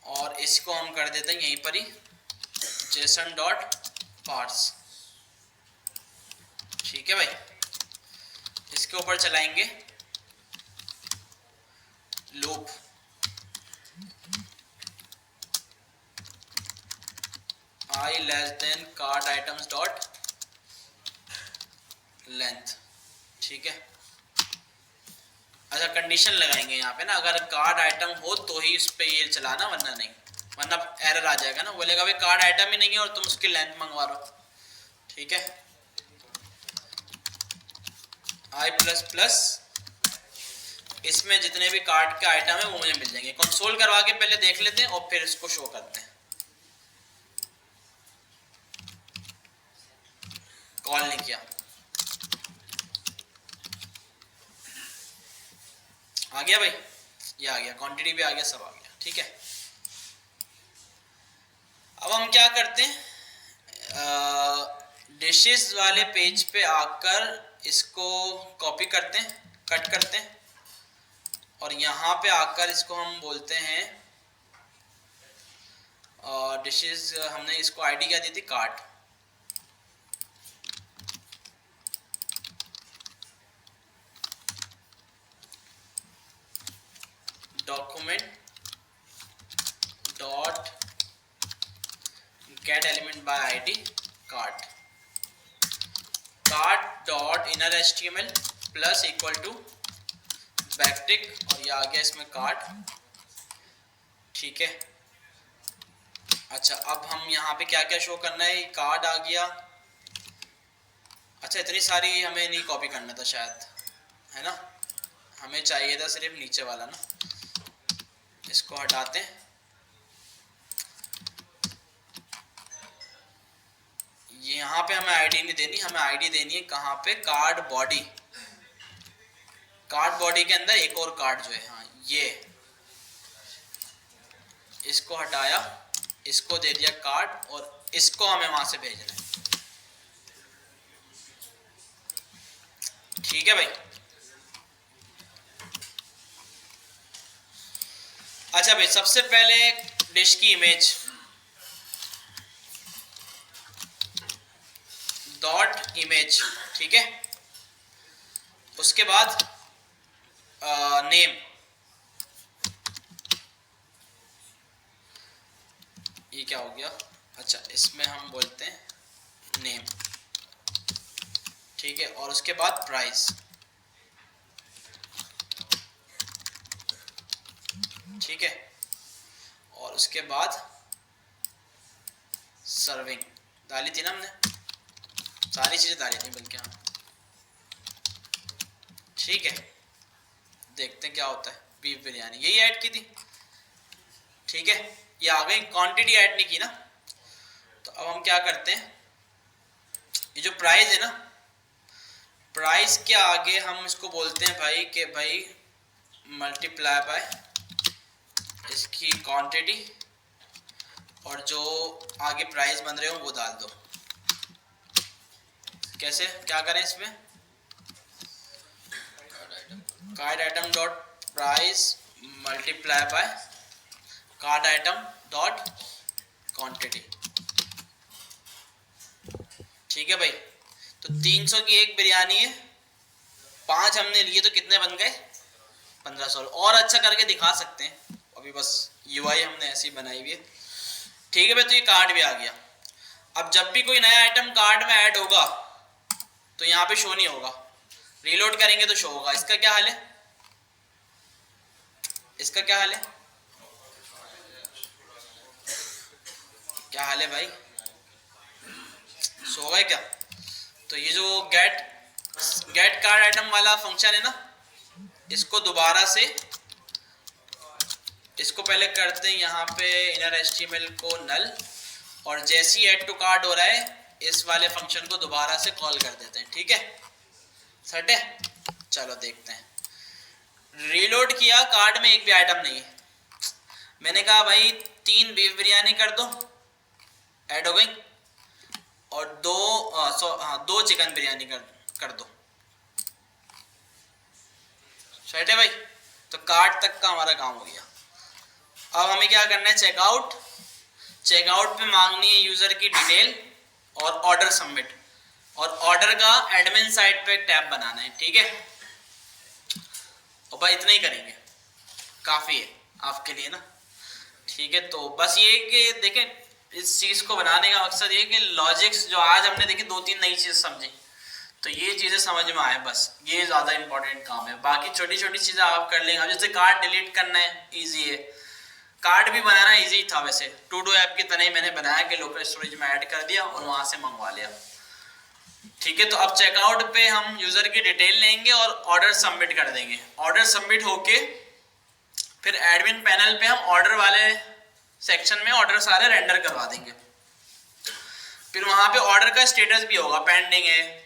और इसको हम कर देते हैं यहीं पर ही जेसन डॉट पार्ट्स, ठीक है भाई। इसके ऊपर चलाएंगे loop, I less than cart items dot length, ठीक है। अच्छा कंडीशन लगाएंगे यहाँ पे ना, अगर कार्ड आइटम हो तो ही उस पे ये चलाना, वरना नहीं, वरना एरर आ जाएगा ना, बोलेगा भाई कार्ड आइटम ही नहीं है और तुम उसकी लेंथ मंगवा रहे हो। ठीक है, आई प्लस प्लस, इसमें जितने भी कार्ड के आइटम है वो मुझे मिल जाएंगे। कंसोल करवा के पहले देख लेते हैं और फिर इसको शो करते हैं। कॉल नहीं किया, आ गया भाई, ये आ गया, क्वांटिटी भी आ गया, सब आ गया। ठीक है, अब हम क्या करते हैं, डिशेस वाले पेज पे आकर इसको कॉपी करते हैं, कट करते हैं, और यहाँ पे आकर इसको हम बोलते हैं डिशेस, हमने इसको आईडी क्या दी थी, cart. Document dot get element by ID cart, cart dot inner HTML plus equal to backtick, और ये आ गया इसमें कार्ट। ठीक है, अच्छा अब हम यहाँ पे क्या क्या शो करना है, कार्ड आ गया। अच्छा इतनी सारी हमें नहीं कॉपी करना था शायद, है ना, हमें चाहिए था सिर्फ नीचे वाला ना, इसको हटाते हैं। यहाँ पे हमें आईडी नहीं देनी, हमें आईडी देनी है कहाँ पे, कार्ड बॉडी, कार्ड बॉडी के अंदर एक और कार्ड जो है, हाँ ये, इसको हटाया, इसको दे दिया कार्ड, और इसको हमें वहां से भेजना है। ठीक है भाई, अच्छा भाई सबसे पहले डिश की इमेज डॉट इमेज, ठीक है, उसके बाद नेम, ये क्या हो गया, अच्छा इसमें हम बोलते हैं नेम। ठीक है, और उसके बाद प्राइस। ठीक है, और उसके बाद सर्विंग डाली थी ना हमने, सारी चीजें डाली थी बल्कि, हाँ ठीक है, देखते हैं क्या होता है। बीफ बिरयानी यही ऐड की थी, ठीक है, ये आ गई, क्वांटिटी ऐड नहीं की ना। तो अब हम क्या करते हैं, ये जो प्राइस है ना, प्राइस के आगे हम इसको बोलते हैं भाई कि भाई मल्टीप्लाई बाय इसकी क्वांटिटी, और जो आगे प्राइस बन रहे हो वो डाल दो। कैसे, क्या करें इसमें, card item dot price multiply by card item dot quantity. ठीक है भाई, तो 300 की एक बिरयानी है, 5 हमने लिए तो कितने बन गए, 1500। और अच्छा करके दिखा सकते हैं, अभी बस यूआई हमने ऐसी बनाई हुई है। ठीक है भाई, तो ये कार्ड भी आ गया। अब जब भी कोई नया आइटम कार्ड में ऐड होगा तो यहाँ पे शो नहीं होगा, रीलोड करेंगे तो शो होगा। इसका क्या हाल है, इसका क्या हाल है, क्या हाल है भाई, शो होगा क्या? तो ये जो गेट कार्ड आइटम वाला फंक्शन है ना, इसको दोबारा से, इसको पहले करते हैं यहाँ पे इनर एचटीएमएल को नल, और जैसे ही ऐड टू कार्ड हो रहा है इस वाले फंक्शन को दोबारा से कॉल कर देते हैं। ठीक है, सेट है, चलो देखते हैं। रीलोड किया, कार्ड में एक भी आइटम नहीं है, मैंने कहा भाई 3 बीफ बिरयानी कर दो, ऐड हो गई, और 2 चिकन बिरयानी कर दो, सेट है भाई। तो कार्ड तक का हमारा काम हो गया। अब हमें क्या करना है, चेकआउट, चेकआउट पे मांगनी है यूजर की डिटेल और ऑर्डर सबमिट, और ऑर्डर का एडमिन साइट पे एक टैब बनाना है। ठीक है, और भाई इतना ही करेंगे, काफी है आपके लिए ना। ठीक है, तो बस ये कि देखें, इस चीज को बनाने का मकसद ये कि लॉजिक्स जो आज हमने देखी 2-3 नई चीज समझी, तो ये चीज़ें समझ में आए, बस ये ज़्यादा इंपॉर्टेंट काम है। बाकी छोटी छोटी चीज़ें आप कर लेंगे। अब जैसे कार्ड डिलीट करना है, ईजी है। कार्ड भी बनाना ईजी था वैसे, टू डू ऐप की तरह ही मैंने बनाया कि लोकल स्टोरेज में ऐड कर दिया और वहाँ से मंगवा लिया। ठीक है, तो अब चेकआउट पे हम यूज़र की डिटेल लेंगे और ऑर्डर सबमिट कर देंगे। ऑर्डर सबमिट होके फिर एडमिन पैनल पे हम ऑर्डर वाले सेक्शन में ऑर्डर सारे रेंडर करवा देंगे। फिर वहाँ पे ऑर्डर का स्टेटस भी होगा, पेंडिंग है,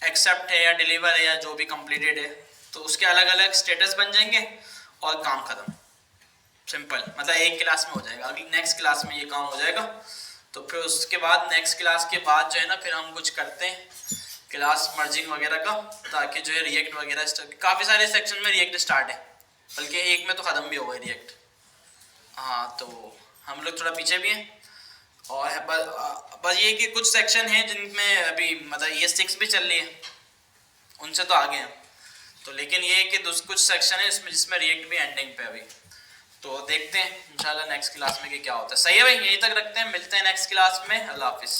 एक्सेप्ट है या डिलीवर है या जो भी कंप्लीटेड है, तो उसके अलग अलग स्टेटस बन जाएंगे और काम खत्म। सिंपल, मतलब एक क्लास में हो जाएगा। अगली नेक्स्ट क्लास में ये काम हो जाएगा। तो फिर उसके बाद नेक्स्ट क्लास के बाद जो है ना, फिर हम कुछ करते हैं क्लास मर्जिंग वगैरह का, ताकि जो है रिएक्ट वगैरह काफ़ी सारे सेक्शन में रिएक्ट स्टार्ट है, बल्कि एक में तो ख़त्म भी होगा रिएक्ट। हाँ, तो हम लोग थोड़ा पीछे भी हैं। और बस ये कि कुछ सेक्शन हैं जिनमें अभी मतलब ये 6 भी चल रही है, उनसे तो आगे हैं। तो लेकिन ये कि कुछ सेक्शन है इसमें जिसमें रिएक्ट भी एंडिंग पे अभी। तो देखते हैं इंशाल्लाह नेक्स्ट क्लास में कि क्या होता है। सही है भाई, यहीं तक रखते हैं, मिलते हैं नेक्स्ट क्लास में। अल्लाह हाफिज़।